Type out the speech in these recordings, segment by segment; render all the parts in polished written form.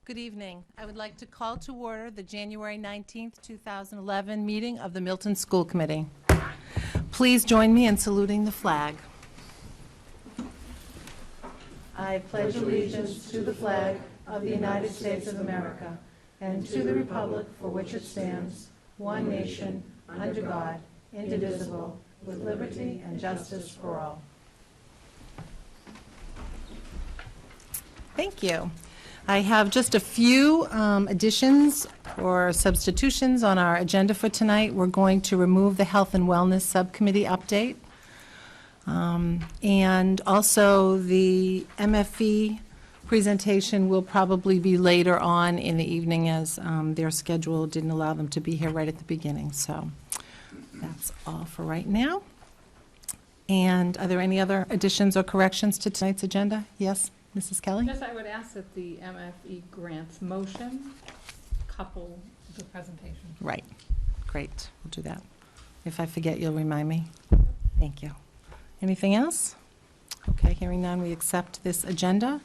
Good evening. I would like to call to order the January 19th, 2011 meeting of the Milton School Committee. Please join me in saluting the flag. I pledge allegiance to the flag of the United States of America and to the republic for which it stands, one nation, under God, indivisible, with liberty and justice for all. Thank you. I have just a few additions or substitutions on our agenda for tonight. We're going to remove the Health and Wellness Subcommittee update. And also the MFE presentation will probably be later on in the evening as their schedule didn't allow them to be here right at the beginning. So that's all for right now. And are there any other additions or corrections to tonight's agenda? Yes, Mrs. Kelly? Yes, I would ask that the MFE grants motion couple the presentation. Right. Great. We'll do that. If I forget, you'll remind me. Thank you. Anything else? Okay, hearing none, we accept this agenda.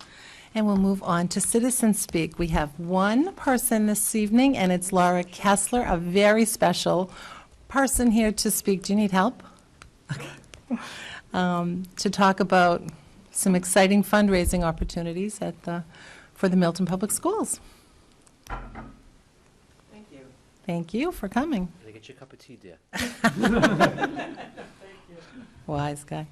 And we'll move on to citizen speak. We have one person this evening, and it's Laura Kessler, a very special person here to speak. Do you need help? Okay. To talk about some exciting fundraising opportunities for the Milton Public Schools. Thank you. Thank you for coming. Can I get you a cup of tea, dear? Thank you. Wise guy.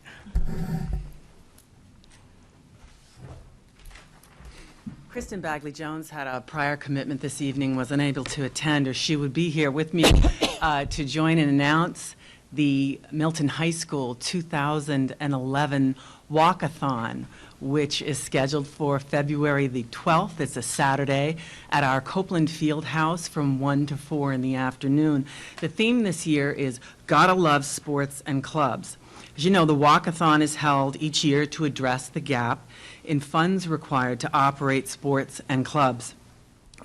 Kristen Bagley-Jones had a prior commitment this evening, was unable to attend, or she would be here with me to join and announce the Milton High School 2011 Walkathon, which is scheduled for February the 12th. It's a Saturday at our Copeland Field House from 1 to 4 in the afternoon. The theme this year is Gotta Love Sports and Clubs. As you know, the Walkathon is held each year to address the gap in funds required to operate sports and clubs.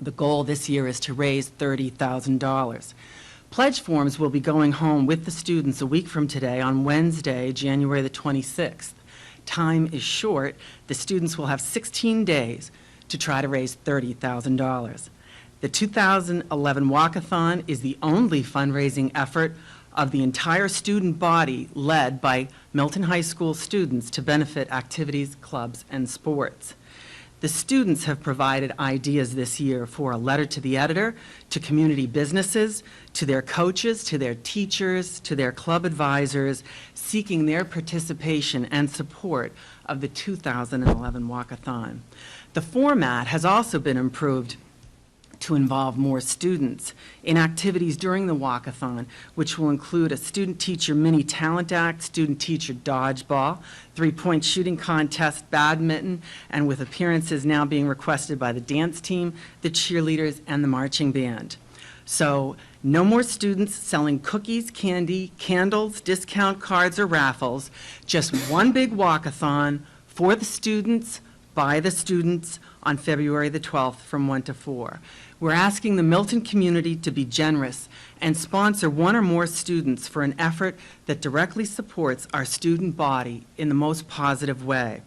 The goal this year is to raise $30,000. Pledge forms will be going home with the students a week from today on Wednesday, January the 26th. Time is short. The students will have 16 days to try to raise $30,000. The 2011 Walkathon is the only fundraising effort of the entire student body led by Milton High School students to benefit activities, clubs, and sports. The students have provided ideas this year for a letter to the editor, to community businesses, to their coaches, to their teachers, to their club advisors, seeking their participation and support of the 2011 Walkathon. The format has also been improved to involve more students in activities during the Walkathon, which will include a student-teacher mini talent act, student-teacher dodgeball, three-point shooting contest, badminton, and with appearances now being requested by the dance team, the cheerleaders, and the marching band. So no more students selling cookies, candy, candles, discount cards, or raffles, just one big Walkathon for the students, by the students, on February the 12th from 1 to 4. We're asking the Milton community to be generous and sponsor one or more students for an effort that directly supports our student body in the most positive way.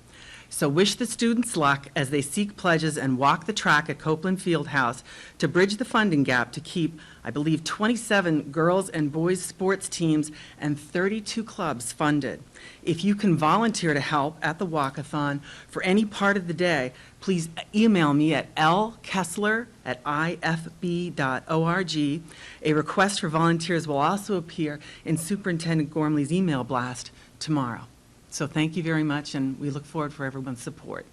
So wish the students luck as they seek pledges and walk the track at Copeland Fieldhouse to bridge the funding gap to keep, I believe, 27 girls and boys sports teams and 32 clubs funded. If you can volunteer to help at the Walkathon for any part of the day, please email me at lkessler@ifb.org. A request for volunteers will also appear in Superintendent Gormley's email blast tomorrow. So thank you very much, and we look forward for everyone's support.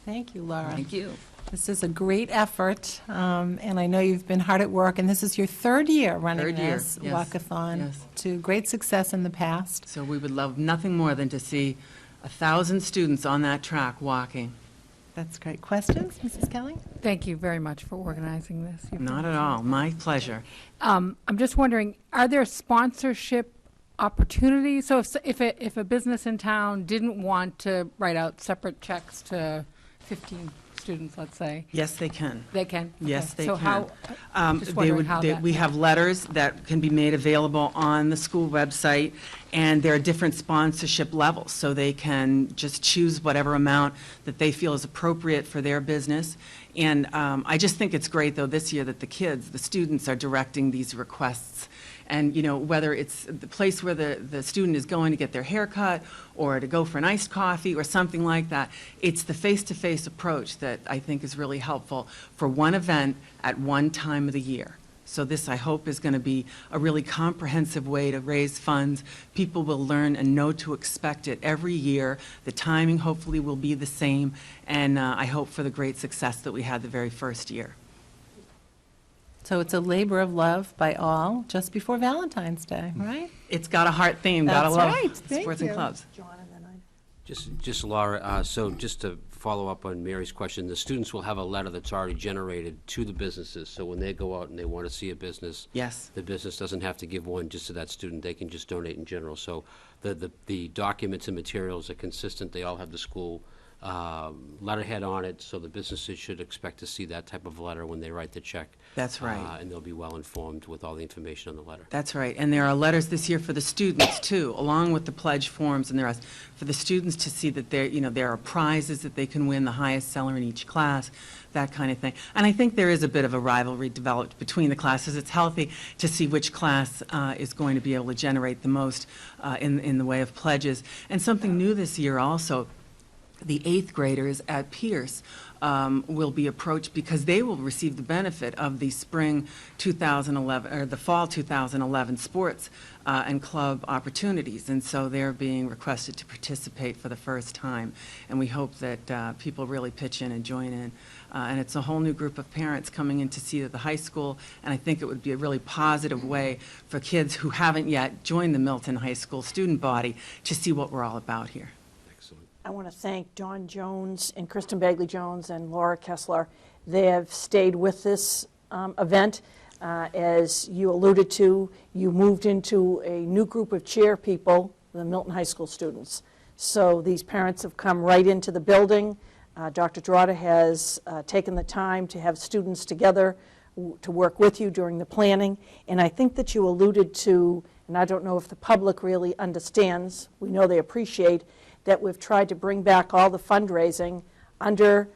Thank you, Laura. Thank you. This is a great effort, and I know you've been hard at work, and this is your third year running Third year, this yes, Walkathon yes. to great success in the past. So we would love nothing more than to see 1,000 students on that track walking. That's great. Questions, Mrs. Kelly? Thank you very much for organizing this. Not at all. My pleasure. I'm just wondering, are there sponsorship opportunities? So if a business in town didn't want to write out separate checks to 15 students, let's say? Yes, they can. They can? Yes, Okay. they So can. how, just wondering how that- We have letters that can be made available on the school website, and there are different sponsorship levels, so they can just choose whatever amount that they feel is appropriate for their business. And I just think it's great, though, this year that the students are directing these requests. And, you know, whether it's the place where the student is going to get their hair cut or to go for an iced coffee or something like that, it's the face-to-face approach that I think is really helpful for one event at one time of the year. So this, I hope, is going to be a really comprehensive way to raise funds. People will learn and know to expect it every year. The timing hopefully will be the same, and I hope for the great success that we had the very first year. So it's a labor of love by all, just before Valentine's Day, right? It's got a heart theme, gotta That's love right. Thank sports and you. clubs. Just Laura, so just to follow up on Mary's question, the students will have a letter that's already generated to the businesses. So when they go out and they want to see a business, Yes. the business doesn't have to give one just to that student. They can just donate in general. So the documents and materials are consistent. They all have the school letterhead on it, so the businesses should expect to see that type of letter when they write the check. That's right. And they'll be well informed with all the information on the letter. That's right, and there are letters this year for the students, too, along with the pledge forms, and there are, for the students to see that there are prizes that they can win, the highest seller in each class, that kind of thing. And I think there is a bit of a rivalry developed between the classes. It's healthy to see which class is going to be able to generate the most in the way of pledges. And something new this year also, the 8th graders at Pierce will be approached because they will receive the benefit of the spring 2011, or the fall 2011 sports and club opportunities. And so they're being requested to participate for the first time. And we hope that people really pitch in and join in. And it's a whole new group of parents coming in to see at the high school. And I think it would be a really positive way for kids who haven't yet joined the Milton High School student body to see what we're all about here. I want to thank Dawn Jones and Kristen Bagley Jones and Laura Kessler. They have stayed with this event. As you alluded to, you moved into a new group of chair people, the Milton High School students. So these parents have come right into the building. Dr. Dorada has taken the time to have students together to work with you during the planning. And I think that you alluded to, and I don't know if the public really understands, we know they appreciate, that we've tried to bring back all the fundraising under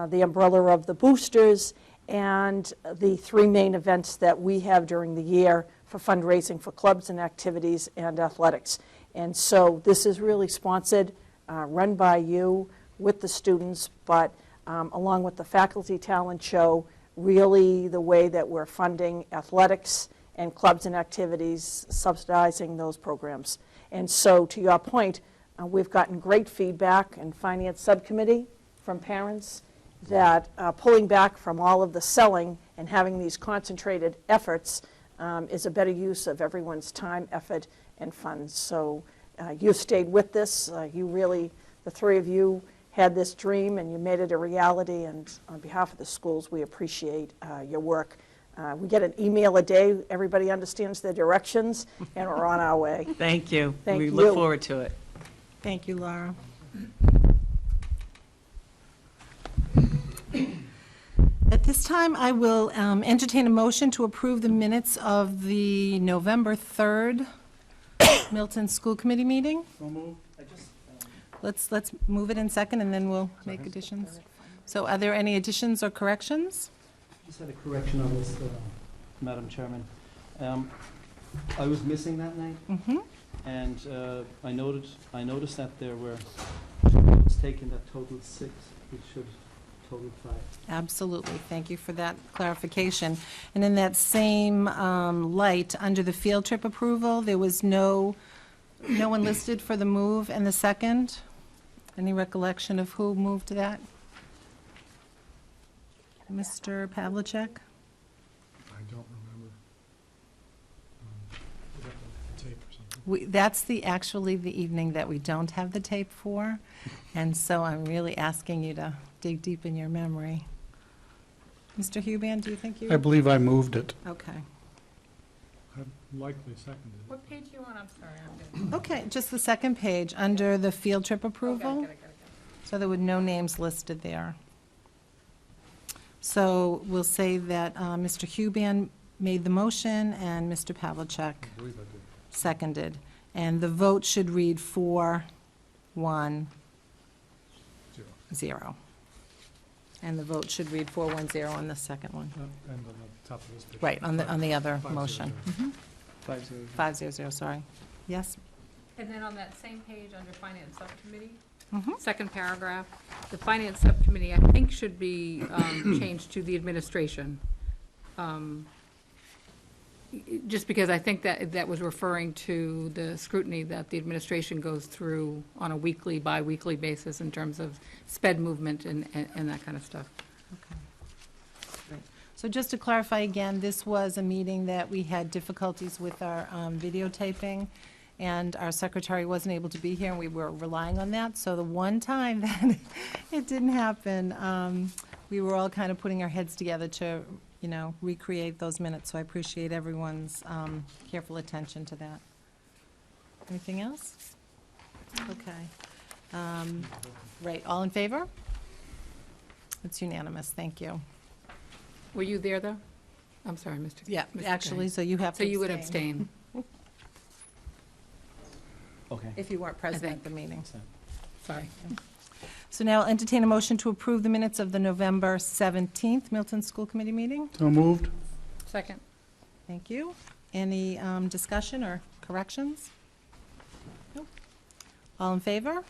the umbrella of the boosters and the 3 main events that we have during the year for fundraising for clubs and activities and athletics. And so this is really sponsored, run by you with the students, but along with the faculty talent show, really the way that we're funding athletics and clubs and activities, subsidizing those programs. And so to your point, we've gotten great feedback in Finance Subcommittee from parents that pulling back from all of the selling and having these concentrated efforts is a better use of everyone's time, effort, and funds. So you stayed with this. You really, the 3 of you, had this dream and you made it a reality. And on behalf of the schools, we appreciate your work. We get an email a day. Everybody understands their directions, and we're on our way. Thank you. Thank We look you. forward to it. Thank you, Laura. At this time, I will entertain a motion to approve the minutes of the November 3rd Milton School Committee meeting. Let's move it in second, and then we'll make additions. So are there any additions or corrections? Just had a correction on this, Madam Chairman. I was missing that night, Mm-hmm. and I noticed that there were 2 votes taken that totaled 6, which should total 5. Absolutely. Thank you for that clarification. And in that same light, under the field trip approval, there was no one listed for the move and the second? Any recollection of who moved that? Mr. Pavlicek? I don't remember. We got the tape or something. That's actually the evening that we don't have the tape for, and so I'm really asking you to dig deep in your memory. Mr. Huban, do you think you? I believe I moved it. Okay. I likely seconded it. What page you on? I'm sorry, I'm good. Okay, just the second page, under the field trip approval. Okay, got it. So there were no names listed there. So we'll say that Mr. Huban made the motion and Mr. Pavlicek I believe I did. seconded. And the vote should read 4-1-0. Zero. And the vote should read 4-1-0 on the second one. And on the top of this page. Right, on the other 500. motion. 500. 5-0, sorry. Yes? And then on that same page, under Finance Subcommittee, Mhm. second paragraph, the Finance Subcommittee, I think, should be changed to the administration. Just because I think that was referring to the scrutiny that the administration goes through on a weekly, bi-weekly basis in terms of sped movement and that kind of stuff. Okay. Great. So just to clarify again, this was a meeting that we had difficulties with our videotaping, and our secretary wasn't able to be here, and we were relying on that. So the one time that it didn't happen, we were all kind of putting our heads together to, recreate those minutes. So I appreciate everyone's careful attention to that. Anything else? Okay. Right, all in favor? It's unanimous, thank you. Were you there, though? I'm sorry, Mr. Yeah, Mr. actually, Kane. so you have to So you would abstain. Okay. if you weren't present at think. the meeting. Sorry. So now I'll entertain a motion to approve the minutes of the November 17th Milton School Committee meeting. So moved. Second. Thank you. Any discussion or corrections? Nope. All in favor?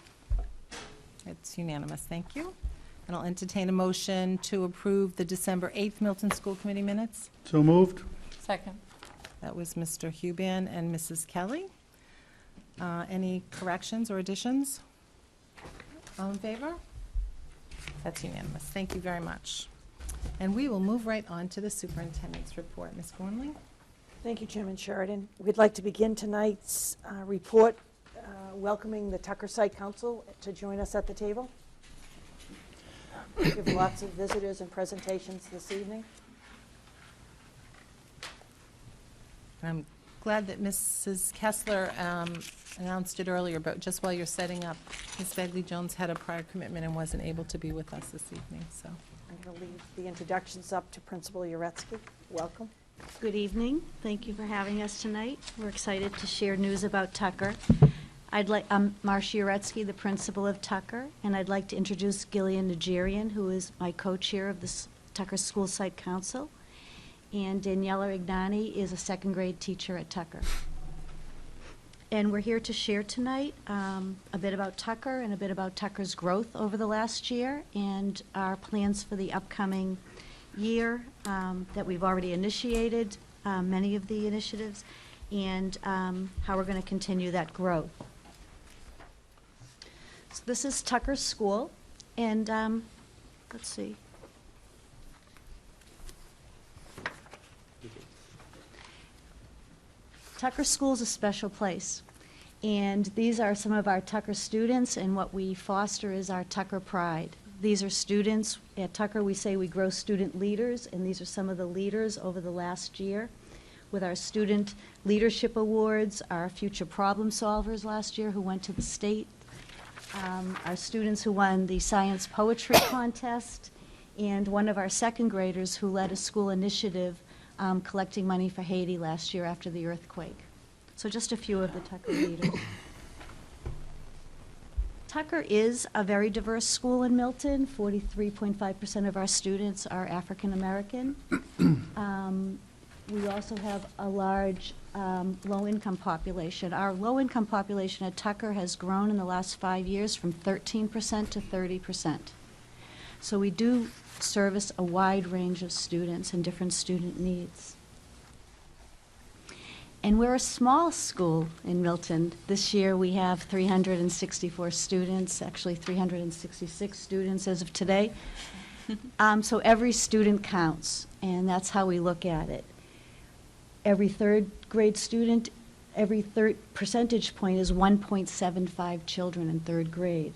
It's unanimous, thank you. And I'll entertain a motion to approve the December 8th Milton School Committee minutes. So moved. Second. That was Mr. Huban and Mrs. Kelly. Any corrections or additions? All in favor? That's unanimous. Thank you very much. And we will move right on to the superintendent's report. Ms. Gormley? Thank you, Chairman Sheridan. We'd like to begin tonight's report welcoming the Tucker Site Council to join us at the table. We have lots of visitors and presentations this evening. I'm glad that Mrs. Kessler announced it earlier, but just while you're setting up, Ms. Bagley-Jones had a prior commitment and wasn't able to be with us this evening, so. I'm going to leave the introductions up to Principal Uretsky. Welcome. Good evening. Thank you for having us tonight. We're excited to share news about Tucker. I'm Marcia Uretsky, the principal of Tucker, and I'd like to introduce Gillian Nigerian, who is my co-chair of the Tucker School Site Council, and Daniela Ignani is a second grade teacher at Tucker. And we're here to share tonight a bit about Tucker and a bit about Tucker's growth over the last year and our plans for the upcoming year that we've already initiated, many of the initiatives, and how we're going to continue that growth. So this is Tucker School, and let's see. Tucker School is a special place, and these are some of our Tucker students, and what we foster is our Tucker pride. These are students. At Tucker, we say we grow student leaders, and these are some of the leaders over the last year with our Student Leadership Awards, our Future Problem Solvers last year who went to the state, our students who won the Science Poetry Contest, and one of our second graders who led a school initiative collecting money for Haiti last year after the earthquake. So just a few of the Tucker leaders. Tucker is a very diverse school in Milton. 43.5% of our students are African American. We also have a large low-income population. Our low-income population at Tucker has grown in the last 5 years from 13% to 30%. So we do service a wide range of students and different student needs. And we're a small school in Milton. This year we have 364 students, actually 366 students as of today. So every student counts, and that's how we look at it. Every third grade student, every percentage point is 1.75 children in third grade.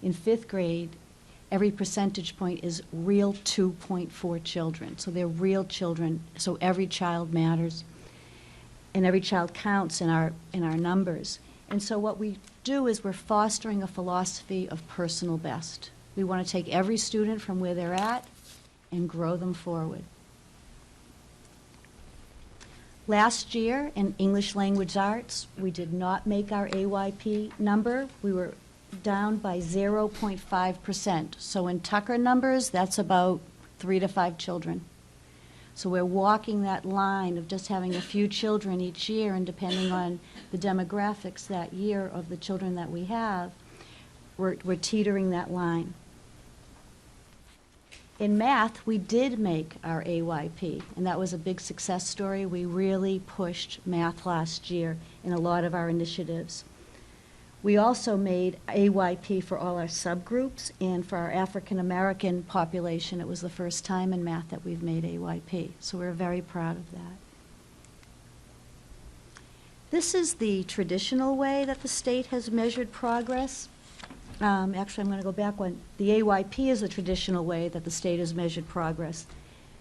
In fifth grade, every percentage point is real 2.4 children. So they're real children, so every child matters. And every child counts in our numbers. And so what we do is we're fostering a philosophy of personal best. We want to take every student from where they're at and grow them forward. Last year, in English Language Arts, we did not make our AYP number. We were down by 0.5%. So in Tucker numbers, that's about 3 to 5 children. So we're walking that line of just having a few children each year, and depending on the demographics that year of the children that we have, we're teetering that line. In math, we did make our AYP, and that was a big success story. We really pushed math last year in a lot of our initiatives. We also made AYP for all our subgroups, and for our African American population, it was the first time in math that we've made AYP, so we're very proud of that. This is the traditional way that the state has measured progress. Actually, I'm going to go back one. The AYP is the traditional way that the state has measured progress.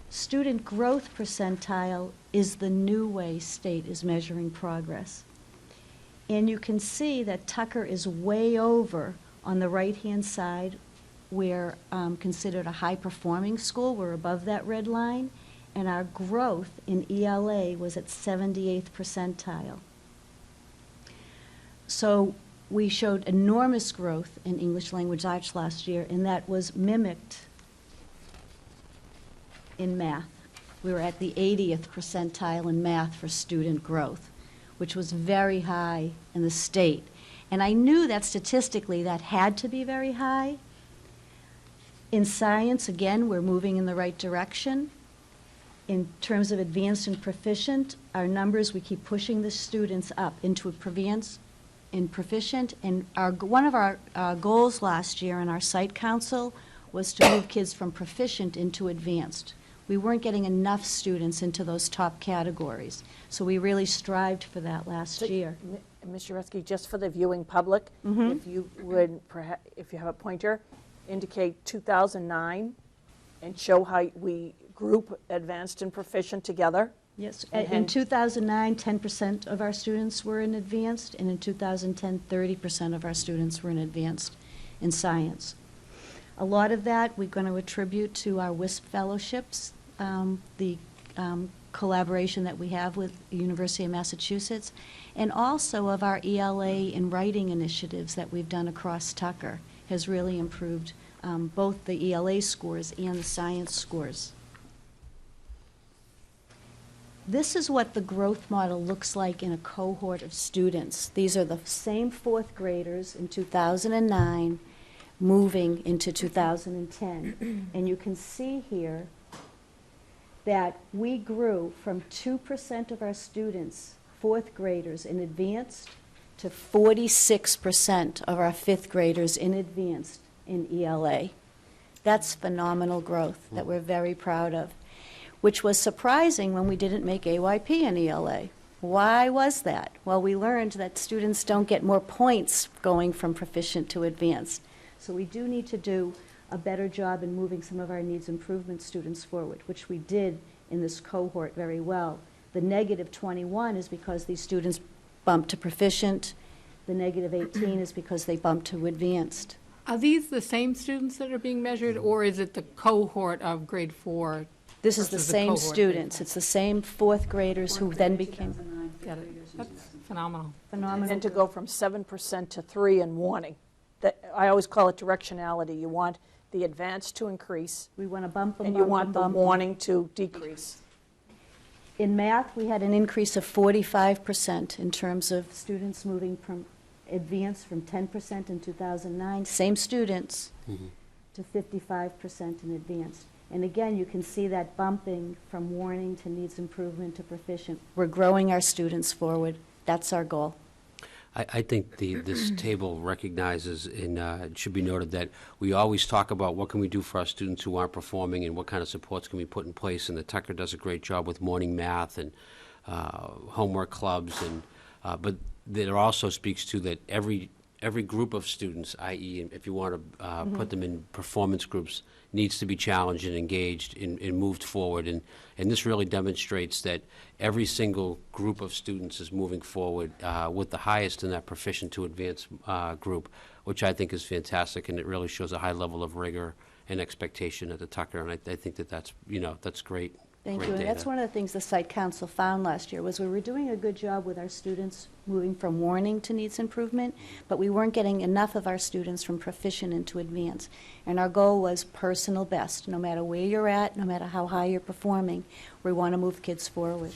Student growth percentile is the new way state is measuring progress. And you can see that Tucker is way over on the right-hand side. We're considered a high-performing school. We're above that red line. And our growth in ELA was at 78th percentile. So we showed enormous growth in English Language Arts last year, and that was mimicked in math. We were at the 80th percentile in math for student growth, which was very high in the state. And I knew that statistically that had to be very high. In science, again, we're moving in the right direction. In terms of advanced and proficient, our numbers, we keep pushing the students up into proficient. And one of our goals last year in our site council was to move kids from proficient into advanced. We weren't getting enough students into those top categories, so we really strived for that last year. Ms. Uretsky, just for the viewing public, if you would, if you have a pointer, indicate 2009 and show how we group advanced and proficient together. Yes, in 2009, 10% of our students were in advanced, and in 2010, 30% of our students were in advanced in science. A lot of that we're going to attribute to our WISP fellowships, the collaboration that we have with the University of Massachusetts, and also of our ELA and writing initiatives that we've done across Tucker has really improved both the ELA scores and the science scores. This is what the growth model looks like in a cohort of students. These are the same fourth graders in 2009 moving into 2010. And you can see here that we grew from 2% of our students, fourth graders, in advanced to 46% of our fifth graders in advanced in ELA. That's phenomenal growth that we're very proud of, which was surprising when we didn't make AYP in ELA. Why was that? Well, we learned that students don't get more points going from proficient to advanced. So we do need to do a better job in moving some of our needs improvement students forward, which we did in this cohort very well. The negative 21 is because these students bumped to proficient. The negative 18 is because they bumped to advanced. Are these the same students that are being measured, or is it the cohort of grade 4? This is the versus same cohort students. It's the same fourth graders who then became Got it. That's phenomenal. phenomenal. And to go from 7% to 3 and warning. That, I always call it directionality. You want the advanced to increase, We want to bump them, and you bump want them, the bump them. warning to decrease. In math, we had an increase of 45% in terms of students moving from advanced from 10% in 2009, same students, to 55% in advanced. And again, you can see that bumping from warning to needs improvement to proficient. We're growing our students forward. That's our goal. I think this table recognizes, and it should be noted, that we always talk about what can we do for our students who aren't performing and what kind of supports can we put in place, and the Tucker does a great job with morning math and homework clubs, and but there also speaks to that every group of students, i.e., if you want to put them in performance groups, needs to be challenged and engaged and moved forward. And this really demonstrates that every single group of students is moving forward with the highest in that proficient to advanced group, which I think is fantastic, and it really shows a high level of rigor and expectation at the Tucker, and I think that that's, that's great. Thank Great you. And that's data. one of the things the site council found last year, was we were doing a good job with our students moving from warning to needs improvement, but we weren't getting enough of our students from proficient into advanced. And our goal was personal best. No matter where you're at, no matter how high you're performing, we want to move kids forward.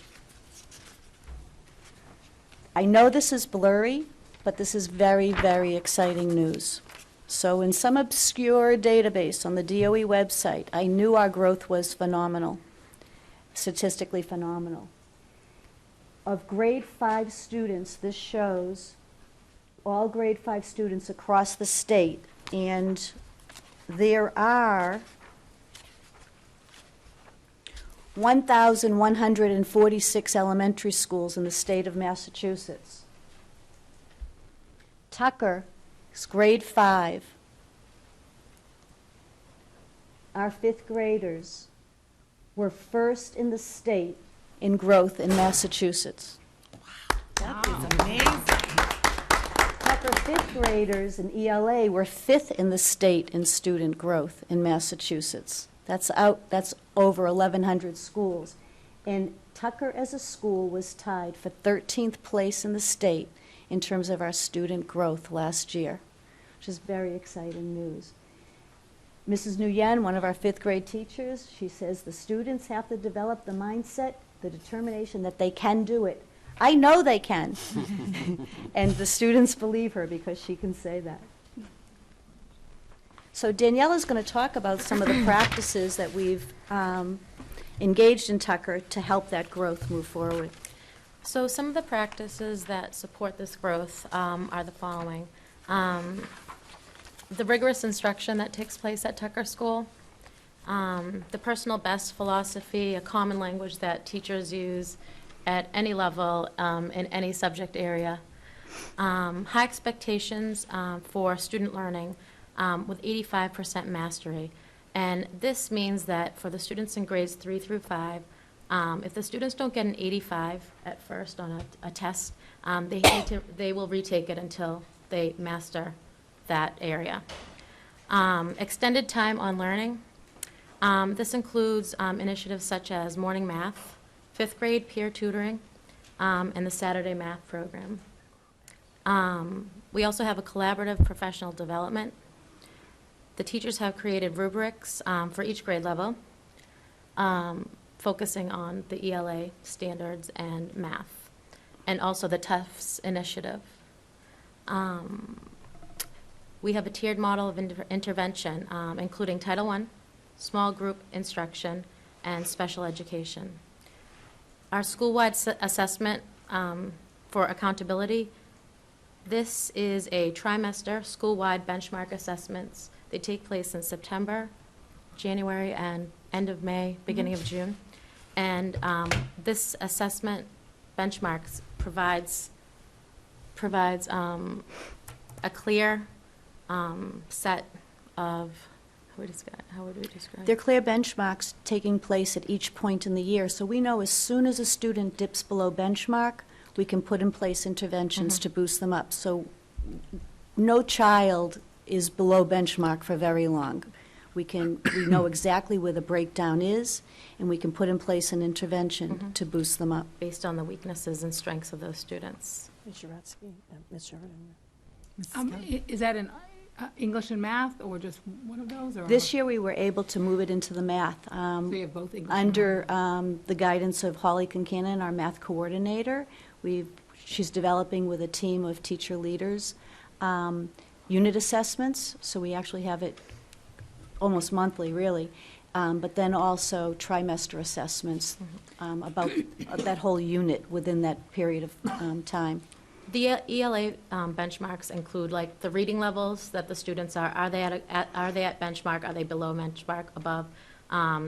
I know this is blurry, but this is very, very exciting news. So in some obscure database on the DOE website, I knew our growth was phenomenal. Statistically phenomenal. Of grade 5 students, this shows all grade 5 students across the state, and there are 1,146 elementary schools in the state of Massachusetts. Tucker is grade 5. Our 5th graders were first in the state in growth in Massachusetts. That is amazing. Tucker 5th graders in ELA were 5th in the state in student growth in Massachusetts. That's over 1,100 schools. And Tucker as a school was tied for 13th place in the state in terms of our student growth last year, which is very exciting news. Mrs. Nguyen, one of our 5th grade teachers, she says the students have to develop the mindset, the determination that they can do it. I know they can. And the students believe her because she can say that. So Danielle is going to talk about some of the practices that we've engaged in Tucker to help that growth move forward. So some of the practices that support this growth are the following. The rigorous instruction that takes place at Tucker School, the personal best philosophy, a common language that teachers use at any level in any subject area, high expectations for student learning with 85% mastery. And this means that for the students in grades 3 through 5, if the students don't get an 85 at first on a test, they will retake it until they master that area. Extended time on learning. This includes initiatives such as morning math, 5th grade peer tutoring, and the Saturday math program. We also have a collaborative professional development. The teachers have created rubrics for each grade level, focusing on the ELA standards and math, and also the Tufts initiative. We have a tiered model of intervention, including Title I, small group instruction, and special education. Our school-wide assessment for accountability, this is a trimester school-wide benchmark assessments. They take place in September, January, and end of May, beginning of June. And this assessment benchmarks provides a clear set of, how would we describe? There are clear benchmarks taking place at each point in the year, so we know as soon as a student dips below benchmark, we can put in place interventions to boost them up. So no child is below benchmark for very long. We know exactly where the breakdown is, and we can put in place an intervention to boost them up. Based on the weaknesses and strengths of those students. Ms. Uretsky, Ms. Sheridan. Is that in English and math, or just one of those? Or This year, we were able to move it into the math. so you have both English and Under the guidance of Holly Concanon, our math coordinator, she's developing with a team of teacher leaders unit assessments, so we actually have it almost monthly, really, but then also trimester assessments about that whole unit within that period of time. The ELA benchmarks include like the reading levels that the students are. Are they at benchmark? Are they below benchmark? Above?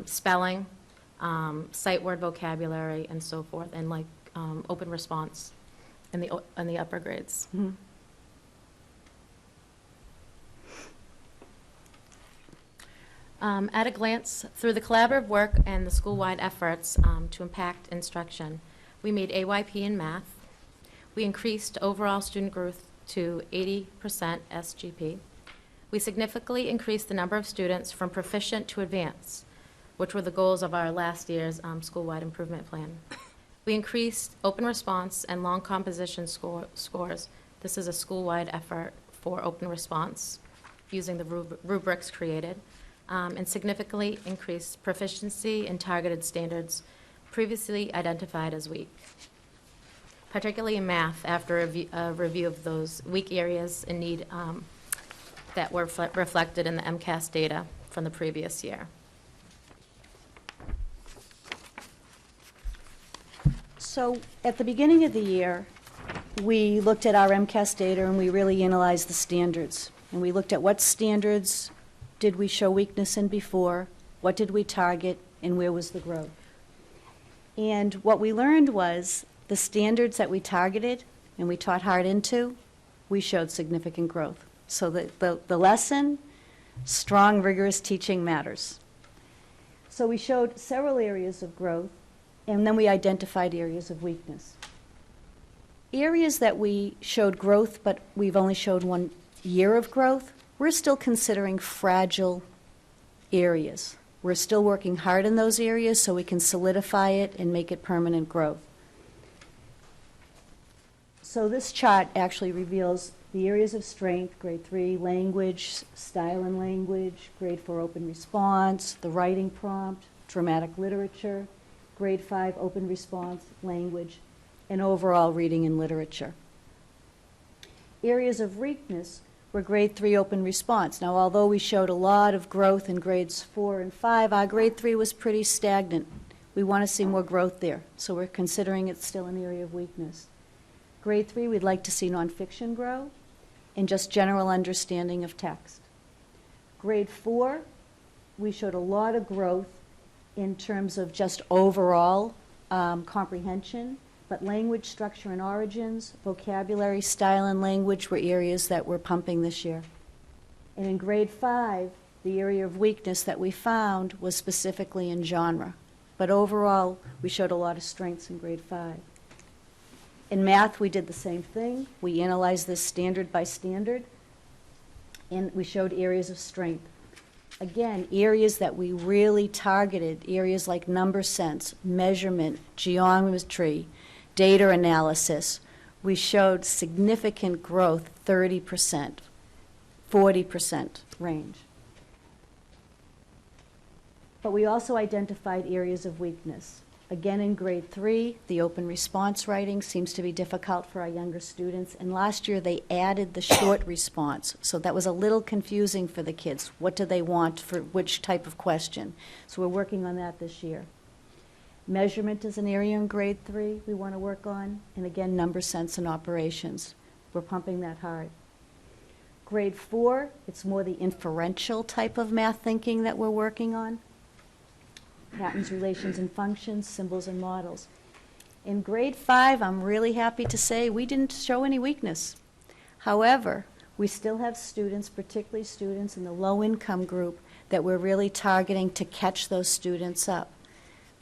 Spelling, sight word vocabulary, and so forth, and like open response in the upper grades. At a glance, through the collaborative work and the school-wide efforts to impact instruction, we made AYP in math. We increased overall student to 80% SGP. We significantly increased the number of students from proficient to advanced, which were the goals of our last year's school-wide improvement plan. We increased open response and long composition scores. This is a school-wide effort for open response using the rubrics created, and significantly increased proficiency in targeted standards previously identified as weak, particularly in math after a review of those weak areas in need that were reflected in the MCAS data from the previous year. So at the beginning of the year, we looked at our MCAS data and we really analyzed the standards. And we looked at what standards did we show weakness in before, what did we target, and where was the growth. And what we learned was the standards that we targeted and we taught hard into, we showed significant growth. So the lesson, strong, rigorous teaching matters. So we showed several areas of growth, and then we identified areas of weakness. Areas that we showed growth, but we've only showed 1 year of growth, we're still considering fragile areas. We're still working hard in those areas so we can solidify it and make it permanent growth. So this chart actually reveals the areas of strength: grade 3, language, style and language; grade 4, open response, the writing prompt, dramatic literature; grade 5, open response, language, and overall reading and literature. Areas of weakness were grade 3, open response. Now, although we showed a lot of growth in grades 4 and 5, our grade 3 was pretty stagnant. We want to see more growth there, so we're considering it's still an area of weakness. Grade 3, we'd like to see nonfiction grow and just general understanding of text. Grade 4, we showed a lot of growth in terms of just overall comprehension, but language, structure, and origins, vocabulary, style, and language were areas that we're pumping this year. And in grade 5, the area of weakness that we found was specifically in genre. But overall, we showed a lot of strengths in grade 5. In math, we did the same thing. We analyzed this standard by standard, and we showed areas of strength. Again, areas that we really targeted, areas like number sense, measurement, geometry, data analysis. We showed significant growth, 30%, 40% range. But we also identified areas of weakness. Again, in grade 3, the open response writing seems to be difficult for our younger students. And last year, they added the short response. So that was a little confusing for the kids. What do they want for which type of question? So we're working on that this year. Measurement is an area in grade 3 we want to work on. And again, number sense and operations. We're pumping that hard. Grade 4, it's more the inferential type of math thinking that we're working on. Patterns, relations, and functions, symbols, and models. In grade 5, I'm really happy to say we didn't show any weakness. However, we still have students, particularly students in the low-income group, that we're really targeting to catch those students up.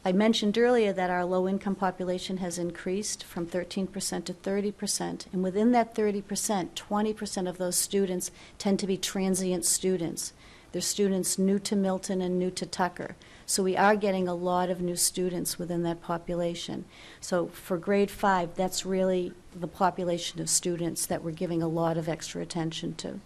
I mentioned earlier that our low-income population has increased from 13% to 30%, and within that 30%, 20% of those students tend to be transient students. They're students new to Milton and new to Tucker. So we are getting a lot of new students within that population. So for grade 5, that's really the population of students that we're giving a lot of extra attention to.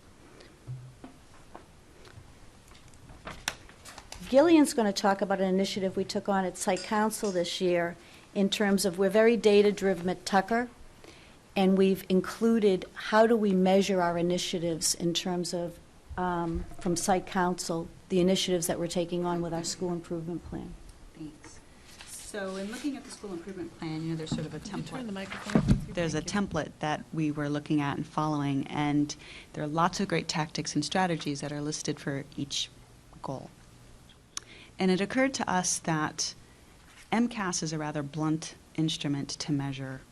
Gillian's going to talk about an initiative we took on at Site Council this year in terms of we're very data-driven at Tucker, and we've included how do we measure our initiatives in terms of from Site Council, the initiatives that we're taking on with our school improvement plan. Thanks. So in looking at the school improvement plan, you know, there's sort of a Can you turn the template. microphone, please? There's a Thank you. template that we were looking at and following, and there are lots of great tactics and strategies that are listed for each goal. And it occurred to us that MCAS is a rather blunt instrument to measure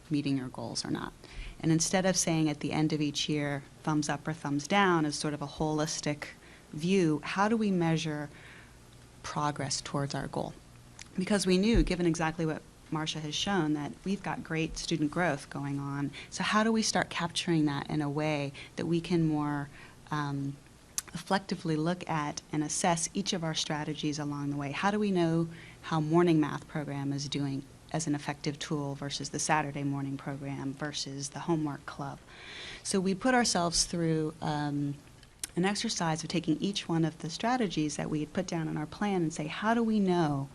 meeting your goals or not. And instead of saying at the end of each year, thumbs up or thumbs down, as sort of a holistic view, how do we measure progress towards our goal? Because we knew, given exactly what Marcia has shown that we've got great student growth going on. So how do we start capturing that in a way that we can more reflectively look at and assess each of our strategies along the way? How do we know how morning math program is doing as an effective tool versus the Saturday morning program versus the homework club? So we put ourselves through an exercise of taking each one of the strategies that we had put down in our plan and say, how do we know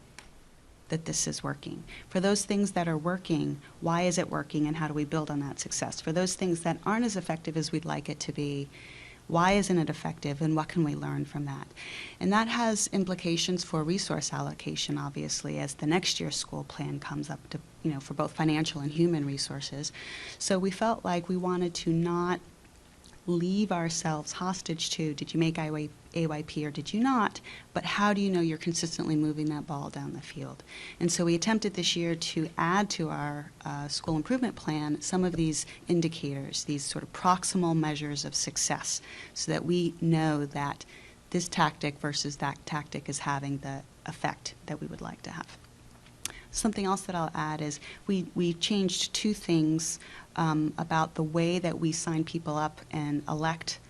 that this is working? For those things that are working, why is it working, and how do we build on that success? For those things that aren't as effective as we'd like it to be, why isn't it effective, and what can we learn from that? And that has implications for resource allocation, obviously, as the next year's school plan comes up to, for both financial and human resources. So we felt like we wanted to not leave ourselves hostage to, did you make AYP or did you not, but how do you know you're consistently moving that ball down the field? And so we attempted this year to add to our school improvement plan some of these indicators, these sort of proximal measures of success, so that we know that this tactic versus that tactic is having the effect that we would like to have. Something else that I'll add is we changed two things about the way that we sign people up and elect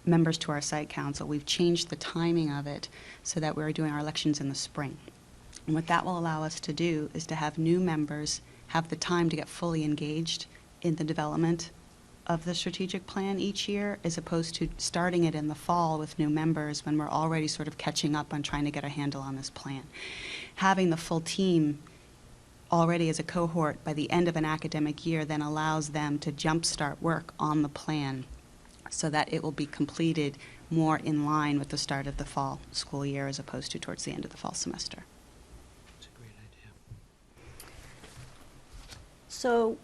members to our site council. We've changed the timing of it so that we're doing our elections in the spring. And what that will allow us to do is to have new members have the time to get fully engaged in the development of the strategic plan each year, as opposed to starting it in the fall with new members when we're already sort of catching up on trying to get a handle on this plan. Having the full team already as a cohort by the end of an academic year then allows them to jumpstart work on the plan so that it will be completed more in line with the start of the fall school year as opposed to towards the end of the fall semester. That's a great idea. So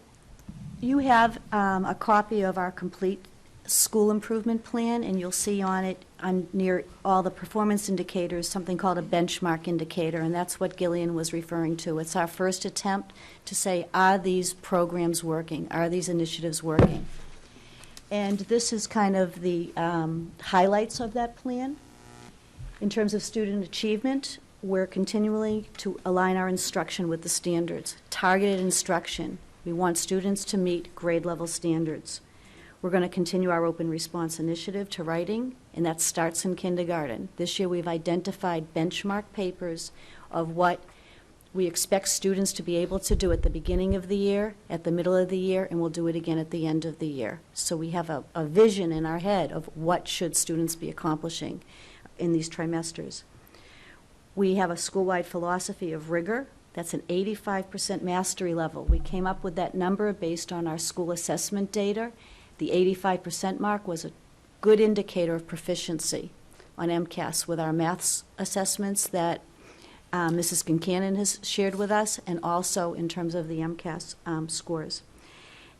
you have a copy of our complete school improvement plan, and you'll see on it, near all the performance indicators, something called a benchmark indicator, and that's what Gillian was referring to. It's our first attempt to say, are these programs working? Are these initiatives working? And this is kind of the highlights of that plan. In terms of student achievement, we're continuing to align our instruction with the standards. Targeted instruction. We want students to meet grade level standards. We're going to continue our open response initiative to writing, and that starts in kindergarten. This year we've identified benchmark papers of what we expect students to be able to do at the beginning of the year, at the middle of the year, and we'll do it again at the end of the year. So we have a vision in our head of what should students be accomplishing in these trimesters. We have a school-wide philosophy of rigor. That's an 85% mastery level. We came up with that number based on our school assessment data. The 85% mark was a good indicator of proficiency on MCAS with our maths assessments that Mrs. Kincannon has shared with us, and also in terms of the MCAS scores.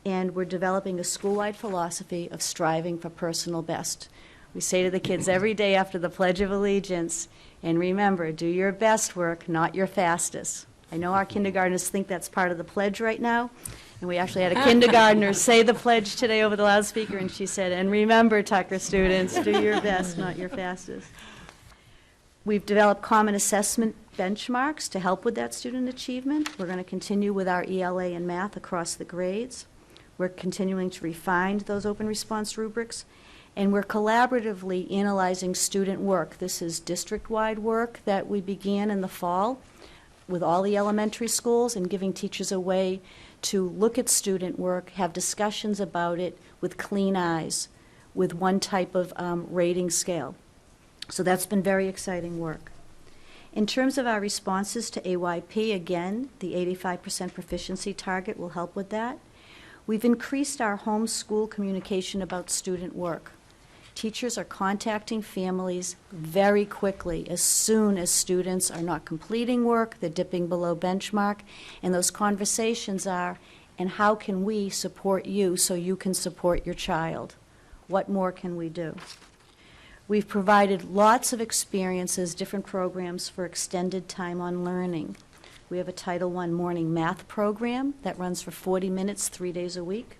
And we're developing a school-wide philosophy of striving for personal best. We say to the kids every day after the Pledge of Allegiance, and remember, do your best work, not your fastest. I know our kindergartners think that's part of the pledge right now, and we actually had a kindergartner say the pledge today over the loudspeaker, and she said, and remember, Tucker students, do your best, not your fastest. We've developed common assessment benchmarks to help with that student achievement. We're going to continue with our ELA and math across the grades. We're continuing to refine those open response rubrics, and we're collaboratively analyzing student work. This is district-wide work that we began in the fall with all the elementary schools, and giving teachers a way to look at student work, have discussions about it with clean eyes, with one type of rating scale. So that's been very exciting work. In terms of our responses to AYP, again, the 85% proficiency target will help with that. We've increased our home school communication about student work. Teachers are contacting families very quickly as soon as students are not completing work, they're dipping below benchmark, and those conversations are, and how can we support you so you can support your child? What more can we do? We've provided lots of experiences, different programs for extended time on learning. We have a Title I morning math program that runs for 40 minutes, 3 days a week.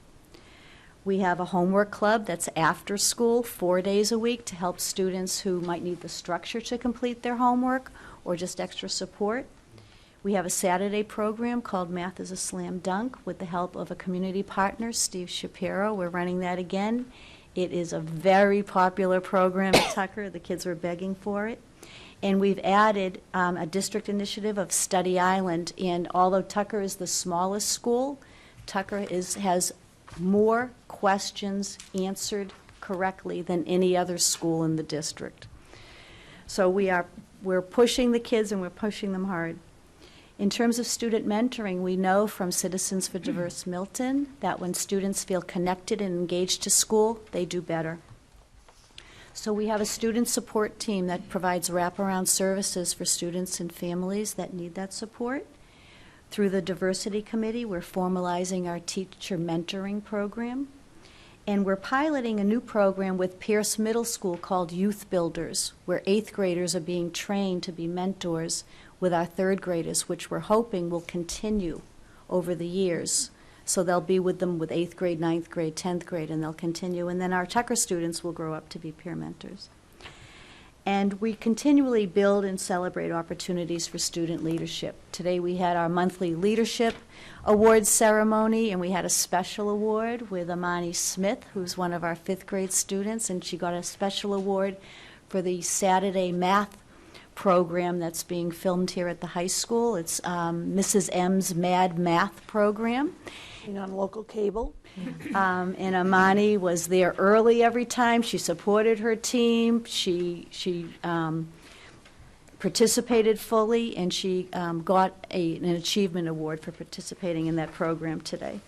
We have a homework club that's after school, 4 days a week, to help students who might need the structure to complete their homework or just extra support. We have a Saturday program called Math is a Slam Dunk with the help of a community partner, Steve Shapiro. We're running that again. It is a very popular program at Tucker. The kids were begging for it. And we've added a district initiative of Study Island. And although Tucker is the smallest school, Tucker has more questions answered correctly than any other school in the district. So we're pushing the kids and we're pushing them hard. In terms of student mentoring, we know from Citizens for Diverse Milton that when students feel connected and engaged to school, they do better. So we have a student support team that provides wraparound services for students and families that need that support. Through the Diversity Committee, we're formalizing our teacher mentoring program. And we're piloting a new program with Pierce Middle School called Youth Builders, where 8th graders are being trained to be mentors with our 3rd graders, which we're hoping will continue over the years. So they'll be with them with 8th grade, 9th grade, 10th grade, and they'll continue. And then our Tucker students will grow up to be peer mentors. And we continually build and celebrate opportunities for student leadership. Today we had our monthly leadership awards ceremony, and we had a special award with Amani Smith, who's one of our 5th grade students, and she got a special award for the Saturday math program that's being filmed here at the high school. It's Mrs. M's Mad Math program. And on local cable. And Amani was there early every time. She supported her team. She participated fully, and she got an achievement award for participating in that program today.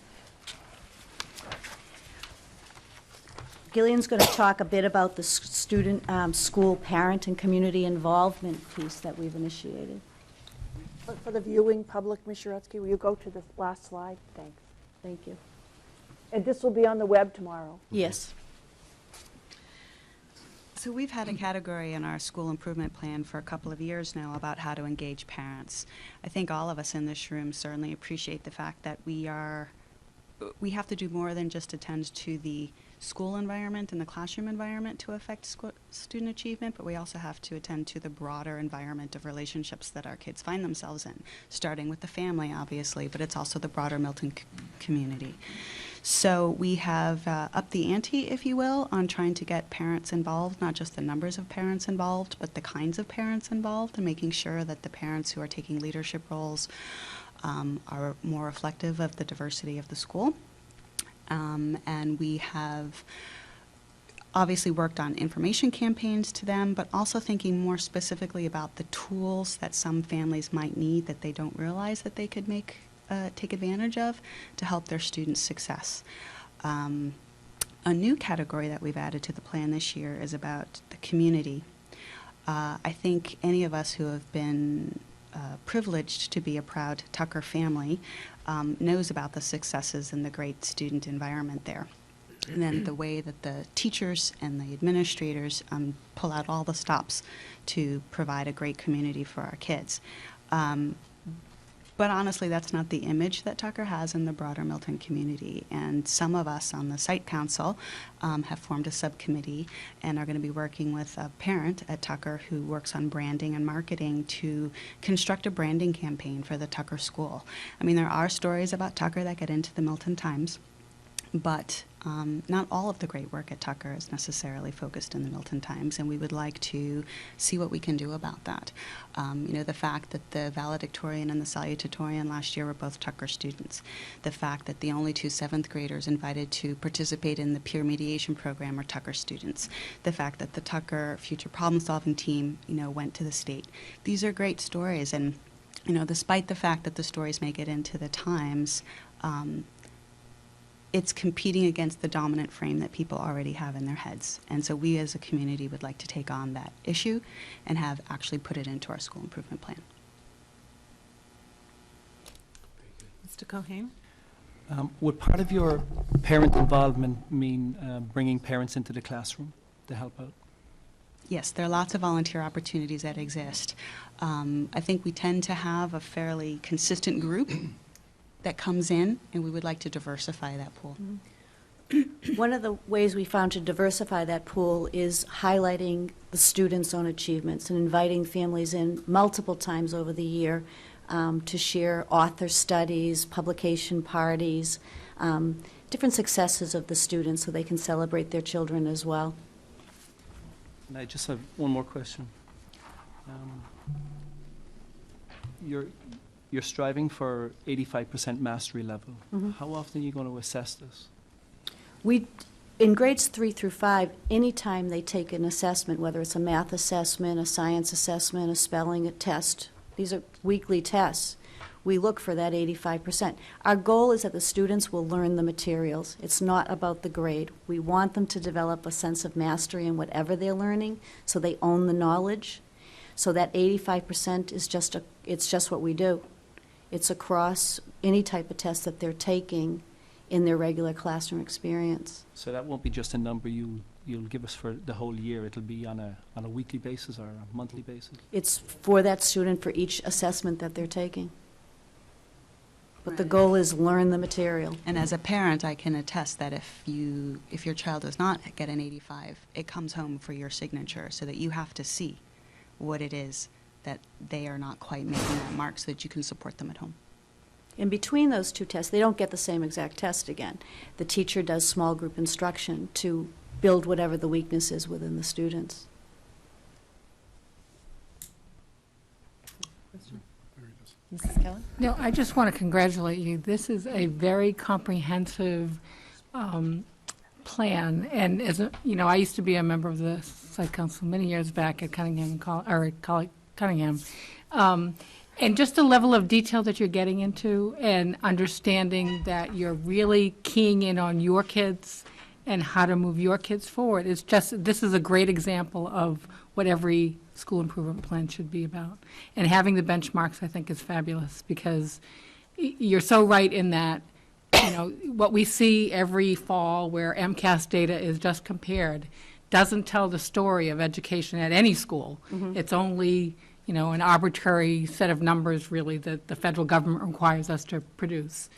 Gillian's going to talk a bit about the student, school, parent, and community involvement piece that we've initiated. For the viewing public, Ms. Shuretsky, will you go to the last slide? Thanks. Thank you. And this will be on the web tomorrow. Yes. So we've had a category in our school improvement plan for a couple of years now about how to engage parents. I think all of us in this room certainly appreciate the fact that we have to do more than just attend to the school environment and the classroom environment to affect student achievement, but we also have to attend to the broader environment of relationships that our kids find themselves in, starting with the family, obviously, but it's also the broader Milton community. So we have upped the ante, if you will, on trying to get parents involved, not just the numbers of parents involved, but the kinds of parents involved, and making sure that the parents who are taking leadership roles are more reflective of the diversity of the school. And we have obviously worked on information campaigns to them, but also thinking more specifically about the tools that some families might need that they don't realize that they could take advantage of to help their students' success. A new category that we've added to the plan this year is about the community. I think any of us who have been privileged to be a proud Tucker family knows about the successes and the great student environment there. And then the way that the teachers and the administrators pull out all the stops to provide a great community for our kids. But honestly, that's not the image that Tucker has in the broader Milton community. And some of us on the site council have formed a subcommittee and are going to be working with a parent at Tucker who works on branding and marketing to construct a branding campaign for the Tucker school. I mean, there are stories about Tucker that get into the Milton Times, but not all of the great work at Tucker is necessarily focused in the Milton Times, and we would like to see what we can do about that. The fact that the valedictorian and the salutatorian last year were both Tucker students, the fact that the only 2 7th graders invited to participate in the peer mediation program are Tucker students, the fact that the Tucker Future Problem Solving team, went to the state. These are great stories, and, despite the fact that the stories make it into the Times, it's competing against the dominant frame that people already have in their heads. And so we as a community would like to take on that issue and have actually put it into our school improvement plan. Mr. Cohane? Would part of your parent involvement mean bringing parents into the classroom to help out? Yes, there are lots of volunteer opportunities that exist. I think we tend to have a fairly consistent group that comes in, and we would like to diversify that pool. One of the ways we found to diversify that pool is highlighting the students' own achievements and inviting families in multiple times over the year to share author studies, publication parties, different successes of the students so they can celebrate their children as well. And I just have one more question. You're striving for 85% mastery level. How often are you going to assess this? In grades 3 through 5, anytime they take an assessment, whether it's a math assessment, a science assessment, a spelling test, these are weekly tests, we look for that 85%. Our goal is that the students will learn the materials. It's not about the grade. We want them to develop a sense of mastery in whatever they're learning, so they own the knowledge. So that 85% is just what we do. It's across any type of test that they're taking in their regular classroom experience. So that won't be just a number you'll give us for the whole year. It'll be on a weekly basis or a monthly basis? It's for that student for each assessment that they're taking. But the goal is learn the material. And as a parent, I can attest that if your child does not get an 85, it comes home for your signature, so that you have to see what it is that they are not quite making that mark, so that you can support them at home. In between those two tests, they don't get the same exact test again. The teacher does small group instruction to build whatever the weakness is within the students. Mrs. Keller? No, I just want to congratulate you. This is a very comprehensive plan. And I used to be a member of the Site Council many years back at Cunningham, Cunningham. And just the level of detail that you're getting into and understanding that you're really keying in on your kids and how to move your kids forward. This is a great example of what every school improvement plan should be about. And having the benchmarks, I think, is fabulous, because you're so right in that, what we see every fall where MCAS data is just compared doesn't tell the story of education at any school. It's only an arbitrary set of numbers, really, that the federal government requires us to produce.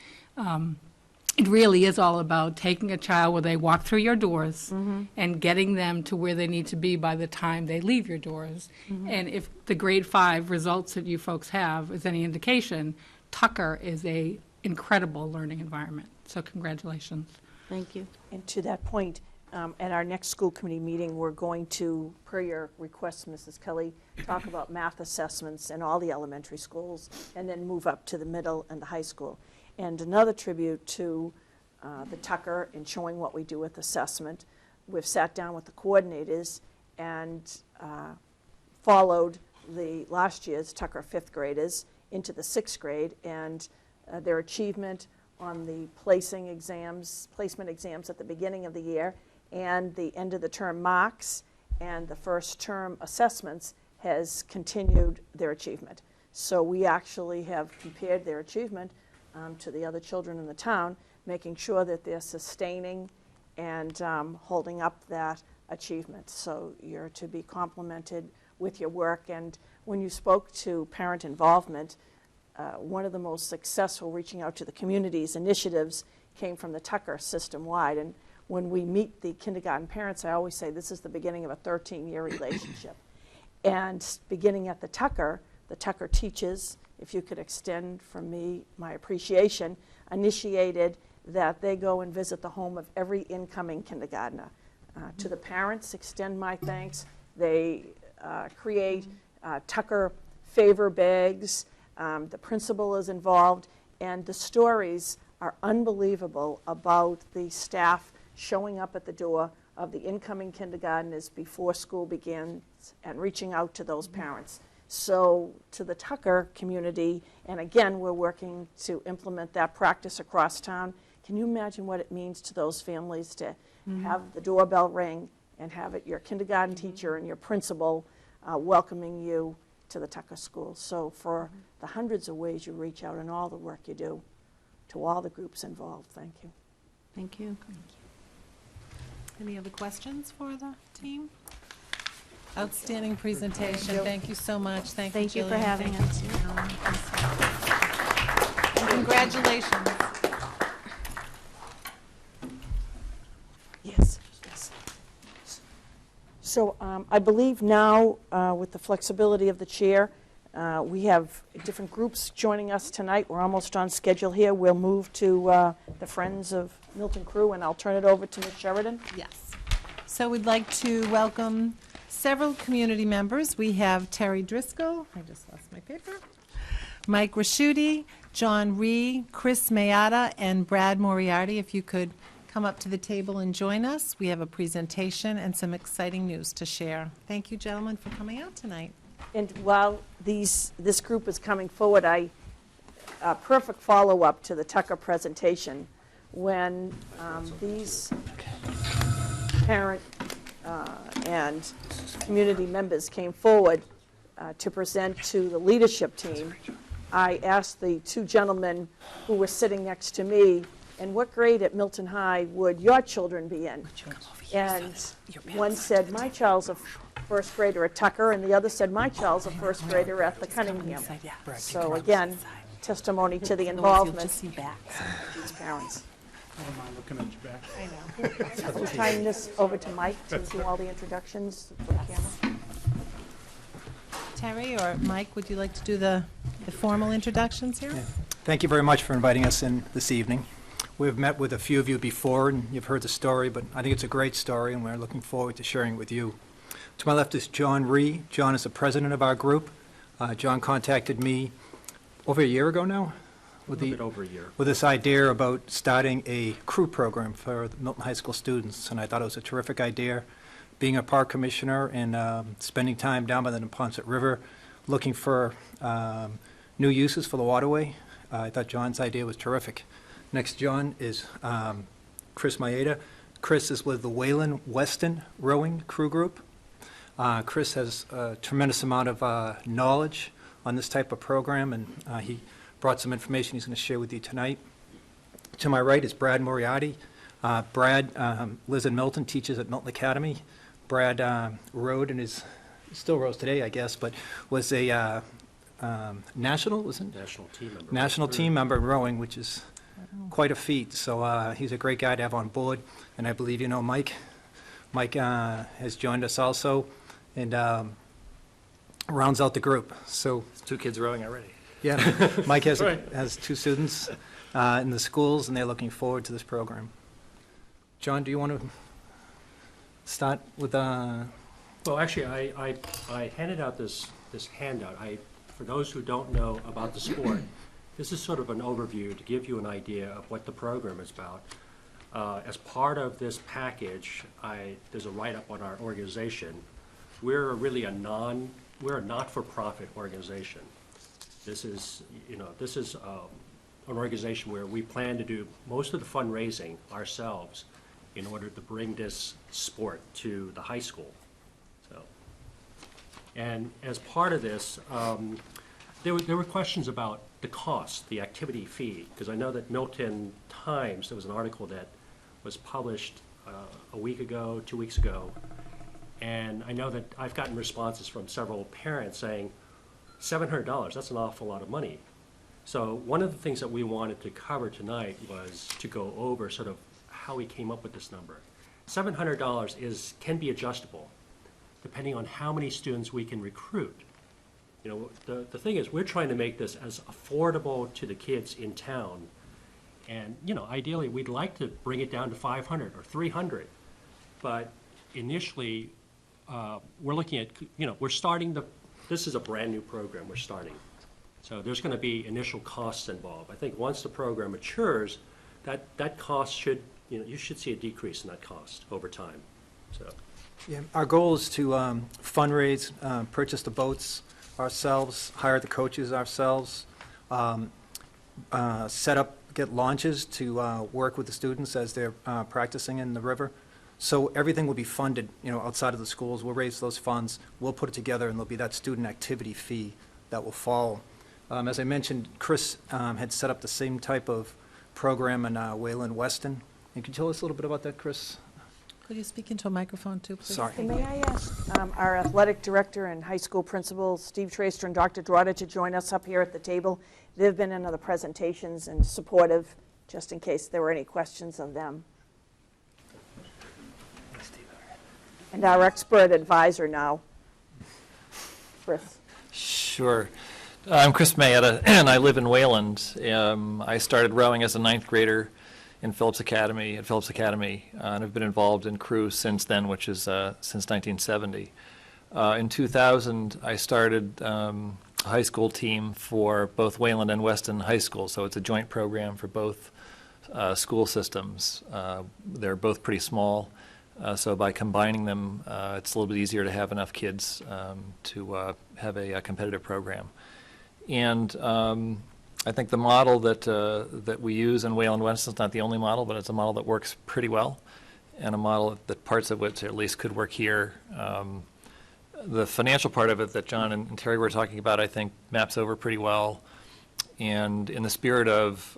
It really is all about taking a child where they walk through your doors and getting them to where they need to be by the time they leave your doors. And if the grade 5 results that you folks have is any indication, Tucker is a incredible learning environment. So congratulations. Thank you. And to that point, at our next school committee meeting, we're going to, per your request, Mrs. Kelly, talk about math assessments in all the elementary schools, and then move up to the middle and the high school. And another tribute to the Tucker in showing what we do with assessment. We've sat down with the coordinators and followed the last year's Tucker 5th graders into the 6th grade, and their achievement on the placement exams at the beginning of the year, and the end of the term marks and the first term assessments has continued their achievement. So we actually have compared their achievement to the other children in the town, making sure that they're sustaining and holding up that achievement. So you're to be complimented with your work. And when you spoke to parent involvement, one of the most successful reaching out to the communities initiatives came from the Tucker system-wide. And when we meet the kindergarten parents, I always say this is the beginning of a 13-year relationship. And beginning at the Tucker teaches, if you could extend from me my appreciation, initiated that they go and visit the home of every incoming kindergartner. To the parents, extend my thanks. They create Tucker favor bags. The principal is involved, and the stories are unbelievable about the staff showing up at the door of the incoming kindergartners before school begins and reaching out to those parents. So to the Tucker community, and again, we're working to implement that practice across town. Can you imagine what it means to those families to have the doorbell ring and have it your kindergarten teacher and your principal welcoming you to the Tucker School? So for the hundreds of ways you reach out and all the work you do, to all the groups involved, thank you. Thank you. Any other questions for the team? Outstanding presentation. Thank you so much. Thank you, Thank you for Jillian. having us. And congratulations. Yes. So I believe now, with the flexibility of the chair, We have different groups joining us tonight. We're almost on schedule here. We'll move to the Friends of Milton crew, and I'll turn it over to Ms. Sheridan. Yes. So we'd like to welcome several community members. We have Terry Driscoll, I just lost my paper, Mike Raschuti, John Ree, Chris Mayata, and Brad Moriarty. If you could come up to the table and join us. We have a presentation and some exciting news to share. Thank you, gentlemen, for coming out tonight. And while this group is coming forward, a perfect follow-up to the Tucker presentation, when these parent and community members came forward to present to the leadership team, I asked the two gentlemen who were sitting next to me, and what grade at Milton High would your children be in? And one said, my child's a first grader at Tucker, and the other said, my child's a first grader at the Cunningham. So again, testimony to the involvement of these parents. I don't mind looking at your back. I know. We're tying this over to Mike to do all the introductions for the camera. Terry or Mike, would you like to do the formal introductions here? Yeah. Thank you very much for inviting us in this evening. We've met with a few of you before, and you've heard the story, but I think it's a great story, and we're looking forward to sharing it with you. To my left is John Ree. John is the president of our group. John contacted me over a year ago now with A little bit over a year. with this idea about starting a crew program for the Milton High School students, and I thought it was a terrific idea. Being a park commissioner and spending time down by the Neponset River, looking for new uses for the waterway, I thought John's idea was terrific. Next, John, is Chris Maeda. Chris is with the Wayland Weston Rowing Crew Group. Chris has a tremendous amount of knowledge on this type of program, and he brought some information he's going to share with you tonight. To my right is Brad Moriarty. Brad lives in Milton, teaches at Milton Academy. Brad rowed and still rows today, I guess, but was a national team member in rowing, which is quite a feat. So he's a great guy to have on board, and I believe you know Mike. Mike has joined us also, and rounds out the group. So 2 kids rowing already. yeah, Mike has Right. has 2 students in the schools, and they're looking forward to this program. John, do you want to start with? Well, actually, I handed out this handout. For those who don't know about the sport, this is sort of an overview to give you an idea of what the program is about. As part of this package, there's a write-up on our organization. We're really we're a not-for-profit organization. This is an organization where we plan to do most of the fundraising ourselves in order to bring this sport to the high school. And as part of this, there were questions about the cost, the activity fee, because I know that Milton Times, there was an article that was published a week ago, 2 weeks ago, and I know that I've gotten responses from several parents saying, $700, that's an awful lot of money. So one of the things that we wanted to cover tonight was to go over sort of how we came up with this number. $700 can be adjustable depending on how many students we can recruit. You know, the thing is, we're trying to make this as affordable to the kids in town. And, you know, ideally, we'd like to bring it down to 500 or 300. But initially, we're looking at, you know, this is a brand-new program we're starting. So there's going to be initial costs involved. I think once the program matures, that cost should, you know, you should see a decrease in that cost over time, so. Yeah, our goal is to fundraise, purchase the boats ourselves, hire the coaches ourselves, set up, get launches to work with the students as they're practicing in the river. So everything will be funded, you know, outside of the schools. We'll raise those funds, we'll put it together, and there'll be that student activity fee that will follow. As I mentioned, Chris had set up the same type of program in Wayland Weston. And can you tell us a little bit about that, Chris? Could you speak into a microphone too, please? Sorry. And may I ask our athletic director and high school principal, Steve Traster and Dr. Drotta, to join us up here at the table? They've been in other presentations and supportive, just in case there were any questions of them. And our expert advisor now, Chris. Sure. I'm Chris Mayetta, and I live in Wayland. I started rowing as a ninth grader in Phillips Academy, and I've been involved in crew since then, which is since 1970. In 2000, I started a high school team for both Wayland and Weston High School, so it's a joint program for both school systems. They're both pretty small, so by combining them, it's a little bit easier to have enough kids to have a competitive program. And I think the model that we use in Wayland Weston is not the only model, but it's a model that works pretty well, and a model that parts of which at least could work here. The financial part of it that John and Terry were talking about, I think, maps over pretty well. And in the spirit of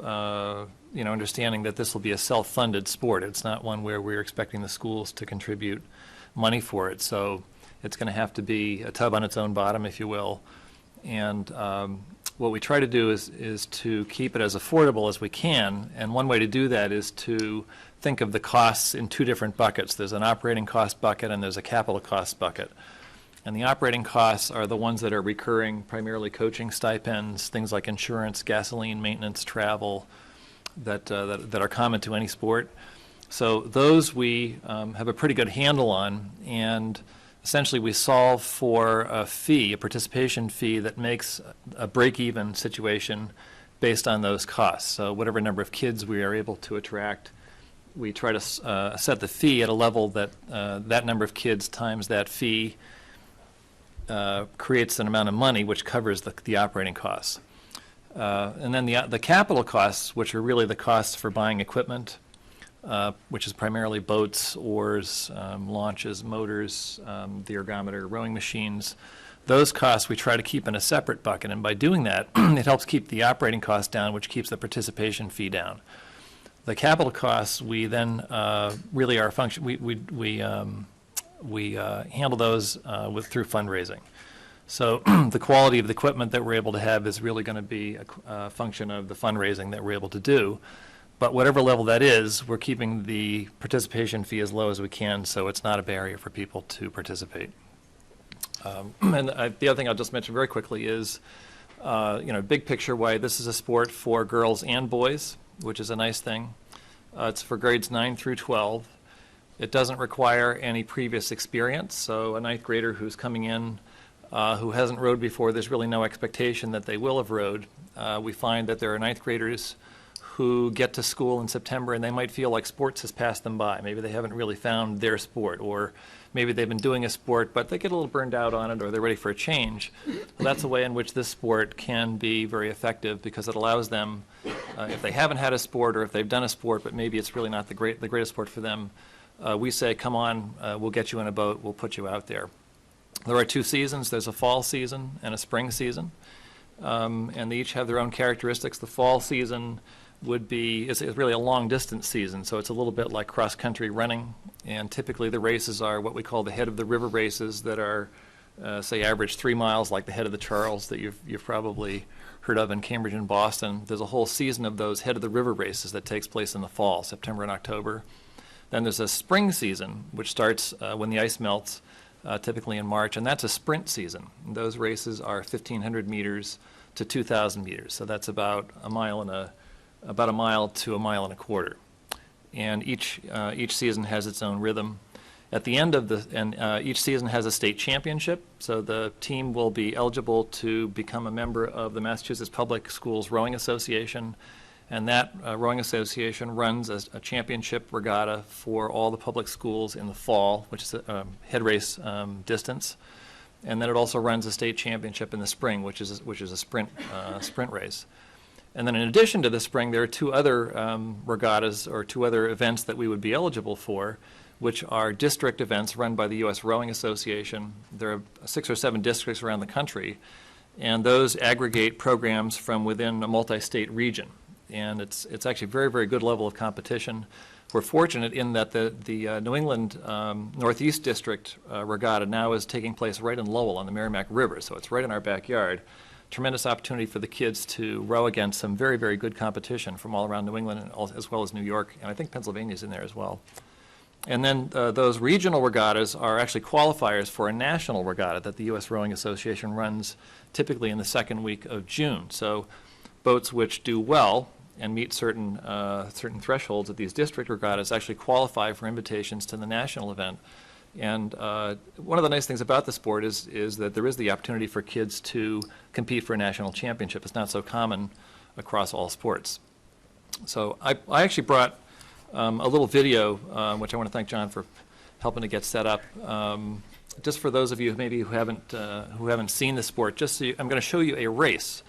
understanding that this will be a self-funded sport, it's not one where we're expecting the schools to contribute money for it. So it's going to have to be a tub on its own bottom, if you will. And what we try to do is to keep it as affordable as we can. And one way to do that is to think of the costs in two different buckets. There's an operating cost bucket and there's a capital cost bucket. And the operating costs are the ones that are recurring, primarily coaching stipends, things like insurance, gasoline, maintenance, travel, that are common to any sport. So those we have a pretty good handle on, and essentially we solve for a fee, a participation fee that makes a break-even situation based on those costs. So whatever number of kids we are able to attract, we try to set the fee at a level that that number of kids times that fee creates an amount of money which covers the operating costs. And then the capital costs, which are really the costs for buying equipment, which is primarily boats, oars, launches, motors, the ergometer, rowing machines. Those costs we try to keep in a separate bucket, and by doing that, it helps keep the operating costs down, which keeps the participation fee down. The capital costs, we then really are a function. We handle those through fundraising. So the quality of the equipment that we're able to have is really going to be a function of the fundraising that we're able to do. But whatever level that is, we're keeping the participation fee as low as we can, so it's not a barrier for people to participate. And the other thing I'll just mention very quickly is, big picture why this is a sport for girls and boys, which is a nice thing. It's for grades 9 through 12. It doesn't require any previous experience, so a ninth grader who's coming in who hasn't rowed before, there's really no expectation that they will have rowed. We find that there are ninth graders who get to school in September and they might feel like sports has passed them by. Maybe they haven't really found their sport, or maybe they've been doing a sport but they get a little burned out on it, or they're ready for a change. Well, that's a way in which this sport can be very effective, because it allows them, if they haven't had a sport or if they've done a sport but maybe it's really not the greatest sport for them, we say, come on, we'll get you in a boat, we'll put you out there. There are two seasons. There's a fall season and a spring season, and they each have their own characteristics. The fall season it's really a long-distance season, so it's a little bit like cross-country running, and typically the races are what we call the head of the river races that are, say, average 3 miles, like the head of the Charles that you've probably heard of in Cambridge and Boston. There's a whole season of those head of the river races that takes place in the fall, September and October. Then there's a spring season, which starts when the ice melts, typically in March, and that's a sprint season. And those races are 1,500 meters to 2,000 meters, so that's about a mile to a mile and a quarter. And each season has its own rhythm. At the end of each season has a state championship, so the team will be eligible to become a member of the Massachusetts Public Schools Rowing Association. And that rowing association runs a championship regatta for all the public schools in the fall, which is a head race distance. And then it also runs a state championship in the spring, which is a sprint race. And then in addition to the spring, there are two other regattas, or two other events that we would be eligible for, which are district events run by the U.S. Rowing Association. There are 6 or 7 districts around the country, and those aggregate programs from within a multi-state region. And it's actually a very, very good level of competition. We're fortunate in that the New England Northeast District Regatta now is taking place right in Lowell on the Merrimack River, so it's right in our backyard. Tremendous opportunity for the kids to row against some very, very good competition from all around New England, as well as New York, and I think Pennsylvania's in there as well. And then those regional regattas are actually qualifiers for a national regatta that the U.S. Rowing Association runs typically in the second week of June. So boats which do well and meet certain thresholds at these district regattas actually qualify for invitations to the national event. And one of the nice things about the sport is that there is the opportunity for kids to compete for a national championship. It's not so common across all sports. So I actually brought a little video, which I want to thank John for helping to get set up. Just for those of you maybe who haven't seen the sport, just so I'm going to show you a race.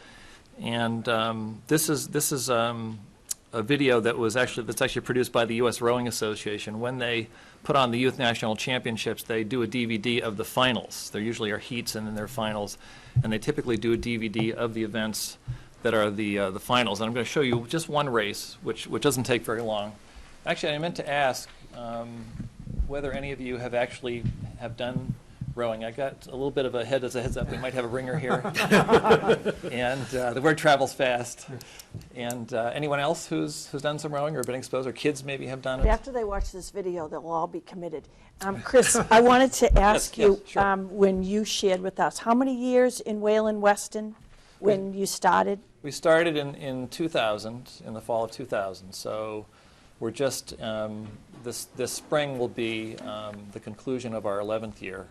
And this is a video that's actually produced by the U.S. Rowing Association. When they put on the Youth National Championships, they do a DVD of the finals. There usually are heats and then there are finals, and they typically do a DVD of the events that are the finals. And I'm going to show you just one race, which doesn't take very long. Actually, I meant to ask whether any of you have done rowing. I got a little bit of a heads up. We might have a ringer here. And the word travels fast. And anyone else who's done some rowing or been exposed, or kids maybe have done it? After they watch this video, they'll all be committed. Chris, I wanted to ask you, yes, sure. when you shared with us, how many years in Wayland Weston when you started? We started in 2000, in the fall of 2000. So we're just, this spring will be the conclusion of our 11th year.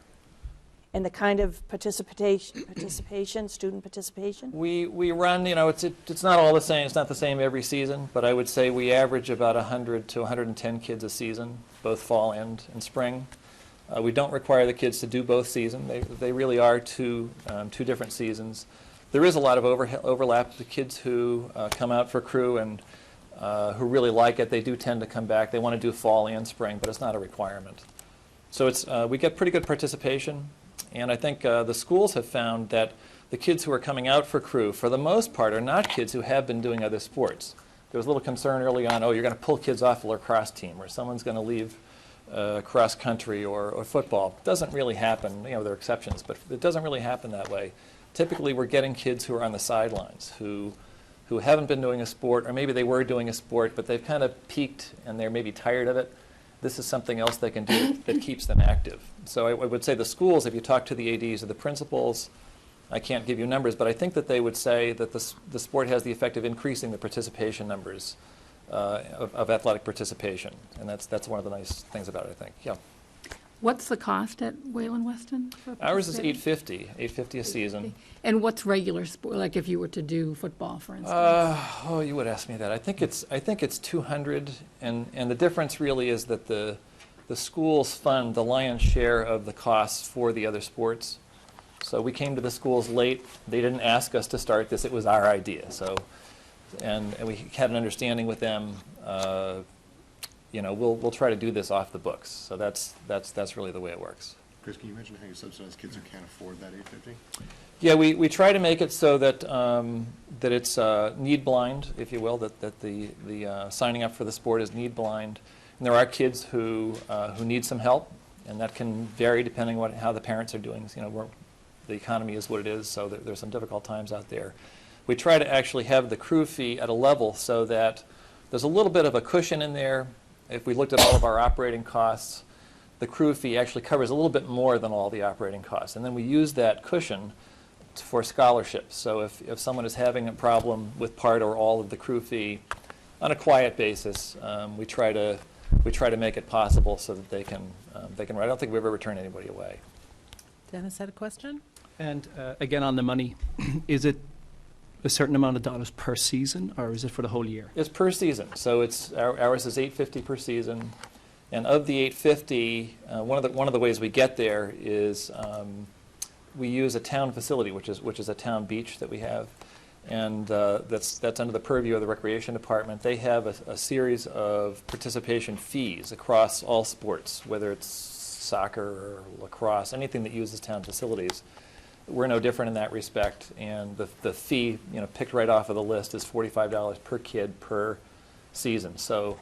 And the kind of student participation? We run, it's not all the same. It's not the same every season, but I would say we average about 100 to 110 kids a season, both fall and spring. We don't require the kids to do both seasons. They really are two different seasons. There is a lot of overlap. The kids who come out for crew and who really like it, they do tend to come back. They want to do fall and spring, but it's not a requirement. So we get pretty good participation. And I think the schools have found that the kids who are coming out for crew, for the most part, are not kids who have been doing other sports. There was a little concern early on, you're going to pull kids off a lacrosse team, or someone's going to leave cross country or football. It doesn't really happen. There are exceptions, but it doesn't really happen that way. Typically, we're getting kids who are on the sidelines, who haven't been doing a sport, or maybe they were doing a sport, but they've kind of peaked and they're maybe tired of it. This is something else they can do that keeps them active. So I would say the schools, if you talk to the ADs or the principals, I can't give you numbers, but I think that they would say that the sport has the effect of increasing the participation numbers of athletic participation. And that's one of the nice things about it, I think. Yeah. What's the cost at Wayland Weston? Ours is $850 a season. And what's regular sport, like if you were to do football, for instance? You would ask me that. I think it's $200, and the difference really is that the schools fund the lion's share of the costs for the other sports. So we came to the schools late. They didn't ask us to start this. It was our idea. So, and we had an understanding with them. We'll try to do this off the books. So that's really the way it works. Chris, can you mention how you subsidize kids who can't afford that $850? Yeah, we try to make it so that that it's need blind, if you will, that the signing up for the sport is need blind. And there are kids who need some help, and that can vary depending on how the parents are doing. The economy is what it is, so there's some difficult times out there. We try to actually have the crew fee at a level so that there's a little bit of a cushion in there. If we looked at all of our operating costs, the crew fee actually covers a little bit more than all the operating costs. And then we use that cushion for scholarships. So if someone is having a problem with part or all of the crew fee, on a quiet basis, we try to make it possible so that they can ride. I don't think we've ever turned anybody away. Dennis had a question? And again, on the money, is it a certain amount of dollars per season, or is it for the whole year? It's per season. So ours is $850 per season. And of the $850, one of the ways we get there is we use a town facility, which is a town beach that we have, and that's under the purview of the recreation department. They have a series of participation fees across all sports, whether it's soccer or lacrosse, anything that uses town facilities. We're no different in that respect, and the fee, picked right off of the list is $45 per kid per season. So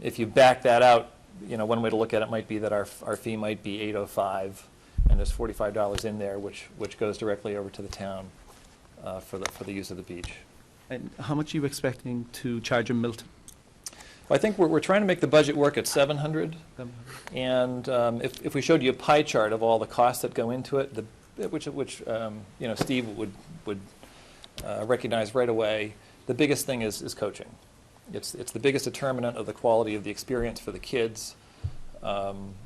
if you back that out, one way to look at it might be that our fee might be $805, and there's $45 in there, which goes directly over to the town for the use of the beach. And how much are you expecting to charge in Milton? Well, I think we're trying to make the budget work at 700. And if we showed you a pie chart of all the costs that go into it, which you know, Steve would recognize right away, the biggest thing is coaching. It's the biggest determinant of the quality of the experience for the kids.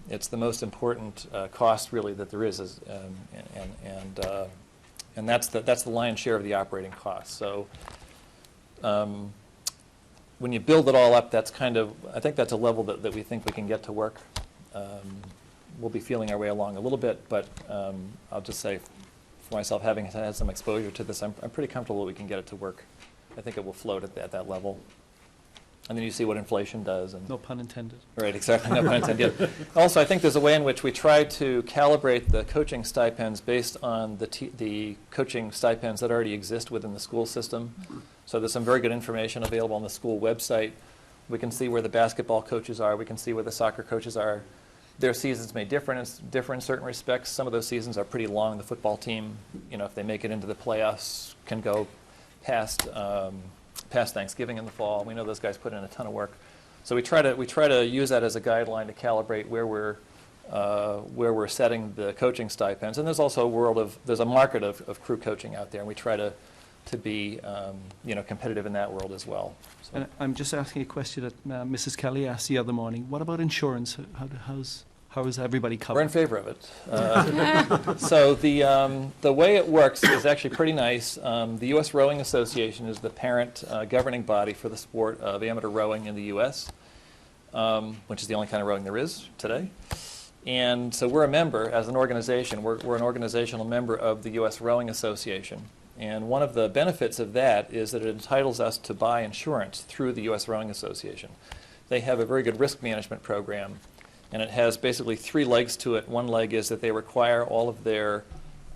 It's the most important cost really that there is, and that's the lion's share of the operating costs. So when you build it all up, that's kind of, I think that's a level that we think we can get to work. We'll be feeling our way along a little bit, but I'll just say for myself, having had some exposure to this, I'm pretty comfortable that we can get it to work. I think it will float at that level. And then you see what inflation does. And No pun intended. right, exactly, no pun intended. Also, I think there's a way in which we try to calibrate the coaching stipends based on the coaching stipends that already exist within the school system. So there's some very good information available on the school website. We can see where the basketball coaches are. We can see where the soccer coaches are. Their seasons may differ in certain respects. Some of those seasons are pretty long. The football team, you know, if they make it into the playoffs, can go past Thanksgiving in the fall. We know those guys put in a ton of work. So we try to use that as a guideline to calibrate where we're setting the coaching stipends. And there's also there's a market of crew coaching out there, and we try to be you know, competitive in that world as well. So. And I'm just asking a question that Mrs. Kelly asked the other morning. What about insurance? How is everybody covered? We're in favor of it. So the way it works is actually pretty nice. The U.S. Rowing Association is the parent governing body for the sport of amateur rowing in the U.S., which is the only kind of rowing there is today. And so we're a member, as an organization, we're an organizational member of the U.S. Rowing Association. And one of the benefits of that is that it entitles us to buy insurance through the U.S. Rowing Association. They have a very good risk management program. And it has basically 3 legs to it. One leg is that they require all of their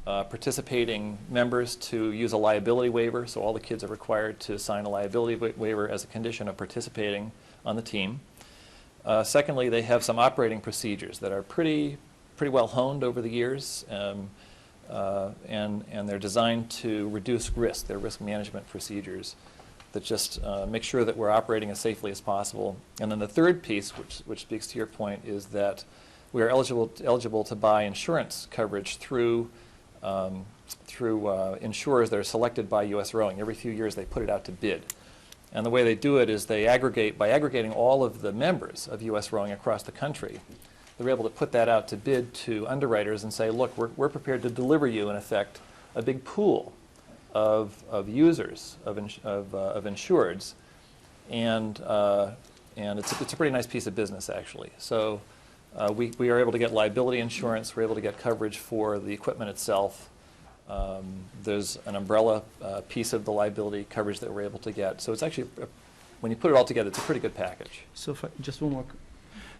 participating members to use a liability waiver. So all the kids are required to sign a liability waiver as a condition of participating on the team. Secondly, they have some operating procedures that are pretty well honed over the years. And they're designed to reduce risk. They're risk management procedures that just make sure that we're operating as safely as possible. And then the third piece, which speaks to your point, is that we are eligible to buy insurance coverage through insurers that are selected by U.S. Rowing. Every few years they put it out to bid. And the way they do it is by aggregating all of the members of U.S. Rowing across the country, they're able to put that out to bid to underwriters and say, look, we're prepared to deliver you, in effect, a big pool of users, of insureds, and it's a pretty nice piece of business, actually. So we are able to get liability insurance. We're able to get coverage for the equipment itself. There's an umbrella piece of the liability coverage that we're able to get. So it's actually, when you put it all together, it's a pretty good package. So just one more.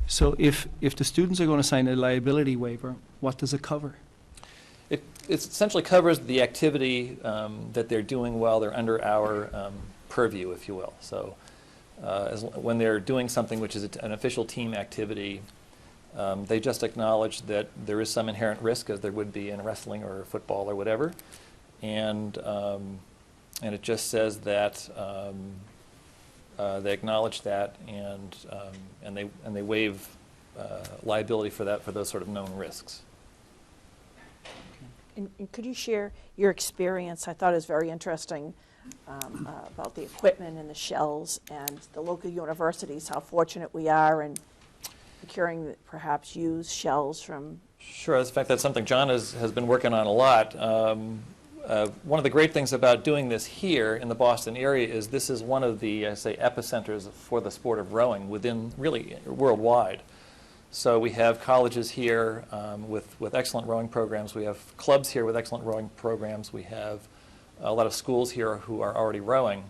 So if the students are going to sign a liability waiver, what does it cover? It essentially covers the activity that they're doing while they're under our purview, if you will. So when they're doing something which is an official team activity, they just acknowledge that there is some inherent risk, as there would be in wrestling or football or whatever, and it just says that they acknowledge that, and they waive liability for those sort of known risks. And could you share your experience? I thought it was very interesting about the equipment and the shells and the local universities, how fortunate we are in procuring perhaps used shells from. Sure. In fact, that's something John has been working on a lot. One of the great things about doing this here in the Boston area is this is one of the, say, epicenters for the sport of rowing within, really, worldwide. So we have colleges here with excellent rowing programs. We have clubs here with excellent rowing programs. We have a lot of schools here who are already rowing.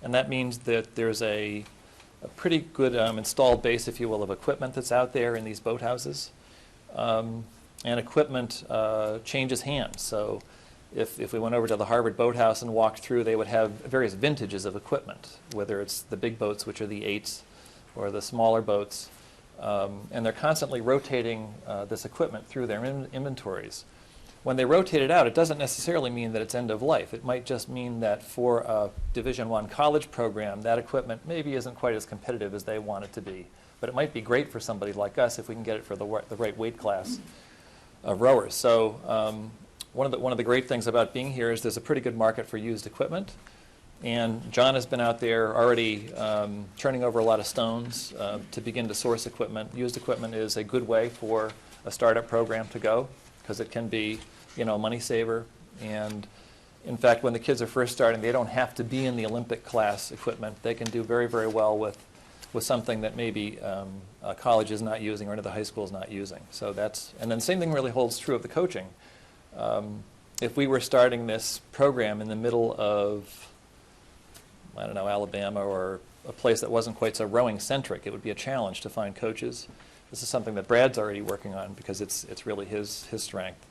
And that means that there's a pretty good installed base, if you will, of equipment that's out there in these boathouses. And equipment changes hands. So if we went over to the Harvard Boathouse and walked through, they would have various vintages of equipment, whether it's the big boats, which are the 8s, or the smaller boats. And they're constantly rotating this equipment through their inventories. when they rotate it out, it doesn't necessarily mean that it's end of life. It might just mean that for a Division I college program, that equipment maybe isn't quite as competitive as they want it to be. But it might be great for somebody like us if we can get it for the right weight class of rowers. So one of the great things about being here is there's a pretty good market for used equipment. And John has been out there already turning over a lot of stones to begin to source equipment. Used equipment is a good way for a startup program to go because it can be, a money saver. And in fact, when the kids are first starting, they don't have to be in the Olympic class equipment. They can do very, very well with something that maybe a college is not using or another high school is not using. So and then the same thing really holds true of the coaching. If we were starting this program in the middle of, I don't know, Alabama or a place that wasn't quite so rowing-centric, it would be a challenge to find coaches. This is something that Brad's already working on because it's really his strength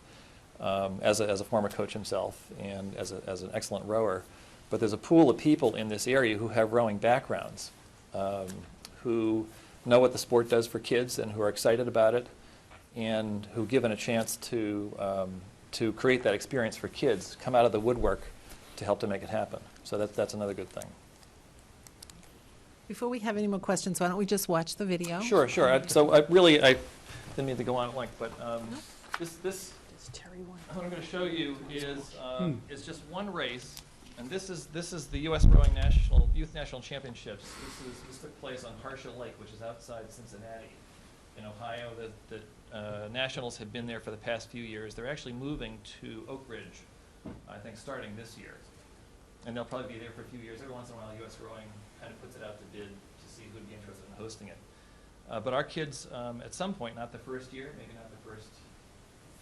as a former coach himself and as an excellent rower. But there's a pool of people in this area who have rowing backgrounds, who know what the sport does for kids and who are excited about it, and who, given a chance to create that experience for kids, come out of the woodwork to help to make it happen. So that's another good thing. Before we have any more questions, why don't we just watch the video? Sure. I didn't mean to go on at length, but this what I'm going to show you is just one race, and this is the U.S. Rowing Youth National Championships. This took place on Harsha Lake, which is outside Cincinnati, in Ohio. The Nationals have been there for the past few years. They're actually moving to Oak Ridge, I think, starting this year. And they'll probably be there for a few years. Every once in a while, U.S. Rowing kind of puts it out to bid to see who'd be interested in hosting it. But our kids, at some point, not the first year, maybe not the first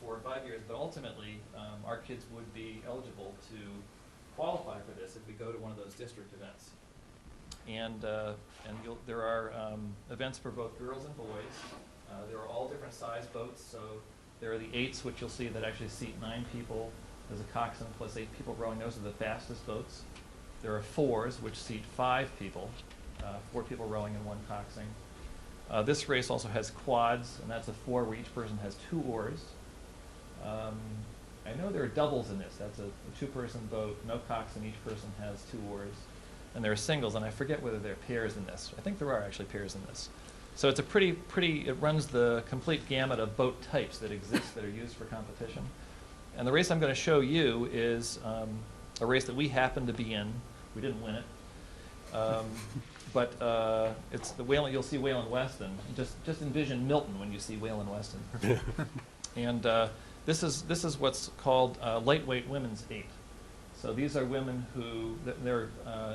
4 or 5 years, but ultimately, our kids would be eligible to qualify for this if we go to one of those district events. And there are events for both girls and boys. There are all different size boats. So there are the 8s, which you'll see that actually seat 9 people. There's a coxswain plus 8 people rowing. Those are the fastest boats. There are 4s, which seat 5 people, 4 people rowing and 1 coxswain. This race also has quads, and that's a 4 where each person has 2 oars. I know there are doubles in this. That's a 2-person boat, no coxswain, each person has 2 oars. And there are singles, and I forget whether there are pairs in this. I think there are actually pairs in this. So it's a it runs the complete gamut of boat types that exist that are used for competition. And the race I'm going to show you is a race that we happen to be in. We didn't win it. But it's the Wayland. You'll see Wayland Weston. Just envision Milton when you see Wayland Weston. And this is what's called lightweight women's 8. So these are women who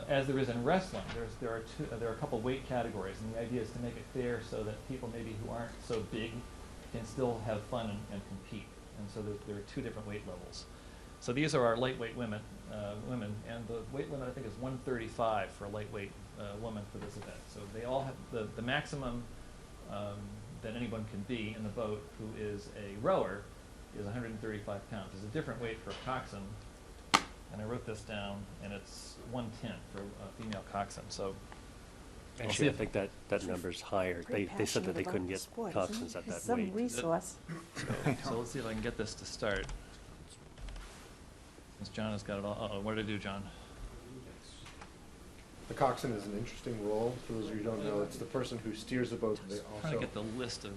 as there is in wrestling. There are a couple weight categories, and the idea is to make it fair so that people maybe who aren't so big can still have fun and compete. And so there are 2 different weight levels. So these are our lightweight women, and the weight limit I think is 135 for a lightweight woman for this event. So they all have the maximum that anyone can be in the boat who is a rower is 135 pounds. There's a different weight for a coxswain, and I wrote this down, and it's 110 for a female coxswain. So Actually, I think that number's higher. They said that they couldn't get coxswains at that weight. Some resource. So let's see if I can get this to start. Since John has got it all. Uh-oh, what did I do, John? The coxswain is an interesting role. For those of you who don't know, it's the person who steers the boat. They Trying to also get the list of.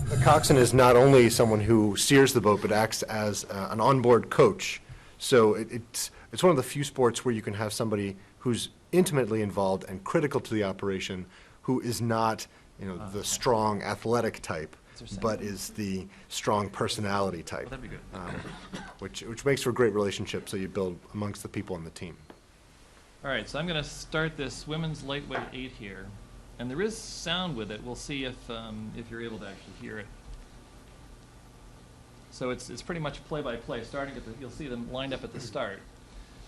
The coxswain is not only someone who steers the boat, but acts as an onboard coach. So it's one of the few sports where you can have somebody who's intimately involved and critical to the operation, who is not, the strong athletic type, but is the strong personality type. That'd be good. Which makes for a great relationship. So you build amongst the people on the team. All right, so I'm going to start this women's lightweight 8 here, and there is sound with it. We'll see if you're able to actually hear it. So it's pretty much play-by-play. Starting at you'll see them lined up at the start,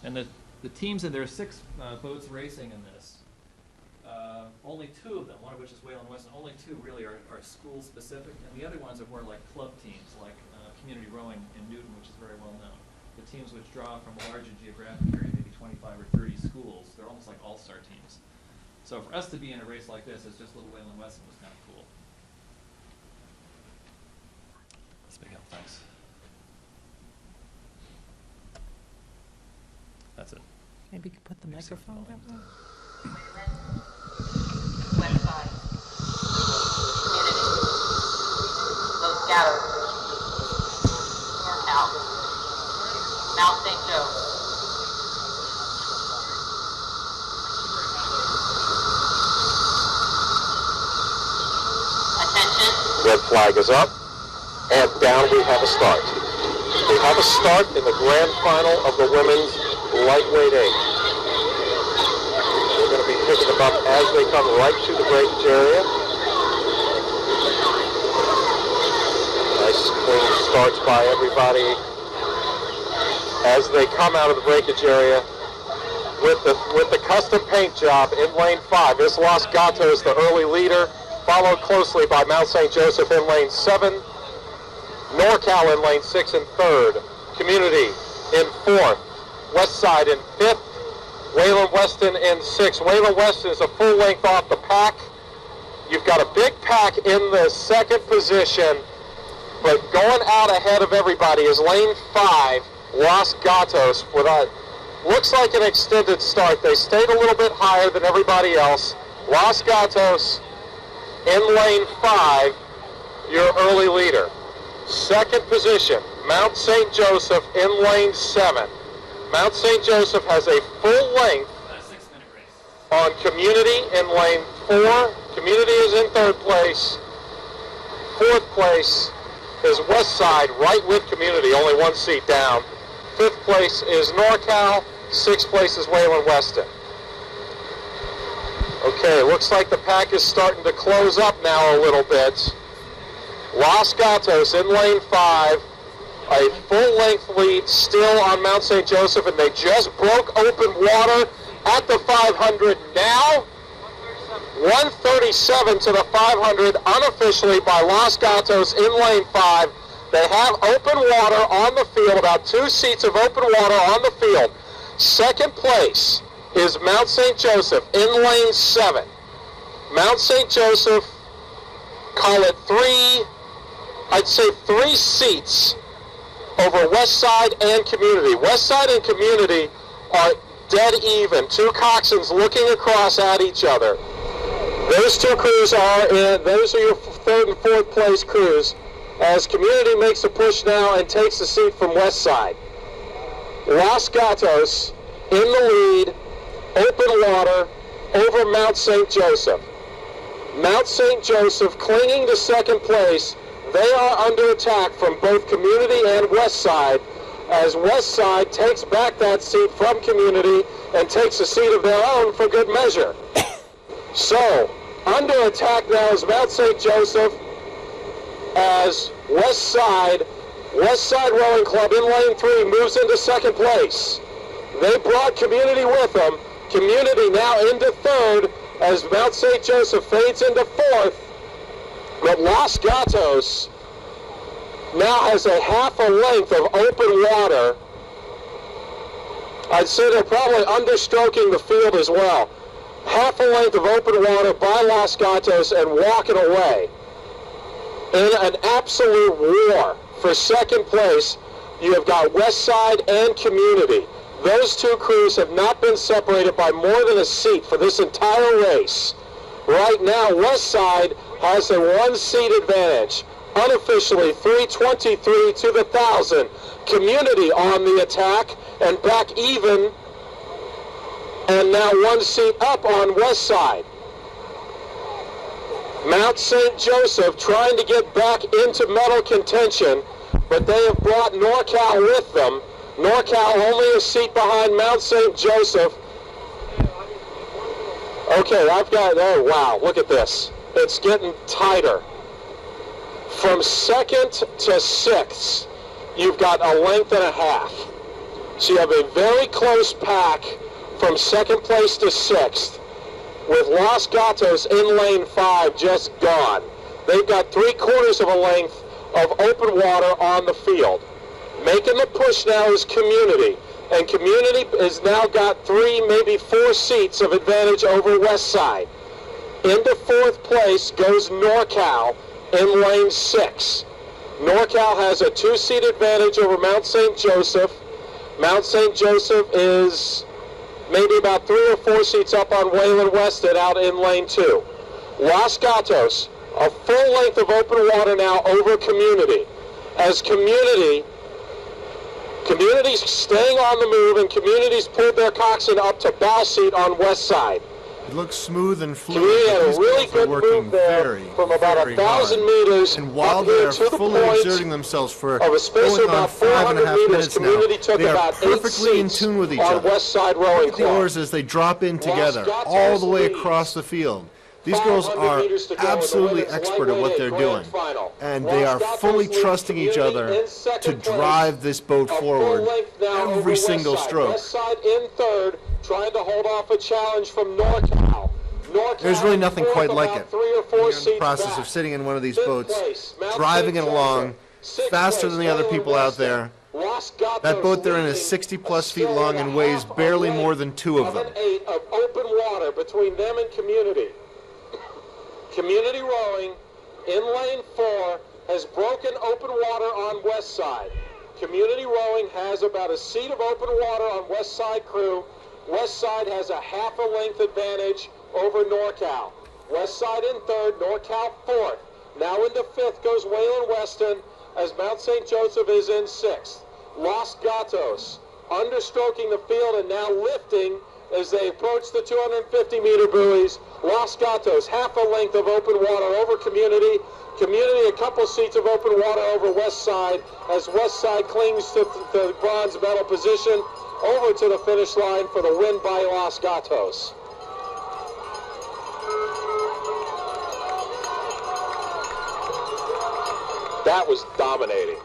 and the teams, and there are 6 boats racing in this. Only 2 of them, one of which is Wayland Weston, only 2 really are school-specific, and the other ones are more like club teams, like community rowing in Newton, which is very well known. The teams which draw from a larger geographic area, maybe 25 or 30 schools, they're almost like all-star teams. So for us to be in a race like this as just little Wayland Weston was kind of cool. That's a big help, thanks. That's it. Maybe you could put the microphone down there. West side. Community. Los Gatos. NorCal. Mount St. Joe. Attention. Red flag is up, and down we have a start. We have a start in the grand final of the women's lightweight eight. We're going to be picking them up as they come right to the breakage area. Nice clean starts by everybody as they come out of the breakage area with the custom paint job in lane 5. This Los Gatos, the early leader, followed closely by Mount St. Joseph in lane 7, NorCal in lane 6 and 3rd, Community in 4th, Westside in 5th, Wayland Weston in 6th. Wayland Weston is a full length off the pack. You've got a big pack in the 2nd position, but going out ahead of everybody is lane 5, Los Gatos, with a, looks like an extended start. They stayed a little bit higher than everybody else. Los Gatos in lane 5, your early leader. 2nd position, Mount St. Joseph in lane 7. Mount St. Joseph has a full length on Community in lane 4. Community is in 3rd place. 4th place is Westside, right with Community, only 1 seat down. 5th place is NorCal. 6th place is Wayland Weston. Okay, looks like the pack is starting to close up now a little bit. Los Gatos in lane 5, a full-length lead still on Mount St. Joseph, and they just broke open water at the 500 now. 137 to the 500 unofficially by Los Gatos in lane 5. They have open water on the field, about 2 seats of open water on the field. 2nd place is Mount St. Joseph in lane 7. Mount St. Joseph, call it 3 seats over Westside and Community. Westside and Community are dead even. 2 coxswains looking across at each other. Those 2 crews are in, those are your 3rd and 4th place crews, as Community makes a push now and takes the seat from Westside. Los Gatos in the lead, open water over Mount St. Joseph. Mount St. Joseph clinging to 2nd place. They are under attack from both Community and Westside, as Westside takes back that seat from Community and takes a seat of their own for good measure. So, under attack now is Mount St. Joseph, as Westside Rowing Club in lane 3 moves into 2nd place. They brought Community with them. Community now into 3rd as Mount St. Joseph fades into 4th. But Los Gatos now has a half a length of open water. I'd say they're probably understroking the field as well. Half a length of open water by Los Gatos and walking away. In an absolute war for 2nd place, you have got Westside and Community. Those 2 crews have not been separated by more than a seat for this entire race. Right now, Westside has a 1-seat advantage. Unofficially, 323 to the 1,000. Community on the attack and back even, and now 1 seat up on Westside. Mount St. Joseph trying to get back into medal contention, but they have brought NorCal with them. NorCal only a seat behind Mount St. Joseph. Okay, I've got, oh wow, look at this. It's getting tighter. From 2nd to 6th, you've got a length and a half. So you have a very close pack from 2nd place to 6th, with Los Gatos in lane 5 just gone. They've got 3/4 of a length of open water on the field. Making the push now is Community, and Community has now got 3, maybe 4 seats of advantage over Westside. Into 4th place goes NorCal in lane 6. NorCal has a 2-seat advantage over Mount St. Joseph. Mount St. Joseph is maybe about 3 or 4 seats up on Wayland Weston out in lane 2. Los Gatos, a full length of open water now over Community. As Community's staying on the move, and Community's pulled their coxswain up to bow seat on West Side. It looks smooth and fluid. Community had but a these really girls are good working move there very, from about very 1,000 hard. meters And while up here they're to the fully point exerting themselves for of a space going of about on 5.5 400 meters, minutes now, Community took they are about 8 perfectly in seats tune with each on other. West Side Rowing Look at the Club. oars as they drop in together, Gatos all the way leads. across the field. These girls 500 are meters to go in the absolutely women's expert at what they're lightweight doing. final. And Los they are Gatos fully leads trusting each Community other in to second place. drive this boat A full forward length now over every West single Side. stroke. West Side in third, trying to hold off a challenge from NorCal. There's really nothing fourth, quite like about it. 3 or 4 You're in the seats process back. of sitting in one of these Fifth boats, place, Mount driving St. it along Joseph. Sixth faster place, than the other Wayland people out Weston. there. Los Gatos That boat they're in is leading 60 plus a feet long and weighs 1.5 barely length more than 2 of them. an 8 of open water between them and Community. Community Rowing in lane 4 has broken open water on West Side. Community Rowing has about a seat of open water on West Side crew. West Side has a half a length advantage over NorCal. West Side in third, NorCal fourth. Now into fifth goes Wayland Weston as Mount St. Joseph is in sixth. Los Gatos understroking the field and now lifting as they approach the 250-meter buoys. Los Gatos, half a length of open water over Community. Community, a couple seats of open water over West Side as West Side clings to the bronze medal position over to the finish line for the win by Los Gatos. That was dominating.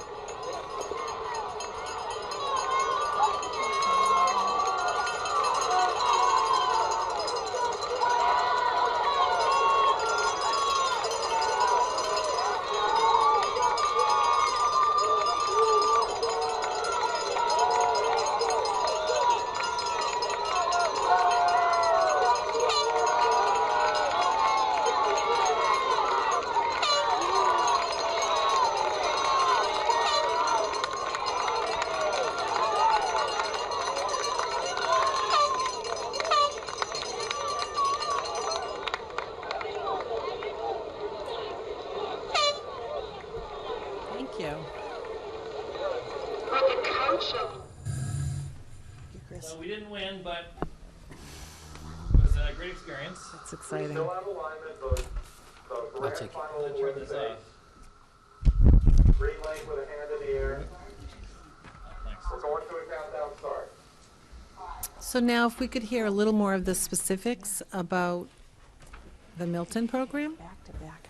Thank you. So we didn't win, but it was a great experience. That's exciting. I'll take it. Turn this off. Green lane with a hand in the air. Thanks. We're going to a countdown start. So now if we could hear a little more of the specifics about the Milton program Back to back,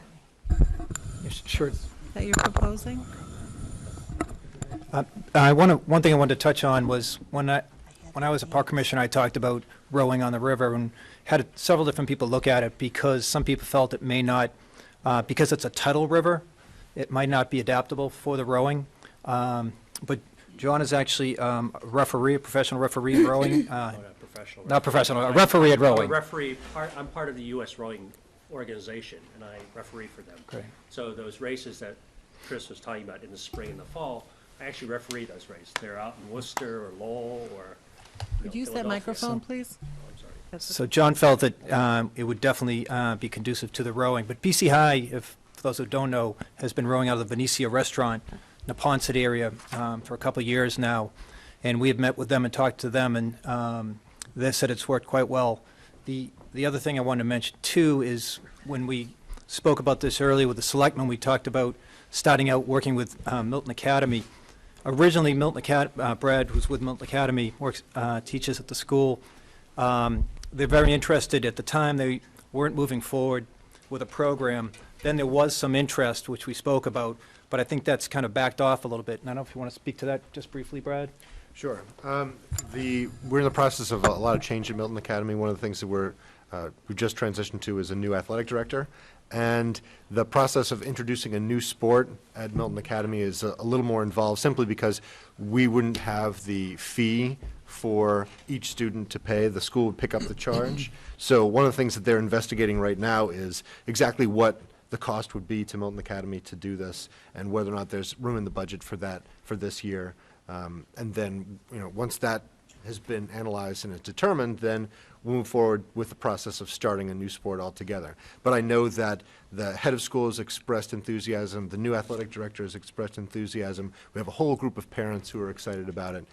Sure. that you're proposing? One thing I wanted to touch on was when I was a park commissioner, I talked about rowing on the river and had several different people look at it because some people felt it may not, because it's a tidal river, it might not be adaptable for the rowing. But John is actually a referee, a professional referee in rowing. Not professional. Not professional, a referee at I'm a rowing. referee, I'm part of the U.S. rowing organization, and I referee for them. Great. So those races that Chris was talking about in the spring and the fall, I actually referee those races. They're out in Worcester or Lowell or Would you use that Philadelphia. microphone, please? Oh, I'm sorry. That's So John felt that it would definitely be conducive to the rowing. But BC High, for those who don't know, has been rowing out of the Venetia restaurant in the Ponset area for a couple of years now. And we have met with them and talked to them, and they said it's worked quite well. The other thing I wanted to mention, too, is when we spoke about this earlier with the selectmen, we talked about starting out working with Milton Academy. Originally, Brad, who's with Milton Academy, teaches at the school. They're very interested. At the time, they weren't moving forward with a program. Then there was some interest, which we spoke about, but I think that's kind of backed off a little bit. And I don't know if you want to speak to that just briefly, Brad? Sure. We're in the process of a lot of change at Milton Academy. One of the things that we just transitioned to is a new athletic director. And the process of introducing a new sport at Milton Academy is a little more involved simply because we wouldn't have the fee for each student to pay. The school would pick up the charge. So one of the things that they're investigating right now is exactly what the cost would be to Milton Academy to do this and whether or not there's room in the budget for that for this year. And then, once that has been analyzed and is determined, then we'll move forward with the process of starting a new sport altogether. But I know that the head of school has expressed enthusiasm, the new athletic director has expressed enthusiasm. We have a whole group of parents who are excited about it.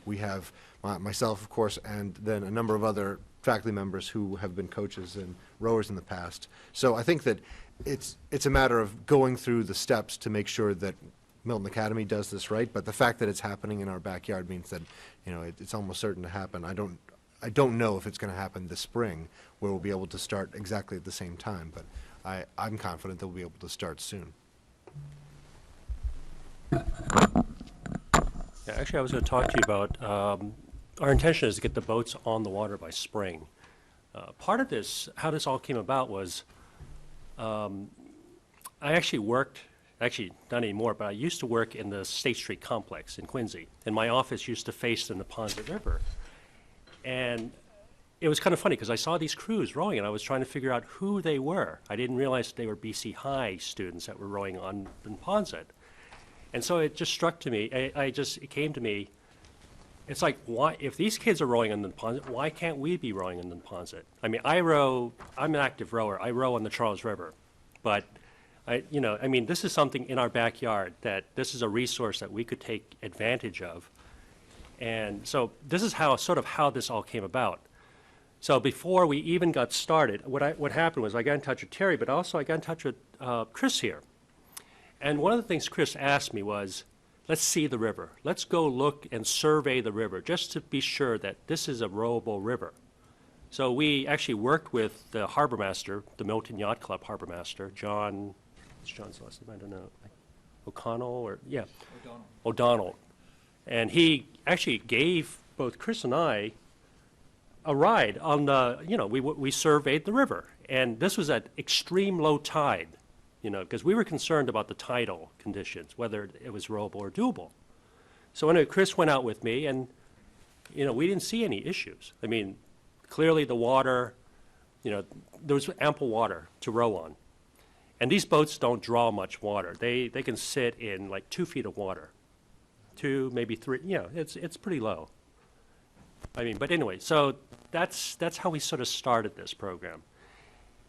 We have myself, of course, and then a number of other faculty members who have been coaches and rowers in the past. So I think that it's a matter of going through the steps to make sure that Milton Academy does this right, but the fact that it's happening in our backyard means that, it's almost certain to happen. I don't know if it's going to happen this spring, where we'll be able to start exactly at the same time, but I'm confident that we'll be able to start soon. Yeah, actually, I was going to talk to you about, our intention is to get the boats on the water by spring. Part of this, how this all came about was, I actually worked, not anymore, but I used to work in the State Street complex in Quincy, and my office used to face the Neponset River. And it was kind of funny because I saw these crews rowing, and I was trying to figure out who they were. I didn't realize they were BC High students that were rowing on the Neponset. And so it just struck to me, it came to me, it's like, why, if these kids are rowing on the Neponset, why can't we be rowing on the Neponset? I mean, I'm an active rower. I row on the Charles River, but this is something in our backyard that this is a resource that we could take advantage of. And so this is how this all came about. So before we even got started, what happened was I got in touch with Terry, but also I got in touch with Chris here. And one of the things Chris asked me was, let's see the river. Let's go look and survey the river just to be sure that this is a rowable river. So we actually worked with the harbor master, the Milton Yacht Club harbor master, what's John's last name? I don't know. O'Donnell. And he actually gave both Chris and I a ride on we surveyed the river. And this was at extreme low tide, because we were concerned about the tidal conditions, whether it was rowable or doable. So anyway, Chris went out with me, and, we didn't see any issues. I mean, clearly the water, there was ample water to row on. And these boats don't draw much water. They can sit in like 2 feet of water. 2, maybe 3, it's pretty low. I mean, but anyway, so that's how we sort of started this program.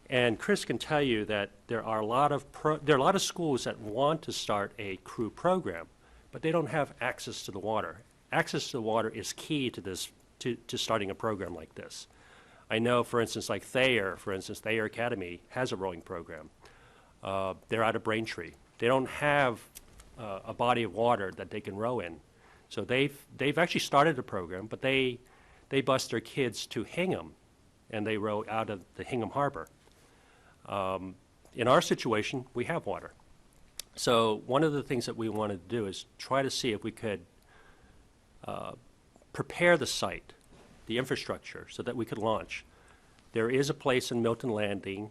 And Chris can tell you that there are a lot of schools that want to start a crew program, but they don't have access to the water. Access to the water is key to this, to starting a program like this. I know, for instance, like Thayer Academy has a rowing program. They're out of Braintree. They don't have a body of water that they can row in. So they've actually started a program, but they bus their kids to Hingham, and they row out of the Hingham Harbor. In our situation, we have water. So one of the things that we wanted to do is try to see if we could prepare the site, the infrastructure, so that we could launch. There is a place in Milton Landing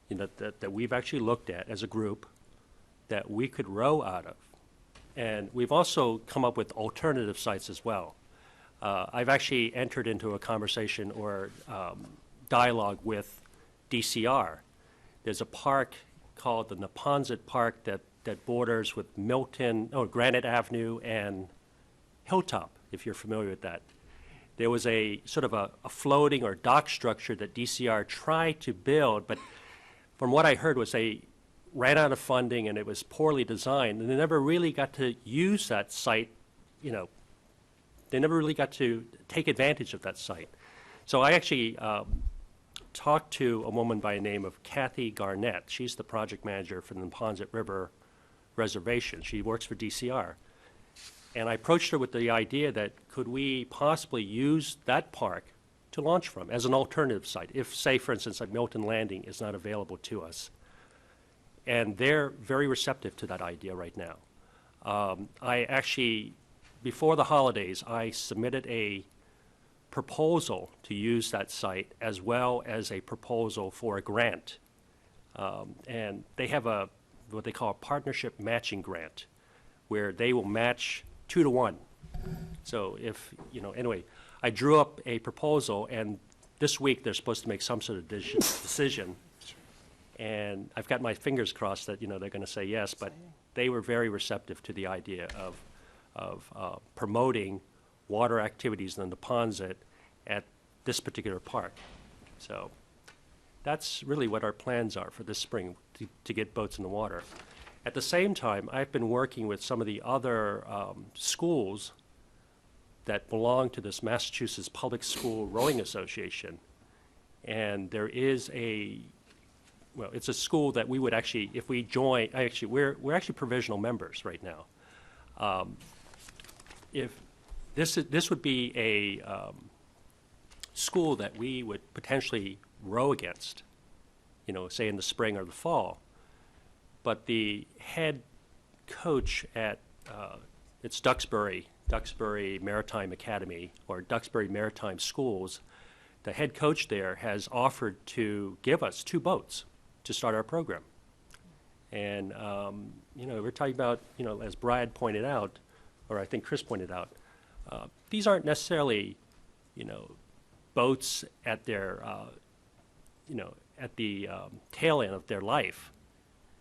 that we've actually looked at as a group that we could row out of. And we've also come up with alternative sites as well. I've actually entered into a conversation or dialogue with DCR. There's a park called the Neponset Park that borders with Granite Avenue and Hilltop, if you're familiar with that. There was a sort of a floating or dock structure that DCR tried to build, but from what I heard was they ran out of funding and it was poorly designed, and they never really got to use that site, they never really got to take advantage of that site. So I actually talked to a woman by the name of Kathy Garnett. She's the project manager for the Neponset River Reservation. She works for DCR. And I approached her with the idea that could we possibly use that park to launch from as an alternative site, if, say, for instance, like Milton Landing is not available to us. And they're very receptive to that idea right now. I actually, before the holidays, I submitted a proposal to use that site as well as a proposal for a grant. And they have what they call a partnership matching grant, where they will match 2 to 1. So if, anyway, I drew up a proposal, and this week they're supposed to make some sort of decision. And I've got my fingers crossed that, they're going to say yes, but they were very receptive to the idea of promoting water activities in the ponds at this particular park. So that's really what our plans are for this spring, to get boats in the water. At the same time, I've been working with some of the other schools that belong to this Massachusetts Public School Rowing Association. And there is well, it's a school that we would actually, if we join, we're actually provisional members right now. If this would be a school that we would potentially row against, you know, say in the spring or the fall. But the head coach at, it's Duxbury Maritime Academy, or Duxbury Maritime Schools, the head coach there has offered to give us 2 boats to start our program. And, you know, we're talking about, you know, as Brad pointed out, or I think Chris pointed out, these aren't necessarily, you know, boats at their, you know, at the tail end of their life.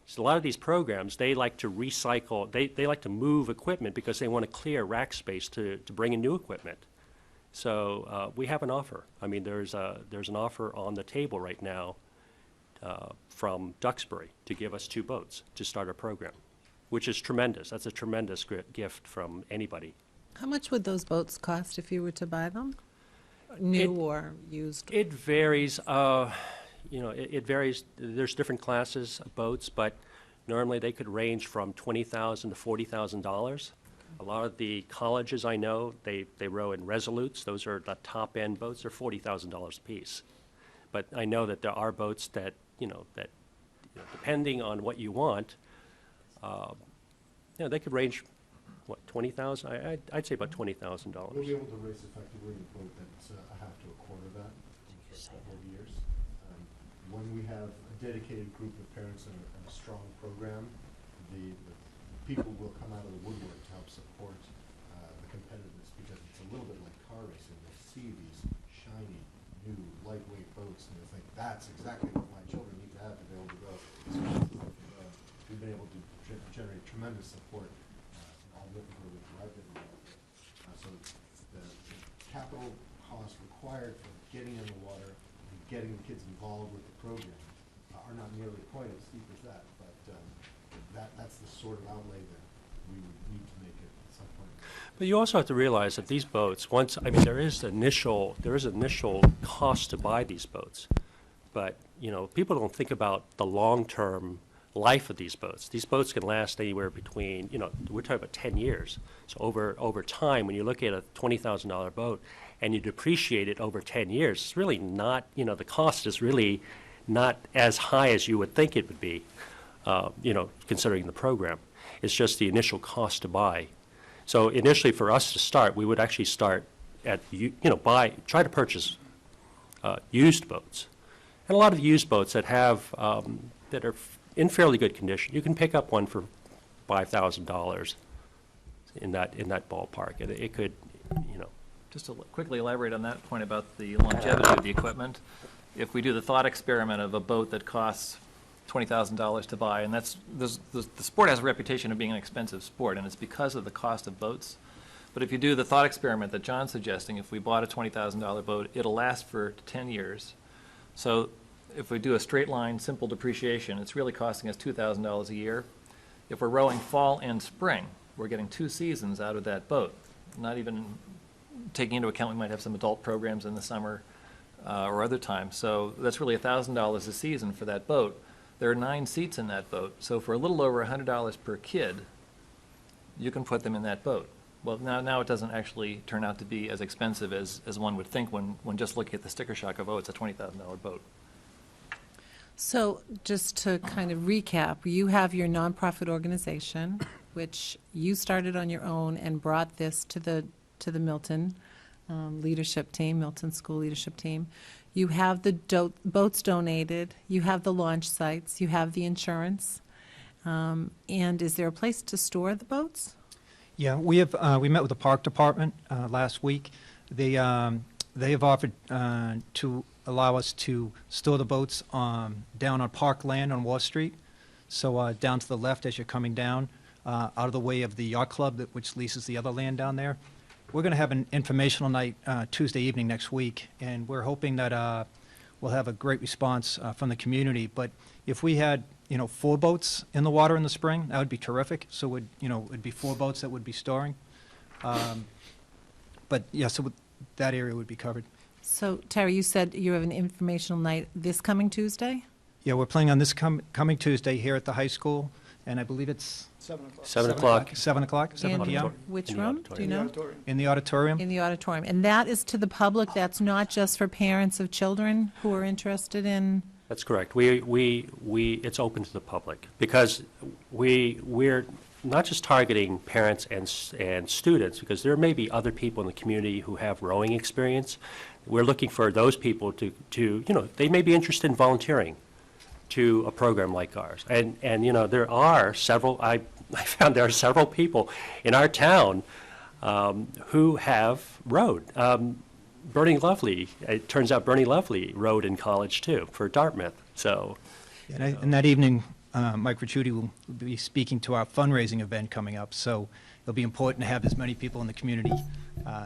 So a lot of these programs, they like to recycle, they like to move equipment because they want to clear rack space to bring in new equipment. So we have an offer. I mean, there's an offer on the table right now from Duxbury to give us 2 boats to start our program, which is tremendous. That's a tremendous gift from anybody. How much would those boats cost if you were to buy them? New or used? It varies. You know, it varies. There's different classes of boats, but normally they could range from $20,000 to $40,000. A lot of the colleges I know, they row in Resolutes. Those are the top-end boats. They're $40,000 a piece. But I know that there are boats that, you know, depending on what you want, you know, they could range, what, $20,000? I'd say about $20,000. We'll be able to race effectively in a boat that's a half to a quarter that for a couple of years. When we have a dedicated group of parents and a strong program, the people will come out of the woodwork to help support the competitiveness, because it's a little bit like car racing. They see these shiny, new, lightweight boats, and they think, that's exactly what my children need to have to be able to go. So, we've been able to generate tremendous support. I've been involved. So the capital costs required for getting in the water and getting the kids involved with the program are not nearly quite as steep as that, but that's the sort of outlay that we would need to make it at some point. But you also have to realize that these boats, I mean, there is initial cost to buy these boats, but, you know, people don't think about the long-term life of these boats. These boats can last anywhere between, you know, we're talking about 10 years. So over time, when you look at a $20,000 boat and you depreciate it over 10 years, it's really not, you know, the cost is really not as high as you would think it would be, you know, considering the program. It's just the initial cost to buy. So initially, for us to start, we would actually start at, you know, try to purchase used boats. And a lot of used boats that have, that are in fairly good condition. You can pick up one for $5,000 in that ballpark. And it could, you know. Just to quickly elaborate on that point about the longevity of the equipment, if we do the thought experiment of a boat that costs $20,000 to buy, and the sport has a reputation of being an expensive sport, and it's because of the cost of boats. But if you do the thought experiment that John's suggesting, if we bought a $20,000 boat, it'll last for 10 years. So if we do a straight line, simple depreciation, it's really costing us $2,000 a year. If we're rowing fall and spring, we're getting 2 seasons out of that boat, not even taking into account we might have some adult programs in the summer or other times. So that's really $1,000 a season for that boat. There are 9 seats in that boat, so for a little over $100 per kid, you can put them in that boat. Well, now it doesn't actually turn out to be as expensive as one would think when just looking at the sticker shock of, oh, it's a $20,000 boat. So just to kind of recap, you have your nonprofit organization, which you started on your own and brought this to the Milton leadership team, Milton School leadership team. You have the boats donated, you have the launch sites, you have the insurance, and is there a place to store the boats? Yeah, we met with the park department last week. They have offered to allow us to store the boats down on park land on Wall Street. So down to the left as you're coming down, out of the way of the yacht club, which leases the other land down there. We're going to have an informational night Tuesday evening next week, and we're hoping that we'll have a great response from the community. But if we had, 4 boats in the water in the spring, that would be terrific. So it'd be 4 boats that would be storing. But yeah, so that area would be covered. So, Terry, you said you have an informational night this coming Tuesday? Yeah, we're planning on this coming Tuesday here at the high school, and I believe it's 7 o'clock. 7 o'clock. 7 o'clock, 7 In p.m. which In the room? Do you know? in the auditorium. In the auditorium. And that is to the public? That's not just for parents of children who are interested in? That's correct. It's open to the public because we're not just targeting parents and students, because there may be other people in the community who have rowing experience. We're looking for those people to they may be interested in volunteering to a program like ours. And there are several, I found there are several people in our town who have rowed. Bernie Lovely, it turns out Bernie Lovely rowed in college too, for Dartmouth, so. And that evening, Mike Ricciuti will be speaking to our fundraising event coming up, so it'll be important to have as many people in the community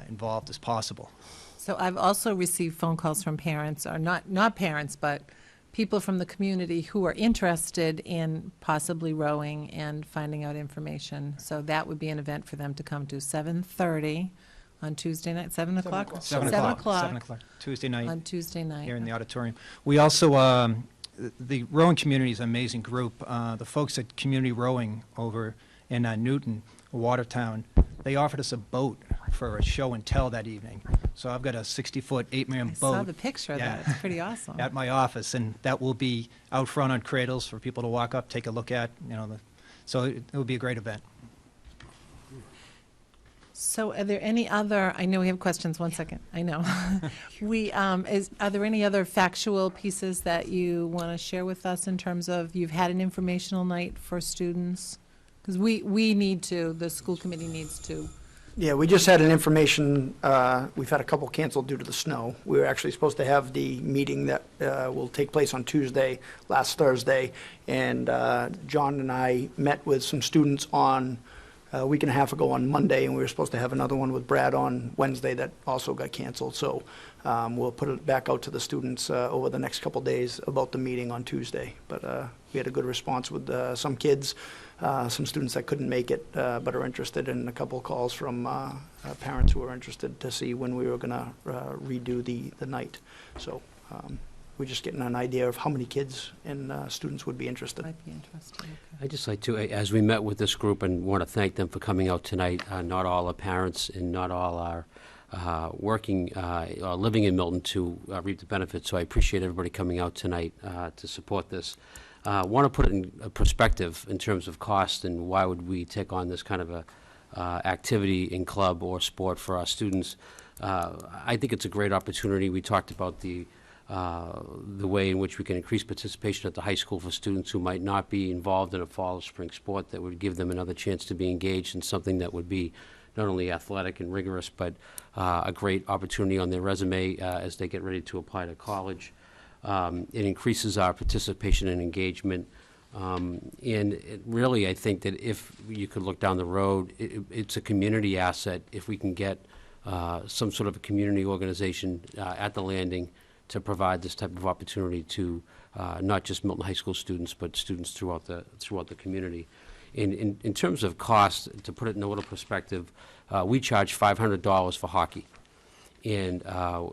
involved as possible. So I've also received phone calls from parents, or not parents, but people from the community who are interested in possibly rowing and finding out information. So that would be an event for them to come to, 7:30 on Tuesday night, 7 o'clock? 7 o'clock. 7 o'clock, Tuesday night. On Tuesday night. Here in the auditorium. We also, the rowing community is an amazing group. The folks at Community Rowing over in Newton, Watertown, they offered us a boat for a show and tell that evening. So I've got a 60-foot, 8-man I boat. saw the picture of that. It's pretty awesome. At my office, and that will be out front on cradles for people to walk up, take a look at, so it will be a great event. So are there any other, I know we have questions, one second, I know. Are there any other factual pieces that you want to share with us in terms of, you've had an informational night for students? Because we need to, the school committee needs to. Yeah, we just had an information, we've had a couple canceled due to the snow. We were actually supposed to have the meeting that will take place on Tuesday, last Thursday, and John and I met with some students on a week and a half ago on Monday, and we were supposed to have another one with Brad on Wednesday that also got canceled. So we'll put it back out to the students over the next couple days about the meeting on Tuesday. But we had a good response with some kids, some students that couldn't make it but are interested, and a couple calls from parents who are interested to see when we were going to redo the night. So we're just getting an idea of how many kids and students would be interested. Might be interested, okay. I'd just like to, as we met with this group, and want to thank them for coming out tonight. Not all are parents, and not all are working or living in Milton to reap the benefits, so I appreciate everybody coming out tonight to support this. Want to put it in perspective in terms of cost and why would we take on this kind of a activity in club or sport for our students. I think it's a great opportunity. We talked about the way in which we can increase participation at the high school for students who might not be involved in a fall or spring sport, that would give them another chance to be engaged in something that would be not only athletic and rigorous, but a great opportunity on their resume as they get ready to apply to college. It increases our participation and engagement. Really, I think that if you could look down the road, it's a community asset if we can get some sort of a community organization at the landing to provide this type of opportunity to not just Milton High School students, but students throughout the community. In terms of cost, to put it in a little perspective, we charge $500 for hockey. And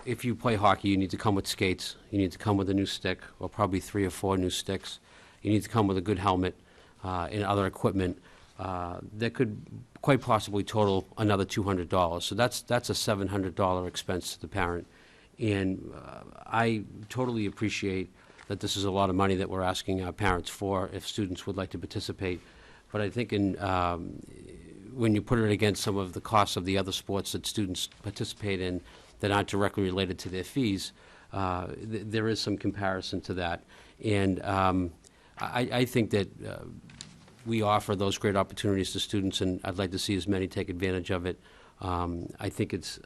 if you play hockey, you need to come with skates, you need to come with a new stick, or probably 3 or 4 new sticks. You need to come with a good helmet and other equipment that could quite possibly total another $200. So that's a $700 expense to the parent. And I totally appreciate that this is a lot of money that we're asking our parents for if students would like to participate. But I think when you put it against some of the costs of the other sports that students participate in that aren't directly related to their fees, there is some comparison to that. And I think that we offer those great opportunities to students, and I'd like to see as many take advantage of it. I think it's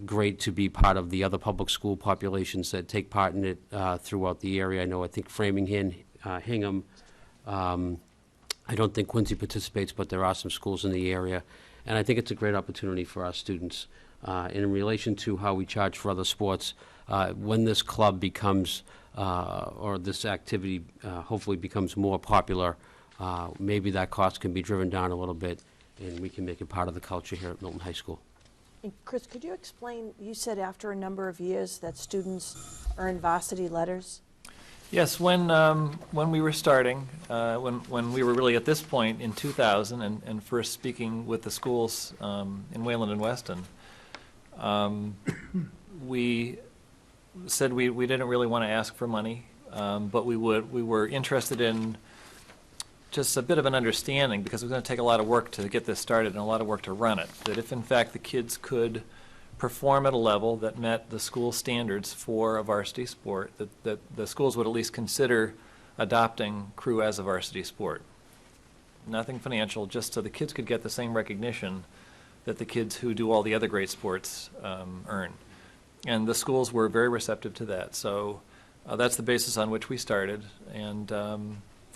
great to be part of the other public school populations that take part in it throughout the area. I think Framingham, Hingham, I don't think Quincy participates, but there are some schools in the area. And I think it's a great opportunity for our students. In relation to how we charge for other sports, when this club becomes, or this activity hopefully becomes more popular, maybe that cost can be driven down a little bit, and we can make it part of the culture here at Milton High School. And Chris, could you explain, you said after a number of years that students earn varsity letters? Yes, when we were starting, when we were really at this point in 2000 and first speaking with the schools in Wayland and Weston, we said we didn't really want to ask for money, but we were interested in just a bit of an understanding, because it was going to take a lot of work to get this started and a lot of work to run it, that if in fact the kids could perform at a level that met the school standards for a varsity sport, that the schools would at least consider adopting crew as a varsity sport. Nothing financial, just so the kids could get the same recognition that the kids who do all the other great sports earn. And the schools were very receptive to that. So that's the basis on which we started, and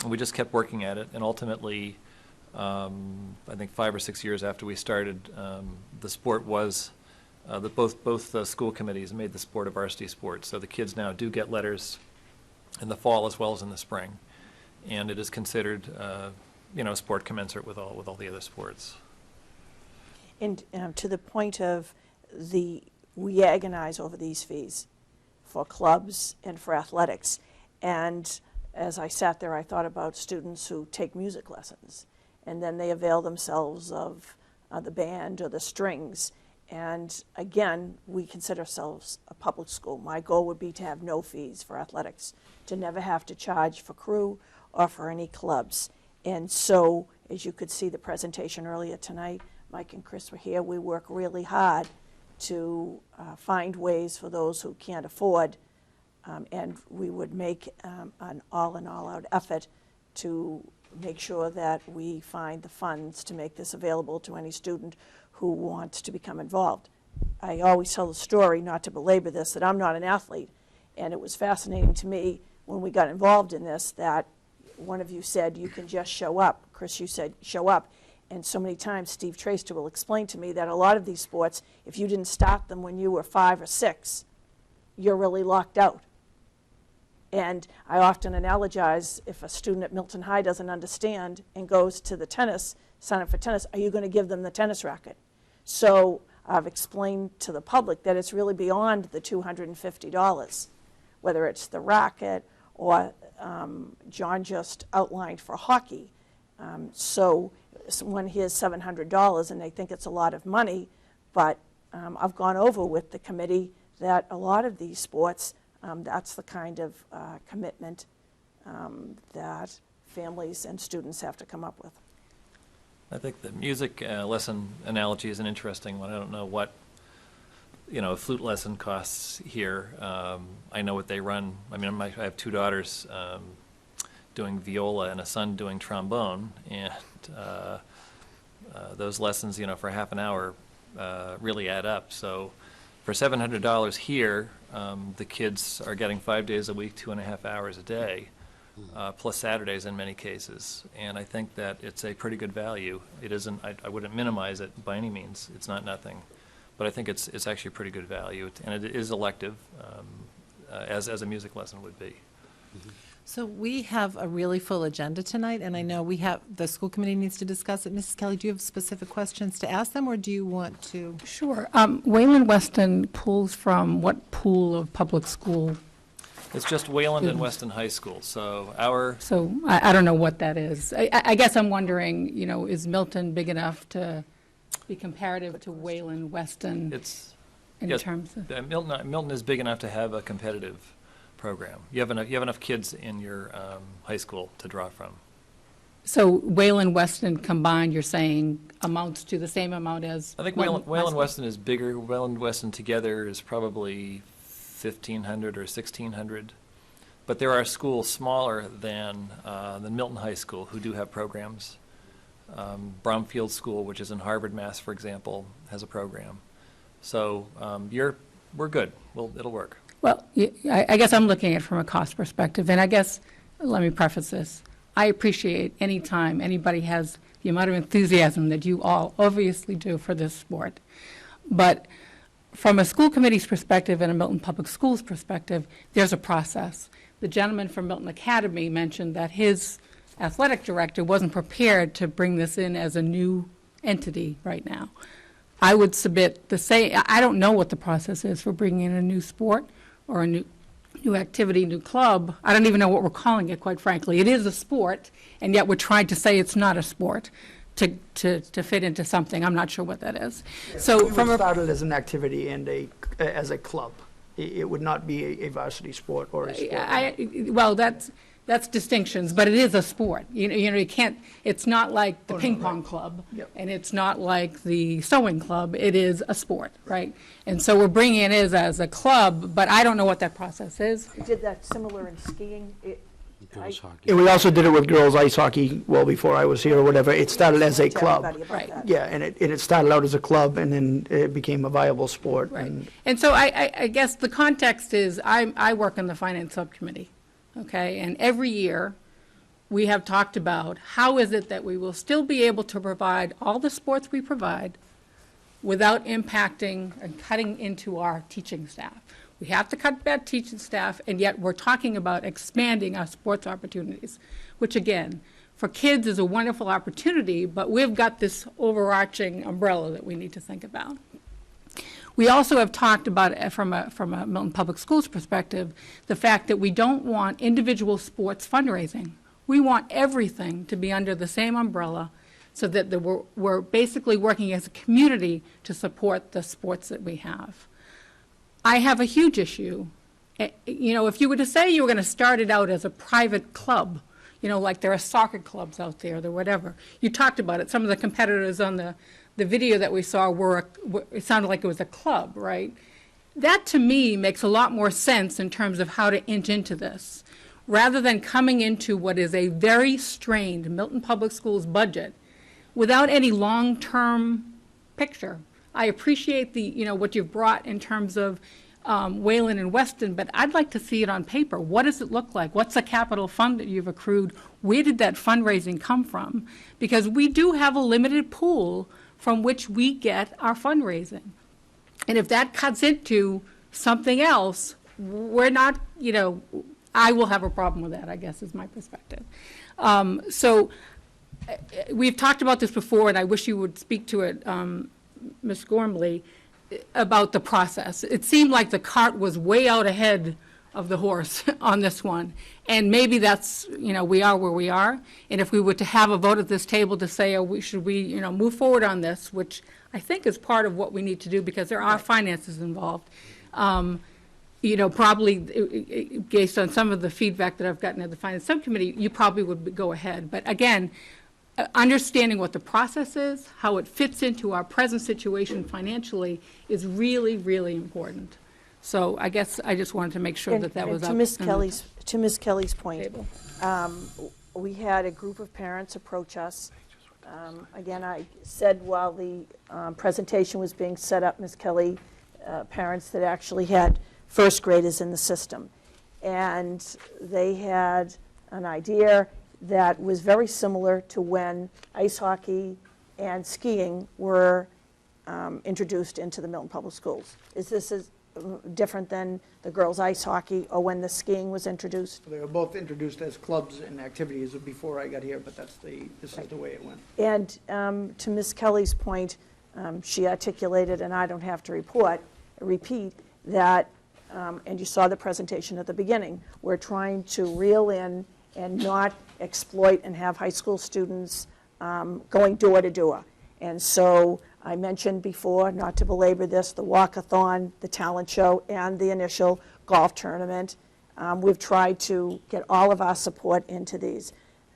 we just kept working at it. And ultimately, I think 5 or 6 years after we started, the sport was both the school committees made the sport a varsity sport. So the kids now do get letters in the fall as well as in the spring, and it is considered, a sport commensurate with all the other sports. And to the point of we agonize over these fees for clubs and for athletics. And as I sat there, I thought about students who take music lessons, and then they avail themselves of the band or the strings. And again, we consider ourselves a public school. My goal would be to have no fees for athletics, to never have to charge for crew or for any clubs. And so, as you could see the presentation earlier tonight, Mike and Chris were here. We work really hard to find ways for those who can't afford, and we would make an all-out effort to make sure that we find the funds to make this available to any student who wants to become involved. I always tell the story, not to belabor this, that I'm not an athlete, and it was fascinating to me when we got involved in this that one of you said you can just show up. Chris, you said show up. And so many times Steve Traster will explain to me that a lot of these sports, if you didn't start them when you were 5 or 6, you're really locked out. And I often analogize, if a student at Milton High doesn't understand and goes to the tennis center for tennis, are you going to give them the tennis racket? So I've explained to the public that it's really beyond the $250, whether it's the racket or John just outlined for hockey. So someone hears $700 and they think it's a lot of money, but I've gone over with the committee that a lot of these sports, that's the kind of commitment that families and students have to come up with. I think the music lesson analogy is an interesting one. I don't know what, a flute lesson costs here. I know what they run. I mean, I have 2 daughters doing viola and a son doing trombone, and those lessons, for half an hour really add up. So for $700 here, the kids are getting 5 days a week, 2.5 hours a day, plus Saturdays in many cases. And I think that it's a pretty good value. It isn't, I wouldn't minimize it by any means. It's not nothing. But I think it's actually a pretty good value. And it is elective, as a music lesson would be. So we have a really full agenda tonight, and I know the school committee needs to discuss it. Mrs. Kelly, do you have specific questions to ask them, or do you want to? Sure. Wayland Weston pulls from what pool of public school? It's just Wayland and Weston High School, so So I don't know what that is. I guess I'm wondering, is Milton big enough to be comparative to Wayland Weston in terms of? Milton is big enough to have a competitive program. You have enough kids in your high school to draw from. So Wayland Weston combined, you're saying, amounts to the same amount as? I think Wayland Weston is bigger. Wayland Weston together is probably 1,500 or 1,600. But there are schools smaller than Milton High School who do have programs. Bromfield School, which is in Harvard, Mass., for example, has a program. So we're good. It'll work. Well, I guess I'm looking at it from a cost perspective, and I guess, let me preface this. I appreciate any time anybody has the amount of enthusiasm that you all obviously do for this sport. But from a school committee's perspective and a Milton Public Schools perspective, there's a process. The gentleman from Milton Academy mentioned that his athletic director wasn't prepared to bring this in as a new entity right now. I would submit the same. I don't know what the process is for bringing in a new sport or a new activity, new club. I don't even know what we're calling it, quite frankly. It is a sport, and yet we're trying to say it's not a sport to fit into something. I'm not sure what that is. So We from would a start it as an activity and as a club. It would not be a varsity sport or a sport. well, that's distinctions, but it is a sport. You know, you can't. It's not like the ping pong club, and it's not like the sewing club. It is a sport, right? And so we're bringing it as a club, but I don't know what that process is. We did that similar in skiing. Girls hockey. And we also did it with girls ice hockey, well, before I was here or whatever. It started as a Tell club. everybody about that. Yeah, and it started out as a club, and then it became a viable sport. Right. And so I guess the context is I work in the finance subcommittee, okay? And every year we have talked about how is it that we will still be able to provide all the sports we provide without impacting and cutting into our teaching staff. We have to cut back teaching staff, and yet we're talking about expanding our sports opportunities, which again, for kids is a wonderful opportunity, but we've got this overarching umbrella that we need to think about. We also have talked about, from a Milton Public Schools perspective, the fact that we don't want individual sports fundraising. We want everything to be under the same umbrella so that we're basically working as a community to support the sports that we have. I have a huge issue. You know, if you were to say you were going to start it out as a private club, you know, like there are soccer clubs out there, or whatever. You talked about it. Some of the competitors on the video that we saw it sounded like it was a club, right? That, to me, makes a lot more sense in terms of how to inch into this, rather than coming into what is a very strained Milton Public Schools budget without any long-term picture. I appreciate what you've brought in terms of Wayland and Weston, but I'd like to see it on paper. What does it look like? What's the capital fund that you've accrued? Where did that fundraising come from? Because we do have a limited pool from which we get our fundraising. And if that cuts into something else, we're not, I will have a problem with that, I guess, is my perspective. So we've talked about this before, and I wish you would speak to it, Ms. Gormley, about the process. It seemed like the cart was way out ahead of the horse on this one. And maybe that's, we are where we are. And if we were to have a vote at this table to say, should we move forward on this, which I think is part of what we need to do because there are finances involved. Probably based on some of the feedback that I've gotten at the Finance Subcommittee, you probably would go ahead. But again, understanding what the process is, how it fits into our present situation financially is really, really important. So I guess I just wanted to make sure that was up. To Ms. Kelly's point, we had a group of parents approach us. Again, I said while the presentation was being set up, Ms. Kelly, parents that actually had first graders in the system. And they had an idea that was very similar to when ice hockey and skiing were introduced into the Milton Public Schools. Is this different than the girls' ice hockey or when the skiing was introduced? They were both introduced as clubs and activities before I got here, but this is the way it went. And to Ms. Kelly's point, she articulated, and I don't have to repeat, that, and you saw the presentation at the beginning, we're trying to reel in and not exploit and have high school students going door to door. And so I mentioned before, not to belabor this, the walkathon, the talent show, and the initial golf tournament. We've tried to get all of our support into these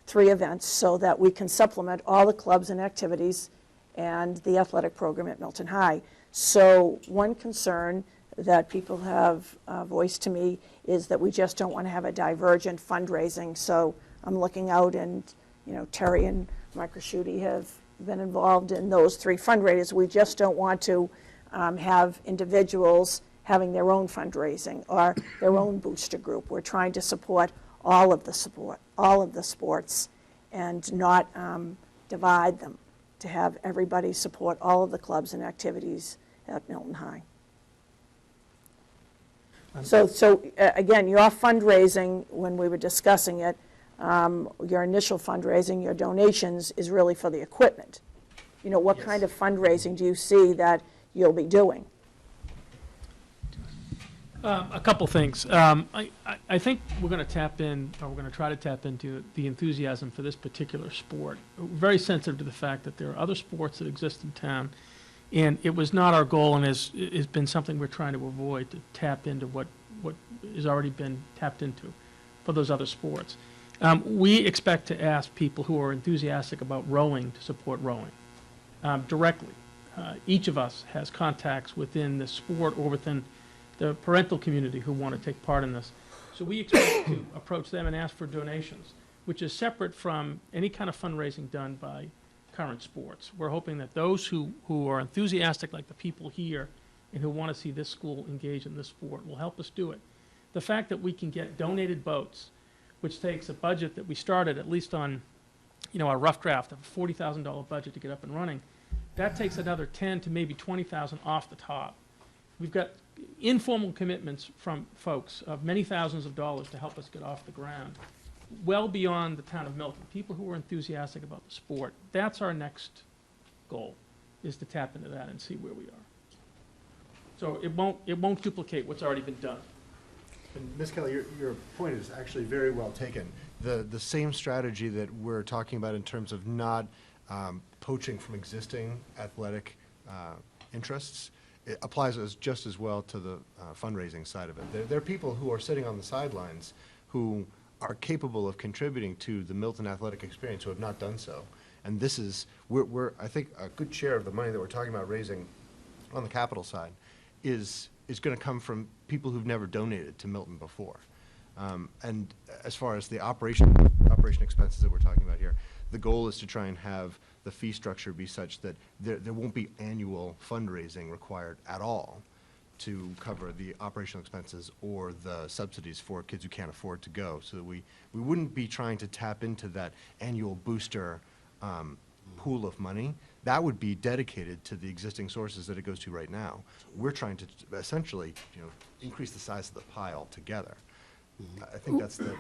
3 events so that we can supplement all the clubs and activities and the athletic program at Milton High. So one concern that people have voiced to me is that we just don't want to have a divergent fundraising. So I'm looking out, and Terry and Mike Raschuti have been involved in those 3 fundraisers. We just don't want to have individuals having their own fundraising or their own booster group. We're trying to support all of the support, all of the sports, and not divide them, to have everybody support all of the clubs and activities at Milton High. So again, your fundraising, when we were discussing it, your initial fundraising, your donations is really for the equipment. You know, what kind of fundraising do you see that you'll be doing? A couple things. I think we're going to tap in, or we're going to try to tap into the enthusiasm for this particular sport. We're very sensitive to the fact that there are other sports that exist in town, and it was not our goal, and has been something we're trying to avoid, to tap into what has already been tapped into for those other sports. We expect to ask people who are enthusiastic about rowing to support rowing directly. Each of us has contacts within the sport or within the parental community who want to take part in this. So we expect to approach them and ask for donations, which is separate from any kind of fundraising done by current sports. We're hoping that those who are enthusiastic, like the people here, and who want to see this school engage in this sport will help us do it. The fact that we can get donated boats, which takes a budget that we started at least on, our rough draft of a $40,000 budget to get up and running, that takes another 10 to maybe 20,000 off the top. We've got informal commitments from folks of many thousands of dollars to help us get off the ground, well beyond the town of Milton. People who are enthusiastic about the sport. That's our next goal, is to tap into that and see where we are. So it won't duplicate what's already been done. And Ms. Kelly, your point is actually very well taken. The same strategy that we're talking about in terms of not poaching from existing athletic interests, it applies just as well to the fundraising side of it. There are people who are sitting on the sidelines who are capable of contributing to the Milton athletic experience who have not done so. And this is, I think, a good share of the money that we're talking about raising on the capital side is going to come from people who've never donated to Milton before. And as far as the operation expenses that we're talking about here, the goal is to try and have the fee structure be such that there won't be annual fundraising required at all to cover the operational expenses or the subsidies for kids who can't afford to go. So that we wouldn't be trying to tap into that annual booster pool of money. That would be dedicated to the existing sources that it goes to right now. We're trying to essentially, increase the size of the pie altogether. I think that's the...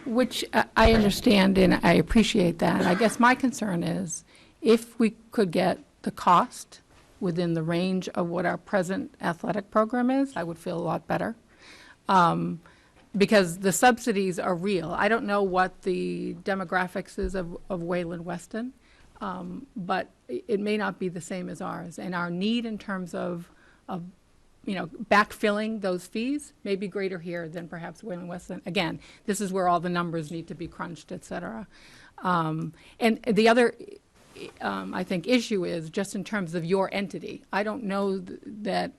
Which I understand, and I appreciate that. I guess my concern is, if we could get the cost within the range of what our present athletic program is, I would feel a lot better. Because the subsidies are real. I don't know what the demographics is of Wayland Weston, but it may not be the same as ours. And our need in terms of backfilling those fees may be greater here than perhaps Wayland Weston. Again, this is where all the numbers need to be crunched, et cetera. And the other, I think, issue is just in terms of your entity. I don't know that,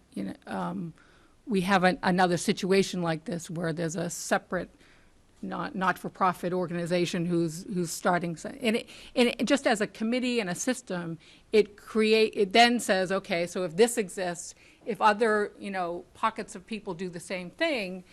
we have another situation like this where there's a separate not-for-profit organization who's starting, and just as a committee and a system, it then says, okay, so if this exists, if other pockets of people do the same thing,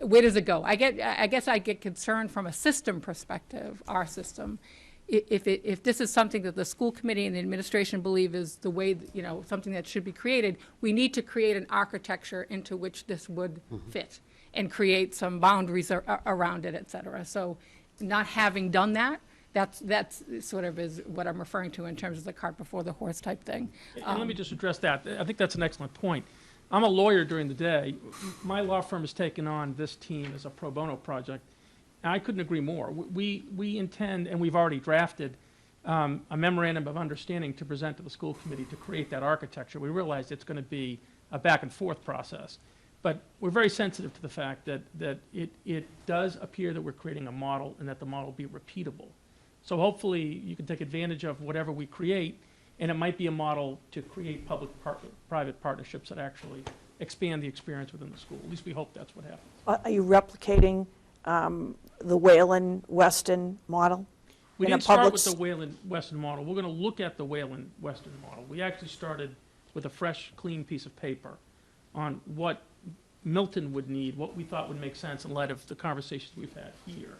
where does it go? I guess I get concerned from a system perspective, our system. If this is something that the school committee and the administration believe is the way, something that should be created, we need to create an architecture into which this would fit and create some boundaries around it, et cetera. So not having done that, that's sort of is what I'm referring to in terms of the cart before the horse type thing. And let me just address that. I think that's an excellent point. I'm a lawyer during the day. My law firm has taken on this team as a pro bono project. I couldn't agree more. We intend, and we've already drafted, a memorandum of understanding to present to the school committee to create that architecture. We realize it's going to be a back and forth process. But we're very sensitive to the fact that it does appear that we're creating a model and that the model will be repeatable. So hopefully you can take advantage of whatever we create, and it might be a model to create public-private partnerships that actually expand the experience within the school. At least we hope that's what happens. Are you replicating the Wayland Weston model? We didn't start with the Wayland Weston model. We're going to look at the Wayland Weston model. We actually started with a fresh, clean piece of paper on what Milton would need, what we thought would make sense in light of the conversations we've had here.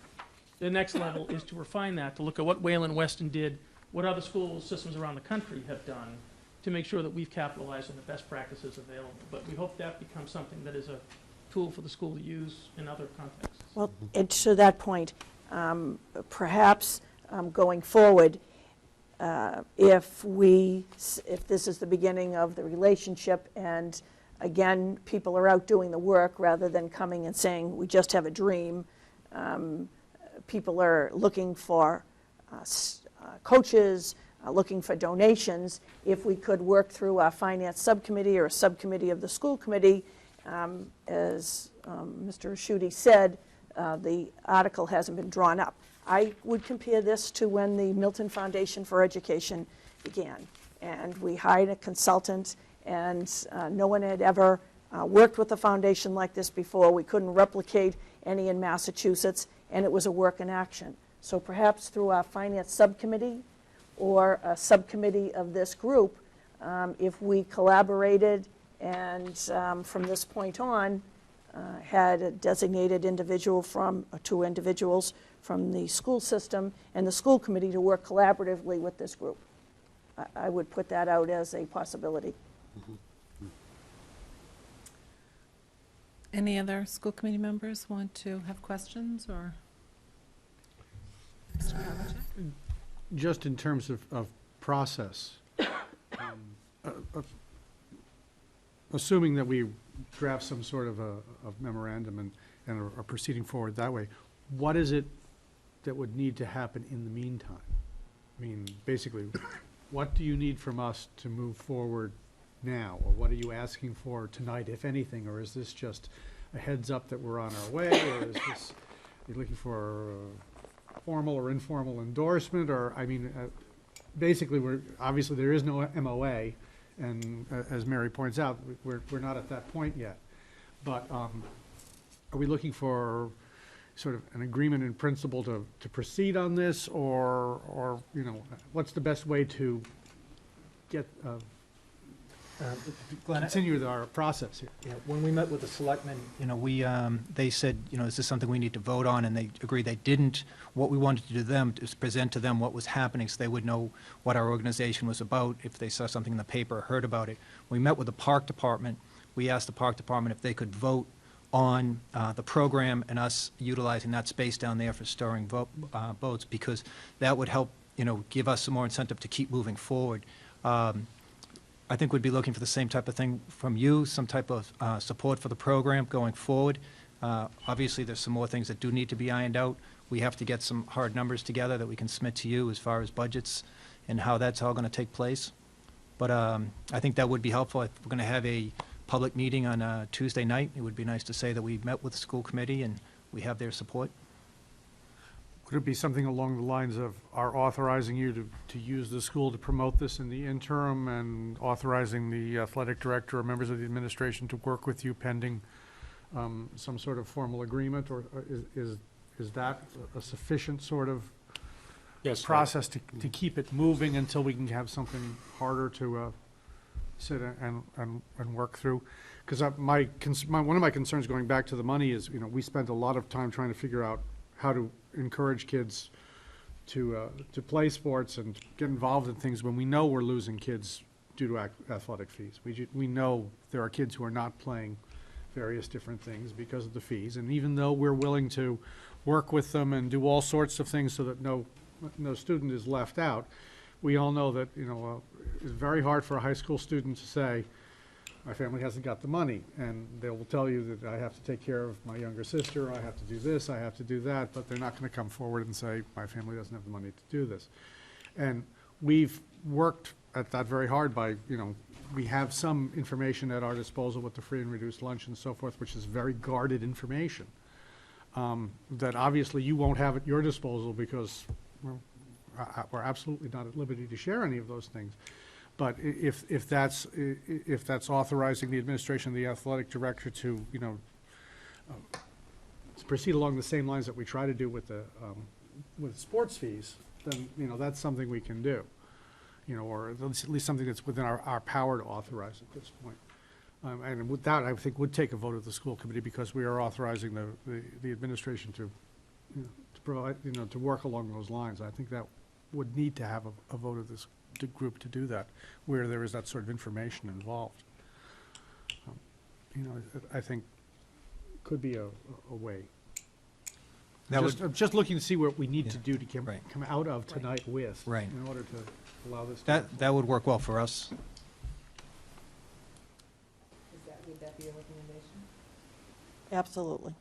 The next level is to refine that, to look at what Wayland Weston did, what other school systems around the country have done, to make sure that we've capitalized on the best practices available. But we hope that becomes something that is a tool for the school to use in other contexts. Well, and to that point, perhaps going forward, if this is the beginning of the relationship, and again, people are out doing the work rather than coming and saying, we just have a dream, people are looking for coaches, looking for donations. If we could work through our finance subcommittee or a subcommittee of the school committee, as Mr. Aschuti said, the article hasn't been drawn up. I would compare this to when the Milton Foundation for Education began. And we hired a consultant, and no one had ever worked with a foundation like this before. We couldn't replicate any in Massachusetts, and it was a work in action. So perhaps through our finance subcommittee or a subcommittee of this group, if we collaborated and from this point on had a designated individual from, or two individuals from the school system and the school committee to work collaboratively with this group. I would put that out as a possibility. Any other school committee members want to have questions, or? Mr. Havlicek? Just in terms of process, assuming that we draft some sort of a memorandum and are proceeding forward that way, what is it that would need to happen in the meantime? I mean, basically, what do you need from us to move forward now? Or what are you asking for tonight, if anything? Or is this just a heads up that we're on our way? Or is this, you're looking for formal or informal endorsement? Or, I mean, basically, obviously there is no MOA. And as Mary points out, we're not at that point yet. But are we looking for sort of an agreement in principle to proceed on this, or you know, what's the best way to get continue our process here? Yeah, when we met with the selectmen, you know, they said, you know, is this something we need to vote on? And they agreed they didn't. What we wanted to do to them is present to them what was happening so they would know what our organization was about if they saw something in the paper or heard about it. We met with the park department. We asked the park department if they could vote on the program and us utilizing that space down there for storing boats, because that would help, you know, give us some more incentive to keep moving forward. I think we'd be looking for the same type of thing from you, some type of support for the program going forward. Obviously, there's some more things that do need to be ironed out. We have to get some hard numbers together that we can submit to you as far as budgets and how that's all going to take place. But I think that would be helpful. If we're going to have a public meeting on Tuesday night, it would be nice to say that we met with the school committee and we have their support. Would it be something along the lines of our authorizing you to use the school to promote this in the interim, and authorizing the athletic director or members of the administration to work with you pending some sort of formal agreement? Or is that a sufficient sort of process to keep it moving until we can have something harder to sit and work through? Because one of my concerns, going back to the money, is, you know, we spent a lot of time trying to figure out how to encourage kids to play sports and get involved in things when we know we're losing kids due to athletic fees. We know there are kids who are not playing various different things because of the fees, and even though we're willing to work with them and do all sorts of things so that no student is left out, we all know that, you know, it's very hard for a high school student to say, my family hasn't got the money, and they will tell you that I have to take care of my younger sister, I have to do this, I have to do that, but they're not going to come forward and say, my family doesn't have the money to do this. And we've worked at that very hard by, you know, we have some information at our disposal with the free and reduced lunch and so forth, which is very guarded information, that obviously you won't have at your disposal because we're absolutely not at liberty to share any of those things. But if that's authorizing the administration of the athletic director to, you know, to proceed along the same lines that we try to do with the with sports fees, then, you know, that's something we can do, you know, or at least something that's within our power to authorize at this point. And with that, I think would take a vote of the school committee, because we are authorizing the administration to, to provide, to work along those lines. I think that would need to have a vote of this group to do that, where there is that sort of information involved. I think could be a way. I'm just looking to see what we need to do to come out of tonight with, in order to allow this. That would work well for us. Would that be a recommendation? Absolutely.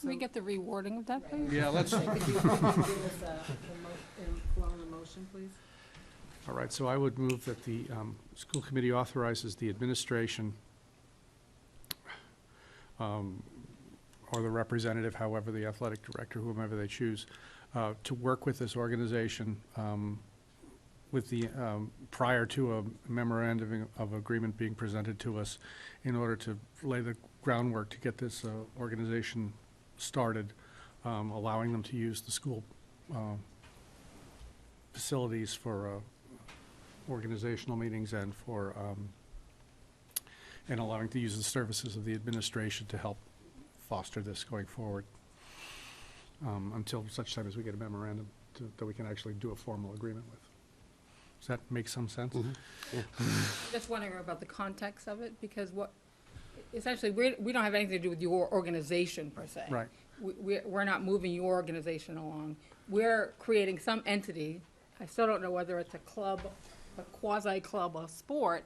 Can we get the rewording of that, please? Yeah, let's. Could you give us a motion, please? All right, so I would move that the school committee authorizes the administration or the representative, however, the athletic director, whomever they choose, to work with this organization with the, prior to a memorandum of agreement being presented to us, in order to lay the groundwork to get this organization started, allowing them to use the school facilities for organizational meetings and for, and allowing to use the services of the administration to help foster this going forward, until such time as we get a memorandum that we can actually do a formal agreement with. Does that make some sense? Just wondering about the context of it, because essentially, we don't have anything to do with your organization per se. Right. We're not moving your organization along. We're creating some entity, I still don't know whether it's a club, a quasi-club or sport,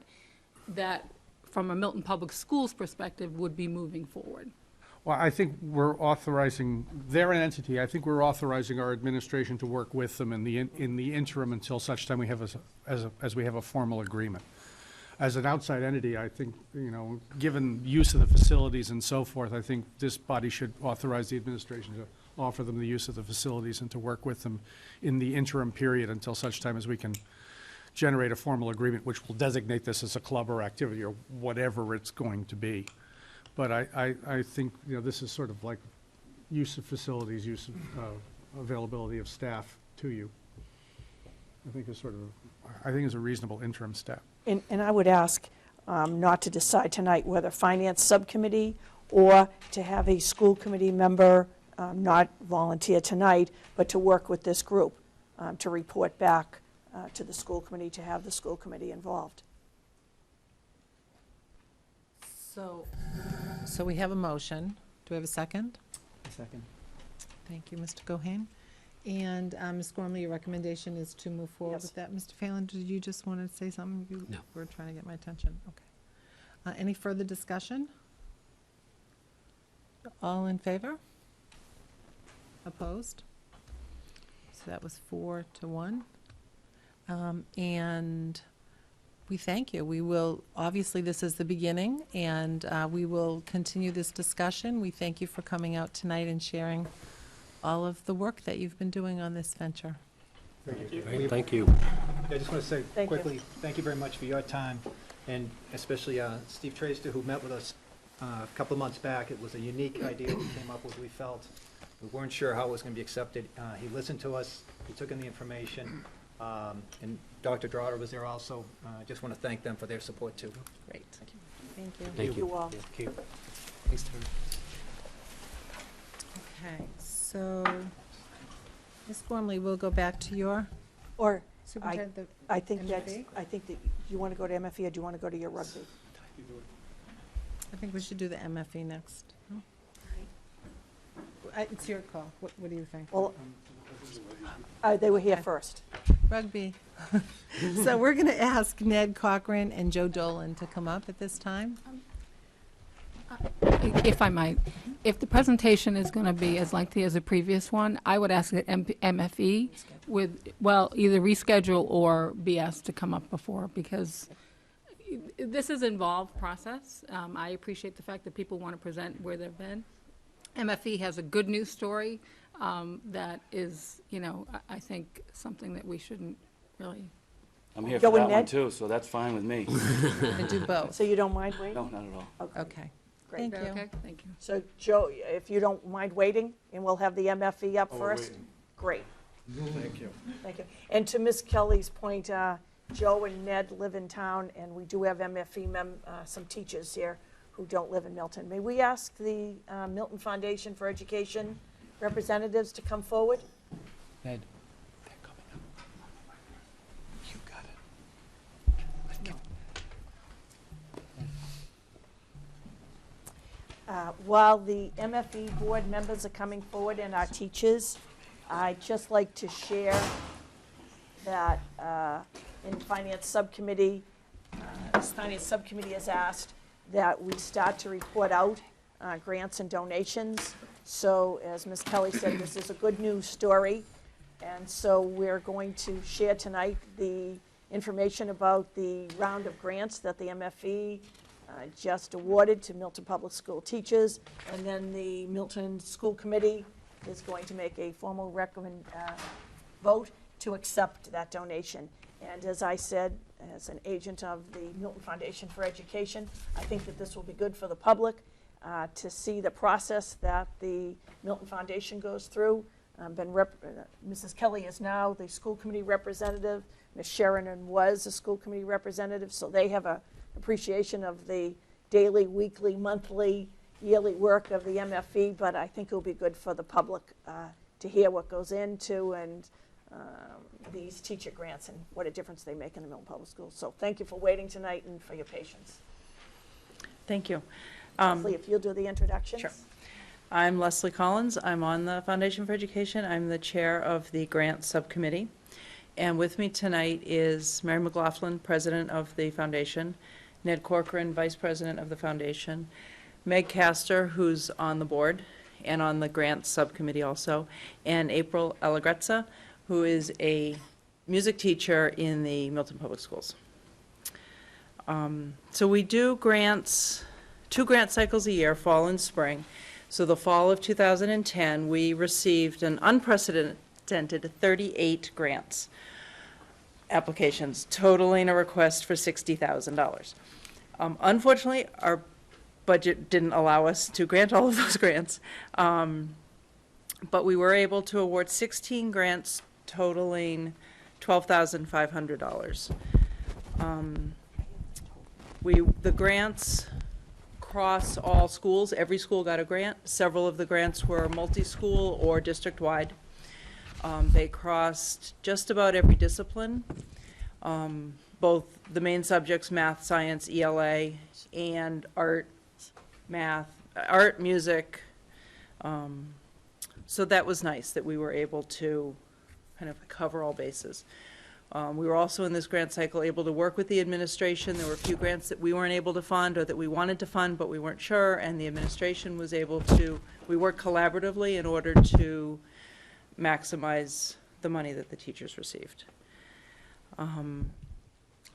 that, from a Milton Public Schools perspective, would be moving forward. Well, I think we're authorizing, they're an entity, I think we're authorizing our administration to work with them in the interim until such time we have as we have a formal agreement. As an outside entity, I think, given use of the facilities and so forth, I think this body should authorize the administration to offer them the use of the facilities and to work with them in the interim period until such time as we can generate a formal agreement which will designate this as a club or activity or whatever it's going to be. But I think, this is sort of like use of facilities, use of availability of staff to you. I think is a reasonable interim step. And I would ask not to decide tonight whether finance subcommittee or to have a school committee member not volunteer tonight, but to work with this group to report back to the school committee, to have the school committee involved. So we have a motion. Do we have a second? Second. Thank you, Mr. Gohane. And Ms. Gormley, your recommendation is to move forward Yes. with that. Mr. Phelan, did you just want to say something? You No. were trying to get my attention. Okay. Any further discussion? All in favor? Opposed? So that was 4-1. And we thank you. We will, obviously, this is the beginning, and we will continue this discussion. We thank you for coming out tonight and sharing all of the work that you've been doing on this venture. Great, thank you. I just want to say Thank you. quickly, thank you very much for your time, and especially Steve Traster, who met with us a couple of months back. It was a unique idea we came up with, we felt. We weren't sure how it was going to be accepted. He listened to us, he took in the information, and Dr. Drotter was there also. I just want to thank them for their support, too. Great. Thank you. Thank you. all. Thank you. Thanks, Okay, so, Ms. Gormley, we'll go back to your Or superintendent. I think MFA? that you want to go to MFE or do you want to go to your rugby? I think we should do the MFE next. No? It's your call. What do you think? Well, they were here Okay. first. Rugby. So we're going to ask Ned Cochran and Joe Dolan to come up at this time. If I might, if the presentation is going to be as lengthy as the previous one, I would ask that MFE with, either reschedule or be asked to come up before, because this is an involved process. I appreciate the fact that people want to present where they've been. MFE has a good news story that is, I think something that we shouldn't really. I'm here Go for with that one Ned? too, so that's fine with me. And do both. So you don't mind waiting? No, not at all. Okay. Great. Thank you. Okay, thank you. So Joe, if you don't mind waiting, and we'll have the MFE up Oh, first? waiting. Great. Thank you. Thank you. And to Ms. Kelly's point, Joe and Ned live in town, and we do have MFE some teachers here who don't live in Milton. May we ask the Milton Foundation for Education representatives to come forward? Ned. While the MFE board members are coming forward and our teachers, I'd just like to share that in Finance Subcommittee, Finance Subcommittee has asked that we start to report out grants and donations. So as Ms. Kelly said, this is a good news story. And so we're going to share tonight the information about the round of grants that the MFE just awarded to Milton Public School teachers, and then the Milton School Committee is going to make a formal vote to accept that donation. And as I said, as an agent of the Milton Foundation for Education, I think that this will be good for the public to see the process that the Milton Foundation goes through. Mrs. Kelly is now the school committee representative. Ms. Sheridan was a school committee representative, so they have a appreciation of the daily, weekly, monthly, yearly work of the MFE, but I think it will be good for the public to hear what goes into and these teacher grants and what a difference they make in the Milton Public Schools. So thank you for waiting tonight and for your patience. Thank you. Leslie, if you'll do the introductions. Sure. I'm Leslie Collins. I'm on the Foundation for Education. I'm the chair of the Grant Subcommittee. And with me tonight is Mary McLaughlin, president of the foundation, Ned Corcoran, vice president of the foundation, Meg Castor, who's on the board and on the grant subcommittee also, and April Allegrezza, who is a music teacher in the Milton Public Schools. So we do grants, 2 grant cycles a year, fall and spring. So the fall of 2010, we received an unprecedented 38 grants applications, totaling a request for $60,000. Unfortunately, our budget didn't allow us to grant all of those grants, but we were able to award 16 grants totaling $12,500. The grants cross all schools. Every school got a grant. Several of the grants were multi-school or district-wide. They crossed just about every discipline, both the main subjects, math, science, ELA, and art, music. So that was nice that we were able to kind of cover all bases. We were also in this grant cycle able to work with the administration. There were a few grants that we weren't able to fund or that we wanted to fund, but we weren't sure, and the administration was able to, we worked collaboratively in order to maximize the money that the teachers received.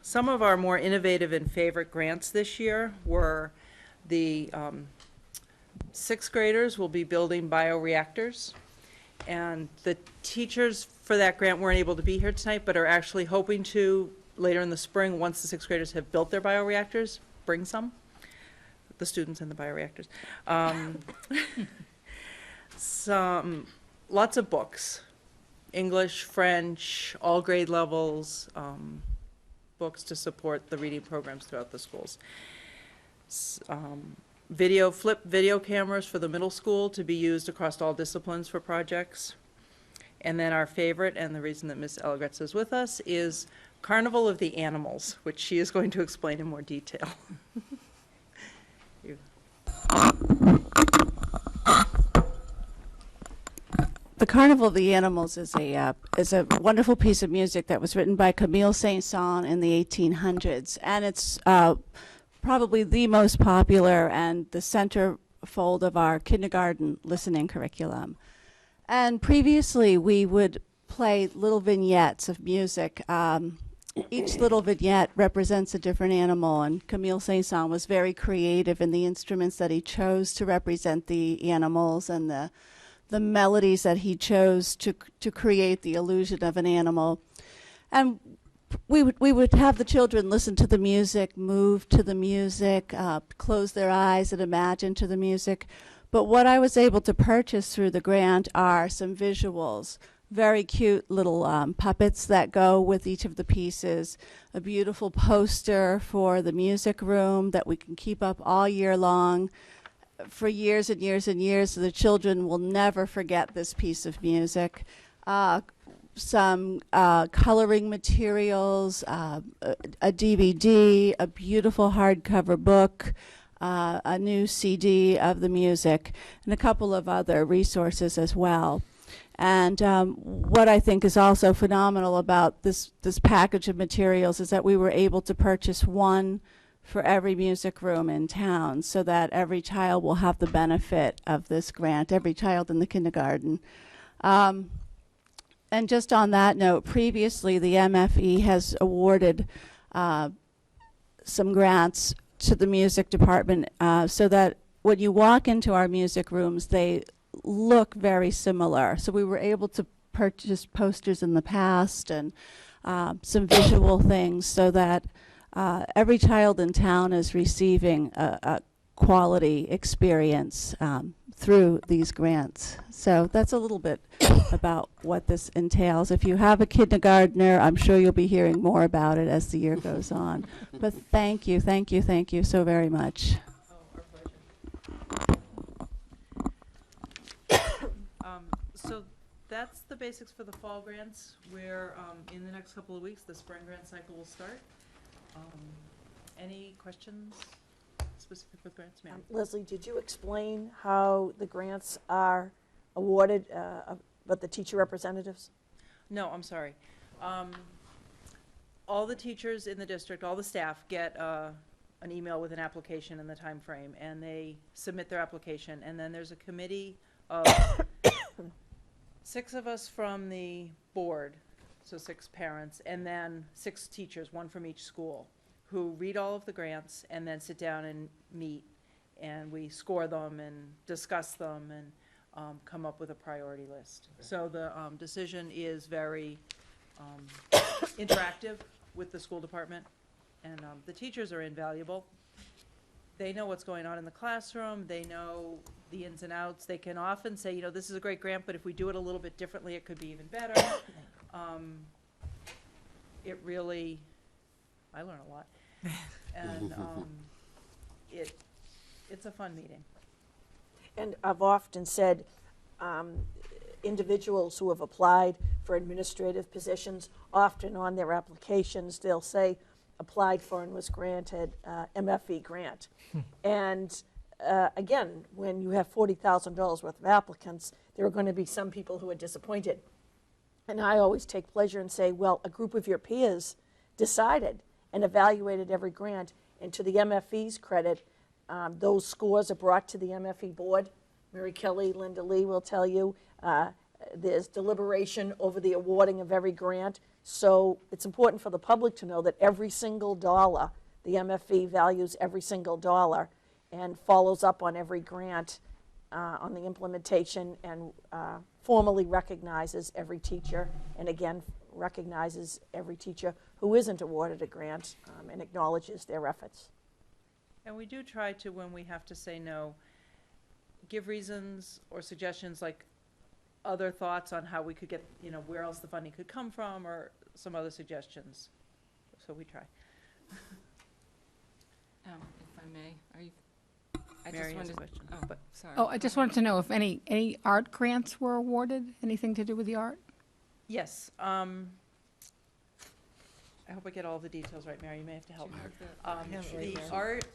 Some of our more innovative and favorite grants this year were the 6th graders will be building bioreactors, and the teachers for that grant weren't able to be here tonight, but are actually hoping to later in the spring, once the 6th graders have built their bioreactors, bring some, the students in the bioreactors. Lots of books, English, French, all grade levels, books to support the reading programs throughout the schools. Flip video cameras for the middle school to be used across all disciplines for projects. And then our favorite, and the reason that Ms. Allegrezza is with us, is Carnival of the Animals, which she is going to explain in more detail. The Carnival of the Animals is a wonderful piece of music that was written by Camille Saint-Saëns in the 1800s, and it's probably the most popular and the centerfold of our kindergarten listening curriculum. And previously, we would play little vignettes of music. Each little vignette represents a different animal, and Camille Saint-Saëns was very creative in the instruments that he chose to represent the animals and the melodies that he chose to create the illusion of an animal. And we would have the children listen to the music, move to the music, close their eyes and imagine to the music. But what I was able to purchase through the grant are some visuals very cute little puppets that go with each of the pieces, a beautiful poster for the music room that we can keep up all year long for years and years and years, so the children will never forget this piece of music. Some coloring materials, a DVD, a beautiful hardcover book, a new CD of the music, and a couple of other resources as well. And what I think is also phenomenal about this package of materials is that we were able to purchase one for every music room in town, so that every child will have the benefit of this grant, every child in the kindergarten. And just on that note, previously the MFE has awarded some grants to the music department so that when you walk into our music rooms, they look very similar. So we were able to purchase posters in the past and some visual things so that every child in town is receiving a quality experience through these grants. So that's a little bit about what this entails. If you have a kindergartner, I'm sure you'll be hearing more about it as the year goes on. But thank you so very much. So that's the basics for the fall grants, where in the next couple of weeks, the spring grant cycle will start. Any questions specific with grants, ma'am? Leslie, did you explain how the grants are awarded, but the teacher representatives? No, I'm sorry. All the teachers in the district, all the staff get an email with an application and the time frame, and they submit their application, and then there's a committee of 6 of us from the board, so 6 parents, and then 6 teachers, 1 from each school, who read all of the grants and then sit down and meet, and we score them and discuss them and come up with a priority list. So the decision is very interactive with the school department, and the teachers are invaluable. They know what's going on in the classroom, they know the ins and outs. They can often say, you know, this is a great grant, but if we do it a little bit differently, it could be even better. It really, I learn a lot. And it's a fun meeting. And I've often said, individuals who have applied for administrative positions, often on their applications, they'll say, applied for and was granted MFE grant. And again, when you have $40,000 worth of applicants, there are going to be some people who are disappointed. And I always take pleasure and say, well, a group of your peers decided and evaluated every grant. And to the MFE's credit, those scores are brought to the MFE board. Mary Kelly, Linda Lee will tell you there's deliberation over the awarding of every grant. So it's important for the public to know that every single dollar, the MFE values every single dollar and follows up on every grant on the implementation, and formally recognizes every teacher, and again recognizes every teacher who isn't awarded a grant, and acknowledges their efforts. And we do try to, when we have to say no, give reasons or suggestions, like other thoughts on how we could get, you know, where else the funding could come from, or some other suggestions. So we try. If I may, are you? I Mary just has a wanted. question. Oh, But- sorry. Oh, I just wanted to know if any art grants were awarded, anything to do with the art? Yes. I hope I get all the details right, Mary. You may have to help me. The art,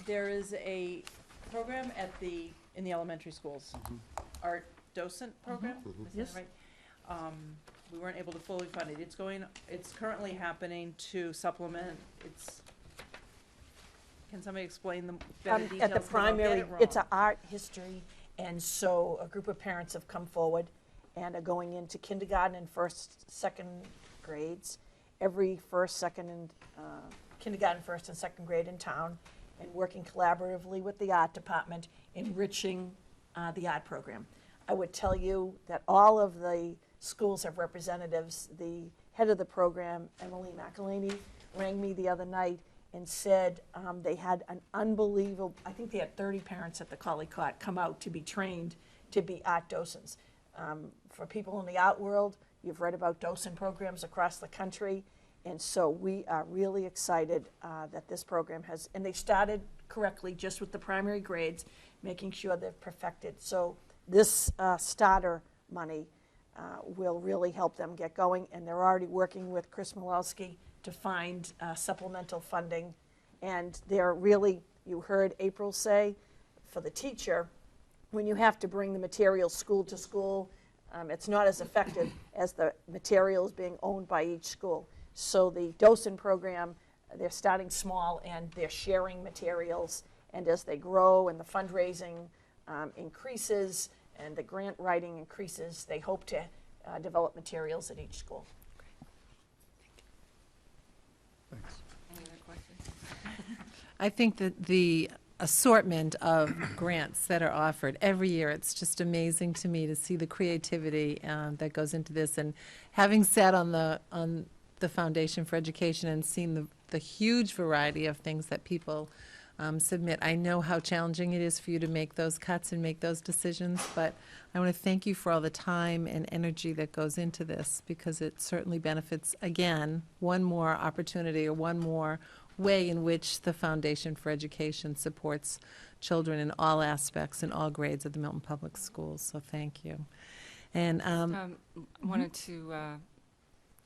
there is a program in the elementary schools, art docent program. Is Yes. that right? We weren't able to fully fund it. It's currently happening to supplement. Can somebody explain the better details? At the 'Cause I'll get primary, it wrong. it's an art history, and so a group of parents have come forward and are going into kindergarten and first, second grades, every first, second, and kindergarten, first, and second grade in town, and working collaboratively with the art department, enriching the art program. I would tell you that all of the schools have representatives. The head of the program, Emily McElhaney, rang me the other night and said they had an unbelievable, I think they had 30 parents at the Collycott come out to be trained to be art docents. For people in the art world, You've read about docent programs across the country. And so we are really excited that this program has, and they started correctly just with the primary grades, making sure they've perfected. So this starter money will really help them get going. And they're already working with Chris Malowski to find supplemental funding. And they're really, you heard April say, for the teacher, when you have to bring the materials school to school, it's not as effective as the materials being owned by each school. So the docent program, they're starting small and they're sharing materials. And as they grow and the fundraising increases and the grant writing increases, they hope to develop materials at each school. Any other questions? I think that the assortment of grants that are offered every year, it's just amazing to me to see the creativity that goes into this. And having sat on the Foundation for Education and seen the huge variety of things that people submit, I know how challenging it is for you to make those cuts and make those decisions, but I want to thank you for all the time and energy that goes into this, because it certainly benefits, again, one more opportunity or one more way in which the Foundation for Education supports children in all aspects and all grades of the Milton Public Schools, so thank you. And Wanted to,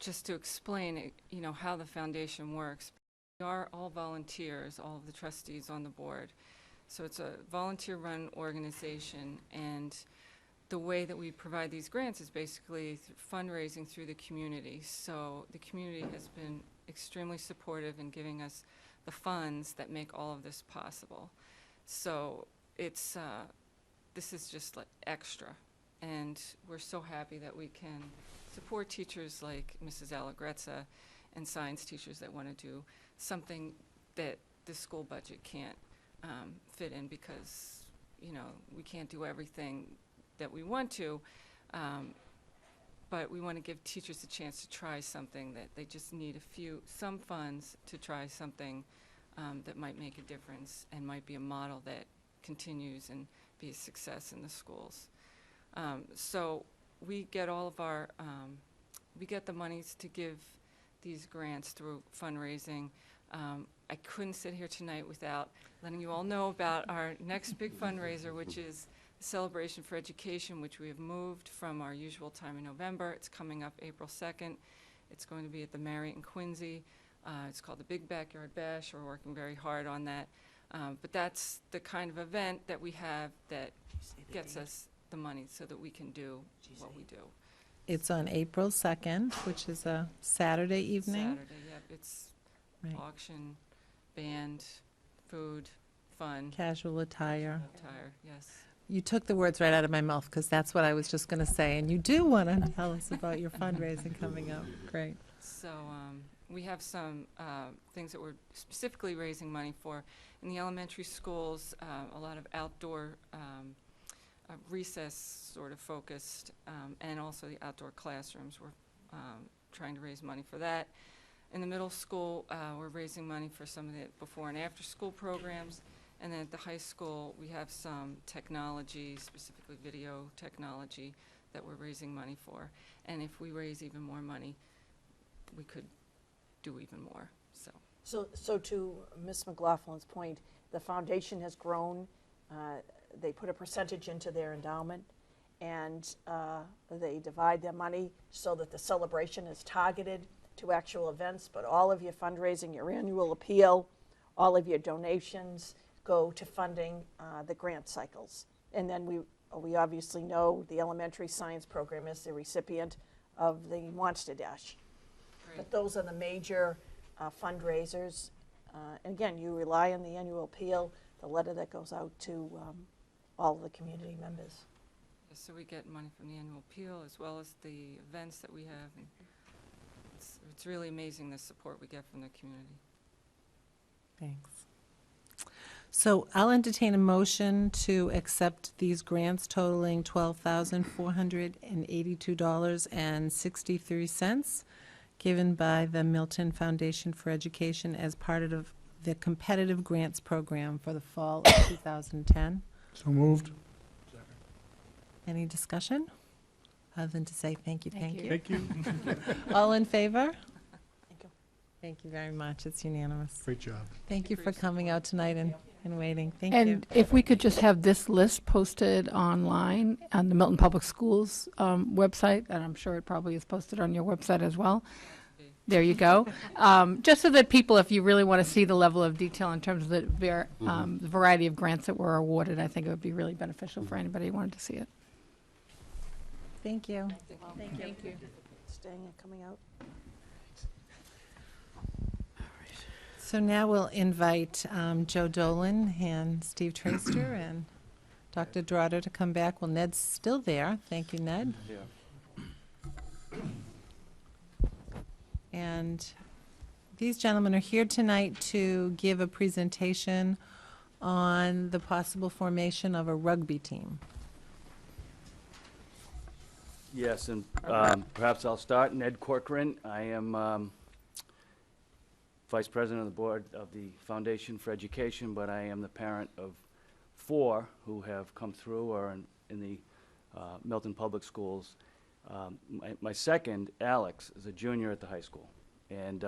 just to explain, you know, how the foundation works. We are all volunteers, all of the trustees on the board. So it's a volunteer-run organization, and the way that we provide these grants is basically fundraising through the community. So the community has been extremely supportive in giving us the funds that make all of this possible. So it's, this is just like extra, and we're so happy that we can support teachers like Mrs. Allegrezza and science teachers that want to do something that the school budget can't fit in, because, you know, we can't do everything that we want to, but we want to give teachers a chance to try something, that they just need some funds to try something that might make a difference and might be a model that continues and be a success in the schools. So we get all of our, we get the monies to give these grants through fundraising. I couldn't sit here tonight without letting you all know about our next big fundraiser, which is the Celebration for Education, which we have moved from our usual time in November. It's coming up April 2nd. It's going to be at the Marriott in Quincy. It's called the Big Backyard Bash. We're working very hard on that. But that's the kind of event that we have that gets us the money so that we can do what we do. it's on April 2nd, which is a Saturday evening. Saturday, yep. It's Right. auction, band, food, fun. Casual attire. Attire, yes. You took the words right out of my mouth, because that's what I was just going to say. And you do want to tell us about your fundraising coming up. Great. So we have some things that we're specifically raising money for. In the elementary schools, a lot of outdoor recess sort of focused, and also the outdoor classrooms. We're trying to raise money for that. In the middle school, we're raising money for some of the before and after school programs. And then at the high school, we have some technology, specifically video technology, that we're raising money for. And if we raise even more money, we could do even more, so. So to Ms. McLaughlin's point, the foundation has grown. They put a percentage into their endowment, and they divide their money so that the celebration is targeted to actual events, but all of your fundraising, your annual appeal, all of your donations go to funding the grant cycles. And then we obviously know the elementary science program is the recipient of the Monster Dash. Right. But those are the major fundraisers. And again, you rely on the annual appeal, the letter that goes out to all of the community members. So we get money from the annual appeal as well as the events that we have. And it's really amazing the support we get from the community. Thanks. So I'll entertain a motion to accept these grants totaling $12,482.63, given by the Milton Foundation for Education as part of the competitive grants program for the fall of 2010. So moved. Any discussion? other than to say thank you, thank you. Thank you. All in favor? Thank you. Thank you very much. It's unanimous. Great job. Thank you for coming out tonight and waiting. Thank you. And if we could just have this list posted online on the Milton Public Schools website, and I'm sure it probably is posted on your website as well. There you go. Just so that people, if you really want to see the level of detail in terms of the variety of grants that were awarded, I think it would be really beneficial for anybody who wanted to see it. Thank you. Thank you. Staying and coming out. So now we'll invite Joe Dolan and Steve Traster and Dr. Drotter to come back. Well, Ned's still there. Thank you, Ned. Yeah. And these gentlemen are here tonight to give a presentation on the possible formation of a rugby team. Yes, and perhaps I'll start. Ned Corcoran. I am Vice President of the Board of the Foundation for Education, but I am the parent of 4 who have come through or in the Milton Public Schools. My second, Alex, is a junior at the high school, and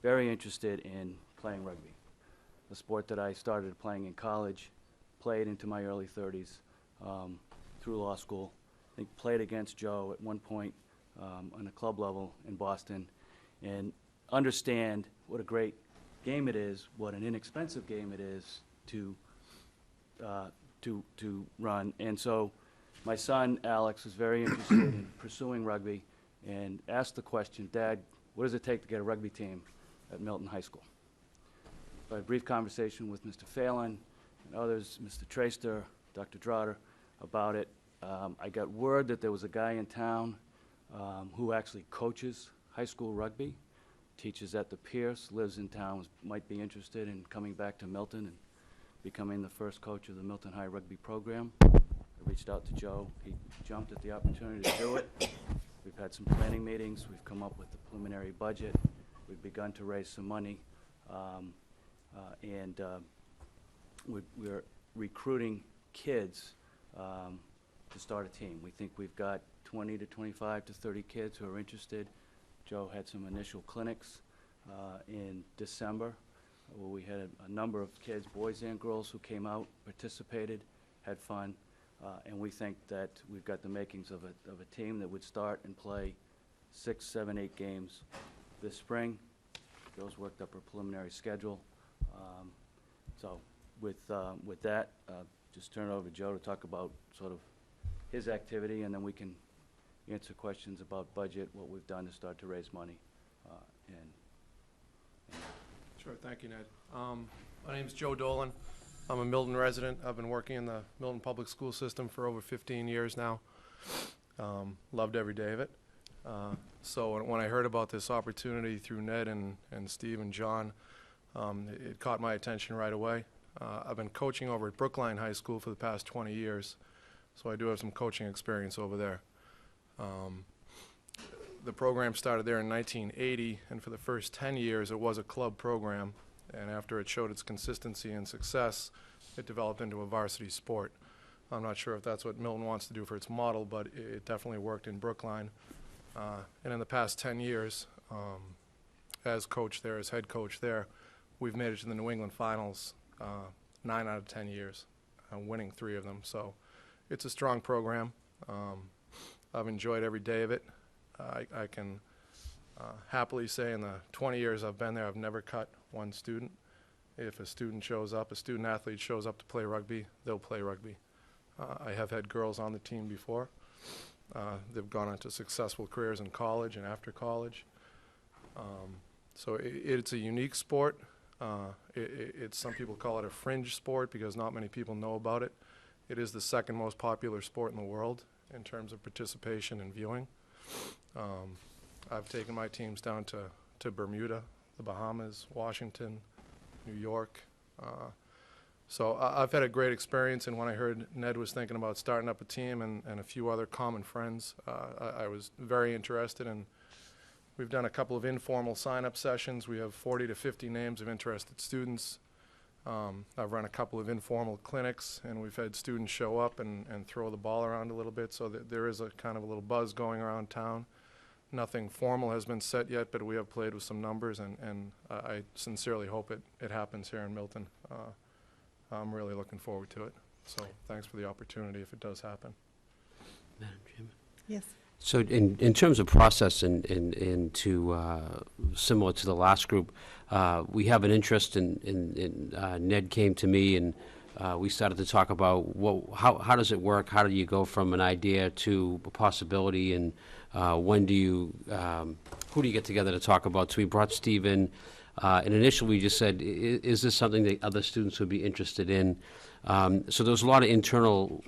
very interested in playing rugby, a sport that I started playing in college, played into my early 30s, through law school. I think played against Joe at one point on a club level in Boston, and understand what a great game it is, what an inexpensive game it is to run. And so my son, Alex, was very interested in pursuing rugby and asked the question, Dad, what does it take to get a rugby team at Milton High School? I had a brief conversation with Mr. Phelan and others, Mr. Traster, Dr. Drotter, about it. I got word that there was a guy in town who actually coaches high school rugby, teaches at the Pierce, lives in town, might be interested in coming back to Milton and becoming the first coach of the Milton High rugby program. I reached out to Joe. He jumped at the opportunity to do it. We've had some planning meetings. We've come up with the preliminary budget. We've begun to raise some money. We're recruiting kids to start a team. We think we've got 20 to 25 to 30 kids who are interested. Joe had some initial clinics in December where we had a number of kids, boys and girls, who came out, participated, had fun, and we think that we've got the makings of a team that would start and play 6, 7, 8 games this spring. Joe's worked up a preliminary schedule. So with that, just turn it over to Joe to talk about sort of his activity, and then we can answer questions about budget, what we've done to start to raise money. Sure, thank you, Ned. My name's Joe Dolan. I'm a Milton resident. I've been working in the Milton Public School system for over 15 years now. Loved every day of it. So when I heard about this opportunity through Ned and Steve and John, it caught my attention right away. I've been coaching over at Brookline High School for the past 20 years, so I do have some coaching experience over there. The program started there in 1980, and for the first 10 years it was a club program, and after it showed its consistency and success, it developed into a varsity sport. I'm not sure if that's what Milton wants to do for its model, but it definitely worked in Brookline. And in the past 10 years, as coach there, as head coach there, we've made it to the New England Finals 9 out of 10 years, winning 3 of them. So it's a strong program. I've enjoyed every day of it. I can happily say in the 20 years I've been there, I've never cut one student. If a student shows up, a student athlete shows up to play rugby, they'll play rugby. I have had girls on the team before. They've gone on to successful careers in college and after college. So it's a unique sport. Some people call it a fringe sport because not many people know about it. It is the second most popular sport in the world in terms of participation and viewing. I've taken my teams down to Bermuda, the Bahamas, Washington, New York. So I've had a great experience, and when I heard Ned was thinking about starting up a team and a few other common friends, I was very interested, and we've done a couple of informal sign-up sessions. We have 40 to 50 names of interested students. I've run a couple of informal clinics, and we've had students show up and throw the ball around a little bit, so that there is a kind of a little buzz going around town. Nothing formal has been set yet, but we have played with some numbers, and I sincerely hope it happens here in Milton. I'm really looking forward to it. So thanks for the opportunity if it does happen. Madam Chairman? Yes. So in terms of process and to, similar to the last group, we have an interest in Ned came to me and we started to talk about how does it work? How do you go from an idea to a possibility, and when do you, who do you get together to talk about? So we brought Steve in, and initially we just said, is this something that other students would be interested in? So there was a lot of internal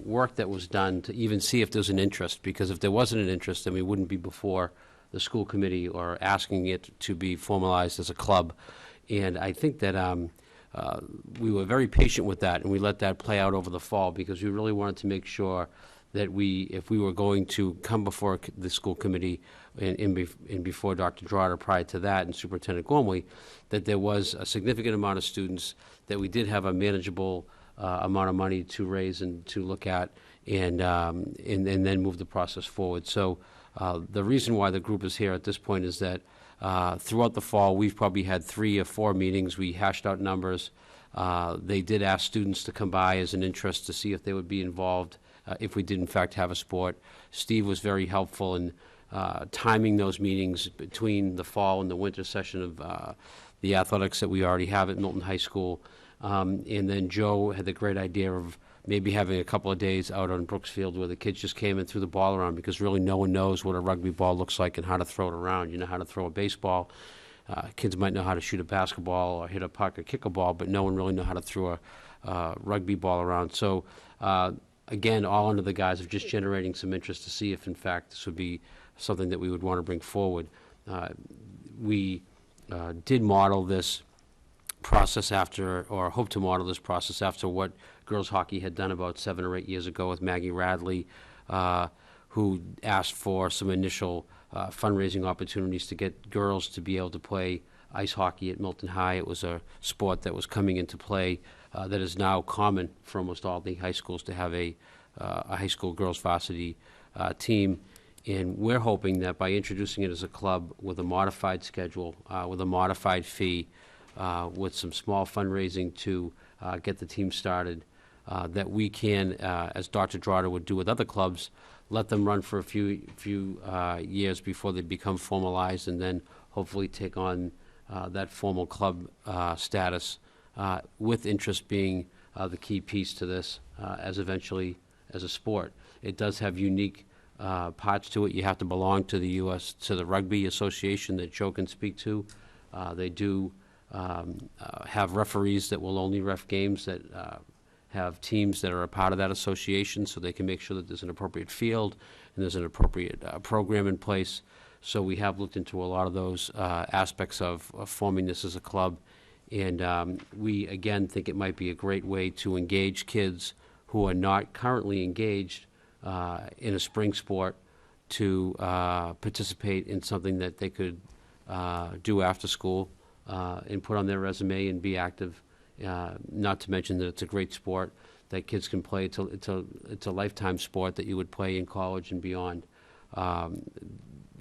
work that was done to even see if there's an interest, because if there wasn't an interest, then we wouldn't be before the school committee or asking it to be formalized as a club. And I think that we were very patient with that, and we let that play out over the fall, because we really wanted to make sure that if we were going to come before the school committee and before Dr. Drotter prior to that, and Superintendent Gormley, that there was a significant amount of students, that we did have a manageable amount of money to raise and to look at, and then move the process forward. So the reason why the group is here at this point is that throughout the fall, we've probably had 3 or 4 meetings. We hashed out numbers. They did ask students to come by as an interest to see if they would be involved if we did in fact have a sport. Steve was very helpful in timing those meetings between the fall and the winter session of the athletics that we already have at Milton High School. And then Joe had the great idea of maybe having a couple of days out on Brooksfield where the kids just came and threw the ball around, because really no one knows what a rugby ball looks like and how to throw it around. You know how to throw a baseball. Kids might know how to shoot a basketball or hit a puck or kick a ball, but no one really know how to throw a rugby ball around. So again, all under the guise of just generating some interest to see if in fact this would be something that we would want to bring forward. We did model this process after, or hope to model this process after what girls hockey had done about 7 or 8 years ago with Maggie Radley, who asked for some initial fundraising opportunities to get girls to be able to play ice hockey at Milton High. It was a sport that was coming into play that is now common for almost all the high schools to have a high school girls varsity team. And we're hoping that by introducing it as a club with a modified schedule, with a modified fee, with some small fundraising to get the team started, that we can, as Dr. Drotter would do with other clubs, let them run for a few years before they become formalized, and then hopefully take on that formal club status, with interest being the key piece to this, as eventually as a sport. It does have unique parts to it. You have to belong to the Rugby Association that Joe can speak to. They do have referees that will only ref games that have teams that are a part of that association, so they can make sure that there's an appropriate field and there's an appropriate program in place. So we have looked into a lot of those aspects of forming this as a club. And we, again, think it might be a great way to engage kids who are not currently engaged in a spring sport to participate in something that they could do after school and put on their resume and be active. Not to mention that it's a great sport that kids can play. It's a lifetime sport that you would play in college and beyond.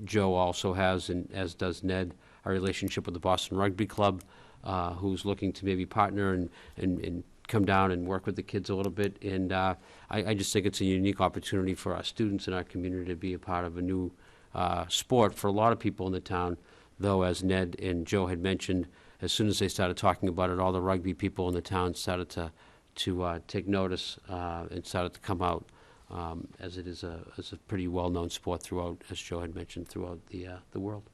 Joe also has, and as does Ned, a relationship with the Boston Rugby Club, who's looking to maybe partner and come down and work with the kids a little bit. And I just think it's a unique opportunity for our students in our community to be a part of a new sport for a lot of people in the town, though, as Ned and Joe had mentioned, as soon as they started talking about it, all the rugby people in the town started to take notice and started to come out, as it is a pretty well-known sport throughout, as Joe had mentioned, throughout the world.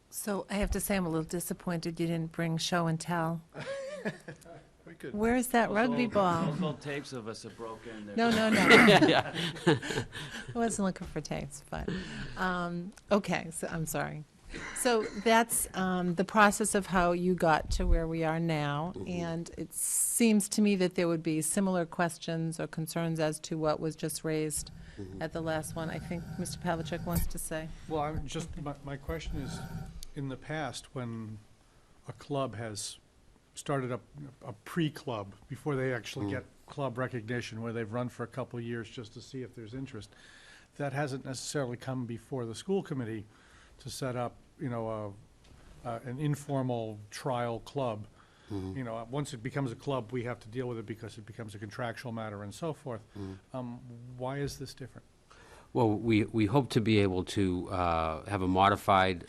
So I have to say, I'm a little disappointed you didn't bring show and tell. We could. Where is that rugby ball? Those old tapes of us are broken. No. Yeah. I wasn't looking for tapes, but, okay, so I'm sorry. So that's the process of how you got to where we are now, and it seems to me that there would be similar questions or concerns as to what was just raised at the last one. I think Mr. Pavlicek wants to say. Well, I'm just, my question is, in the past, when a club has started a pre-club before they actually get club recognition, where they've run for a couple of years just to see if there's interest. That hasn't necessarily come before the school committee to set up, an informal trial club. Once it becomes a club, we have to deal with it because it becomes a contractual matter and so forth. Why is this different? Well, we hope to be able to have a modified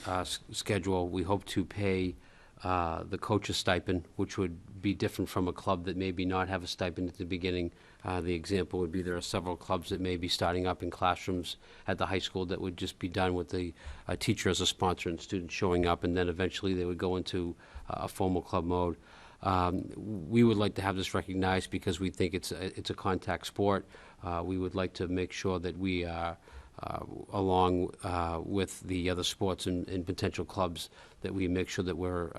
schedule. We hope to pay the coach's stipend, which would be different from a club that maybe not have a stipend at the beginning. The example would be there are several clubs that may be starting up in classrooms at the high school that would just be done with the teacher as a sponsor and students showing up, and then eventually they would go into a formal club mode. We would like to have this recognized because we think it's a contact sport. We would like to make sure that we are, along with the other sports and potential clubs, that we make sure that we're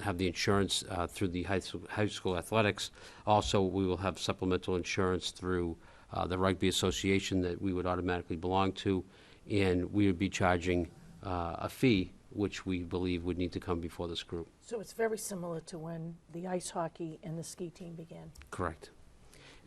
have the insurance through the high school athletics. Also, we will have supplemental insurance through the Rugby Association that we would automatically belong to, and we would be charging a fee, which we believe would need to come before this group. So it's very similar to when the ice hockey and the ski team began. Correct.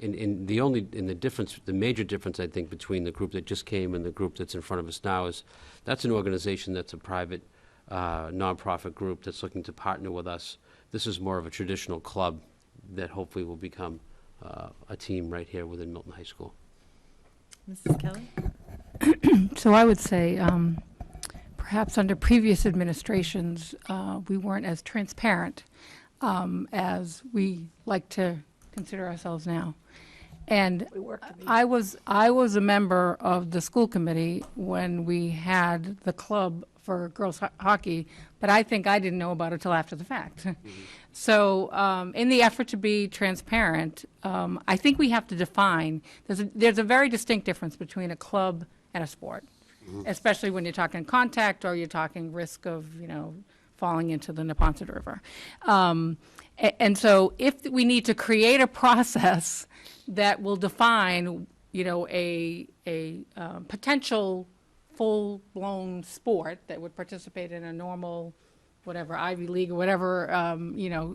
And the major difference, I think, between the group that just came and the group that's in front of us now is that's an organization that's a private, nonprofit group that's looking to partner with us. This is more of a traditional club that hopefully will become a team right here within Milton High School. Mrs. Kelly? So I would say, perhaps under previous administrations, we weren't as transparent as we like to consider ourselves now. And I was a member of the school committee when we had the club for girls hockey, but I think I didn't know about it till after the fact. So in the effort to be transparent, I think we have to define, there's a very distinct difference between a club and a sport, especially when you're talking contact or you're talking risk of, falling into the Neponset River. And so if we need to create a process that will define, a potential full-blown sport that would participate in a normal, whatever, Ivy League or whatever,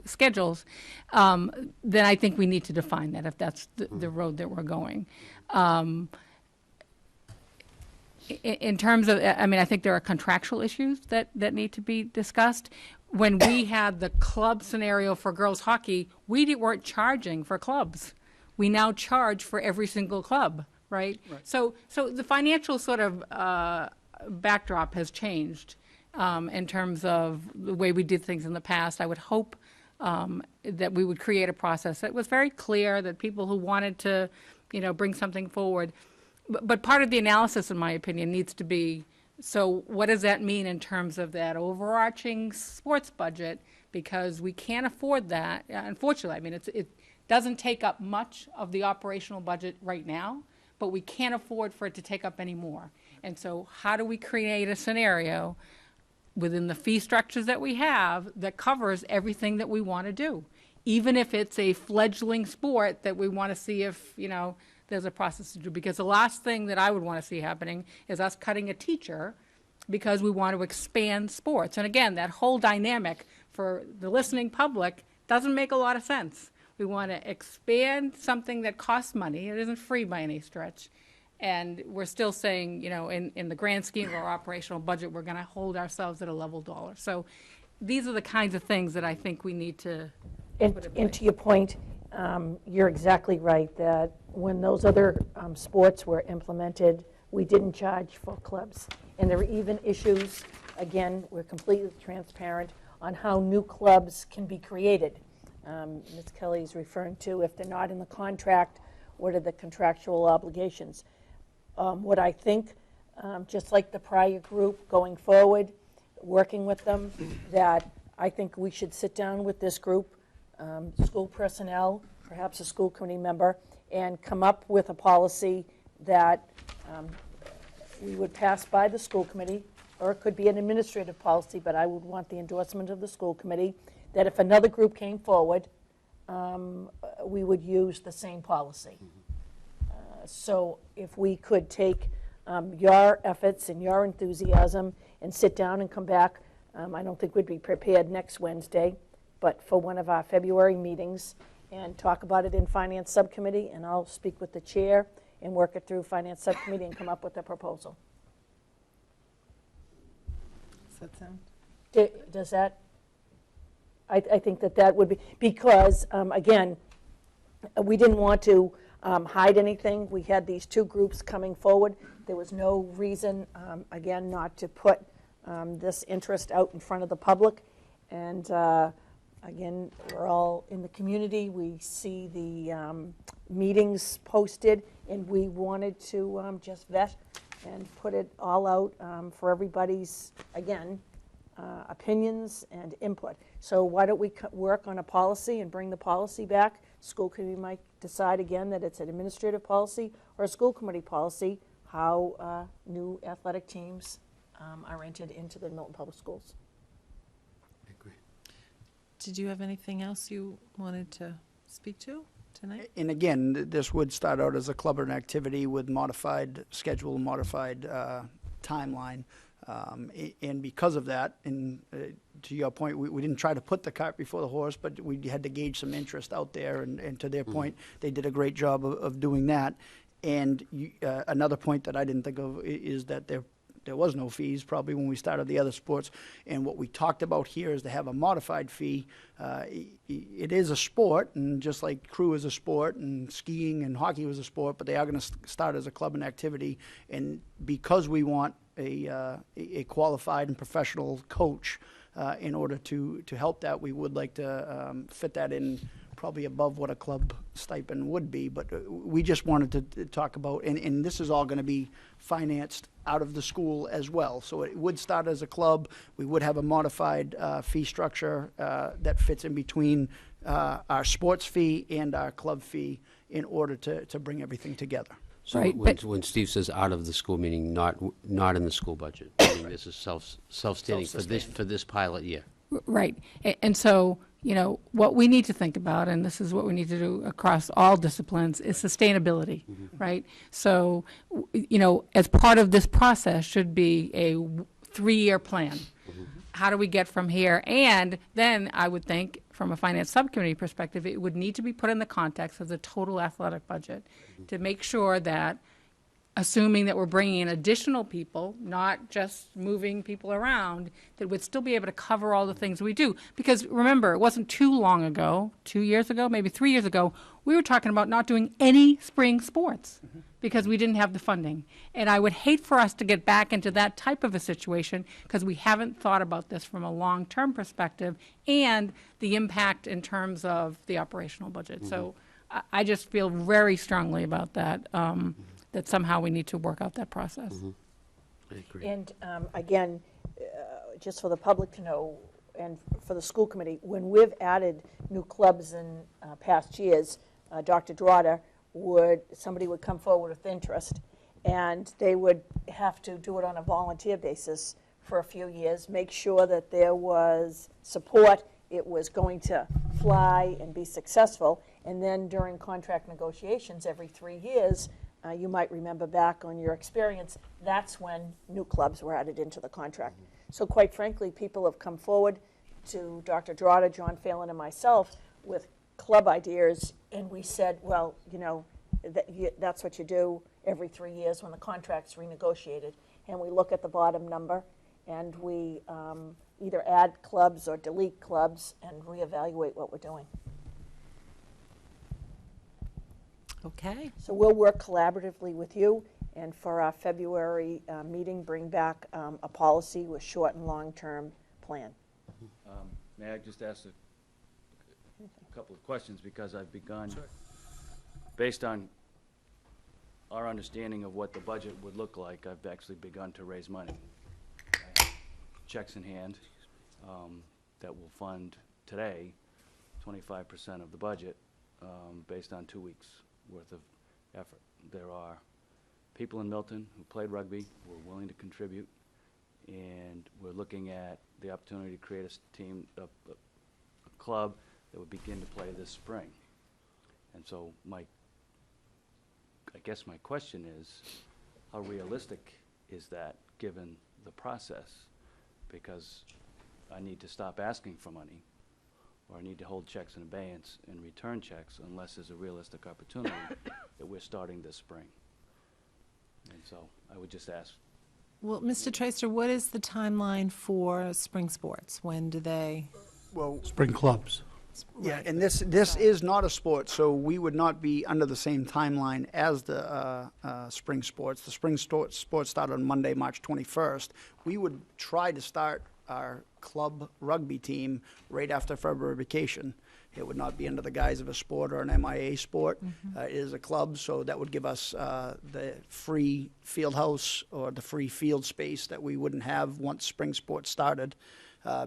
schedules, then I think we need to define that if that's the road that we're going. In terms of, I think there are contractual issues that need to be discussed. When we had the club scenario for girls hockey, we weren't charging for clubs. We now charge for every single club, right? So the financial sort of backdrop has changed in terms of the way we did things in the past. I would hope that we would create a process that was very clear, that people who wanted to, bring something forward. But part of the analysis, in my opinion, needs to be, so what does that mean in terms of that overarching sports budget? Because we can't afford that. Unfortunately, it doesn't take up much of the operational budget right now, but we can't afford for it to take up any more. And so how do we create a scenario within the fee structures that we have that covers everything that we want to do? Even if it's a fledgling sport that we want to see if, there's a process to do. Because the last thing that I would want to see happening is us cutting a teacher because we want to expand sports. And again, that whole dynamic for the listening public doesn't make a lot of sense. We want to expand something that costs money. It isn't free by any stretch. And we're still saying, in the grand scheme of our operational budget, we're going to hold ourselves at a level dollar. So these are the kinds of things that I think we need to put in And place. to your point, you're exactly right, that when those other sports were implemented, we didn't charge for clubs. And there are even issues, again, we're completely transparent on how new clubs can be created. Ms. Kelly is referring to, if they're not in the contract, what are the contractual obligations? What I think, just like the prior group going forward, working with them, that I think we should sit down with this group, school personnel, perhaps a school committee member, and come up with a policy that we would pass by the school committee, or it could be an administrative policy, but I would want the endorsement of the school committee, that if another group came forward, we would use the same policy. So if we could take your efforts and your enthusiasm and sit down and come back, I don't think we'd be prepared next Wednesday, but for one of our February meetings and talk about it in Finance Subcommittee, and I'll speak with the chair and work it through Finance Subcommittee and come up with a proposal. Does that sound? Does that, I think that would be, because, again, we didn't want to hide anything. We had these two groups coming forward. There was no reason, again, not to put this interest out in front of the public. And again, we're all in the community. We see the meetings posted, and we wanted to just vet and put it all out for everybody's, again, opinions and input. So why don't we work on a policy and bring the policy back? School committee might decide again that it's an administrative policy or a school committee policy, how new athletic teams are entered into the Milton Public Schools. I agree. Did you have anything else you wanted to speak to tonight? And again, this would start out as a club or an activity with modified schedule, modified timeline. And because of that, and to your point, we didn't try to put the cart before the horse, but we had to gauge some interest out there. And to their point, they did a great job of doing that. And another point that I didn't think of is that there was no fees probably when we started the other sports. And what we talked about here is to have a modified fee. It is a sport, and just like crew is a sport, and skiing and hockey was a sport, but they are going to start as a club and activity. And because we want a qualified and professional coach in order to help that, we would like to fit that in probably above what a club stipend would be. But we just wanted to talk about, and this is all going to be financed out of the school as well. So it would start as a club. We would have a modified fee structure that fits in between our sports fee and our club fee in order to bring everything together. So Right, when Steve says out of the school, meaning not in the school budget, meaning this is self-standing for this pilot year. Right. And so, what we need to think about, and this is what we need to do across all disciplines, is sustainability, right? So, as part of this process should be a 3-year plan. How do we get from here? And then I would think, from a finance subcommittee perspective, it would need to be put in the context of the total athletic budget to make sure that, assuming that we're bringing in additional people, not just moving people around, that we'd still be able to cover all the things we do. Because remember, it wasn't too long ago, 2 years ago, maybe 3 years ago, we were talking about not doing any spring sports because we didn't have the funding. And I would hate for us to get back into that type of a situation because we haven't thought about this from a long-term perspective and the impact in terms of the operational budget. So I just feel very strongly about that. That somehow we need to work out that process. I agree. And again, just for the public to know, and for the school committee, when we've added new clubs in past years, Dr. Drotta somebody would come forward with interest, and they would have to do it on a volunteer basis for a few years, make sure that there was support, it was going to fly and be successful, and then during contract negotiations every 3 years, you might remember back on your experience, that's when new clubs were added into the contract. So quite frankly, people have come forward to Dr. Drotta, John Phelan, and myself with club ideas, and we said, well, that's what you do every 3 years when the contract's renegotiated. And we look at the bottom number, and we either add clubs or delete clubs and reevaluate what we're doing. Okay. So we'll work collaboratively with you, and for our February meeting, bring back a policy with short and long-term plan. May I just ask a couple of questions, because I've begun, based on our understanding of what the budget would look like, I've actually begun to raise money. Checks in hand that will fund today 25% of the budget based on 2 weeks worth of effort. There are people in Milton who played rugby, who are willing to contribute, and we're looking at the opportunity to create a team, a club that would begin to play this spring. And so I guess my question is, how realistic is that given the process? Because I need to stop asking for money, or I need to hold checks in abeyance and return checks unless there's a realistic opportunity that we're starting this spring. And so I would just ask. Well, Mr. Tracer, what is the timeline for spring sports? When do they? Well, Spring clubs. yeah, and this is not a sport, so we would not be under the same timeline as the spring sports. The spring sports start on Monday, March 21st. We would try to start our club rugby team right after February vacation. It would not be under the guise of a sport or an MIA sport. It is a club, so that would give us the free field house or the free field space that we wouldn't have once spring sports started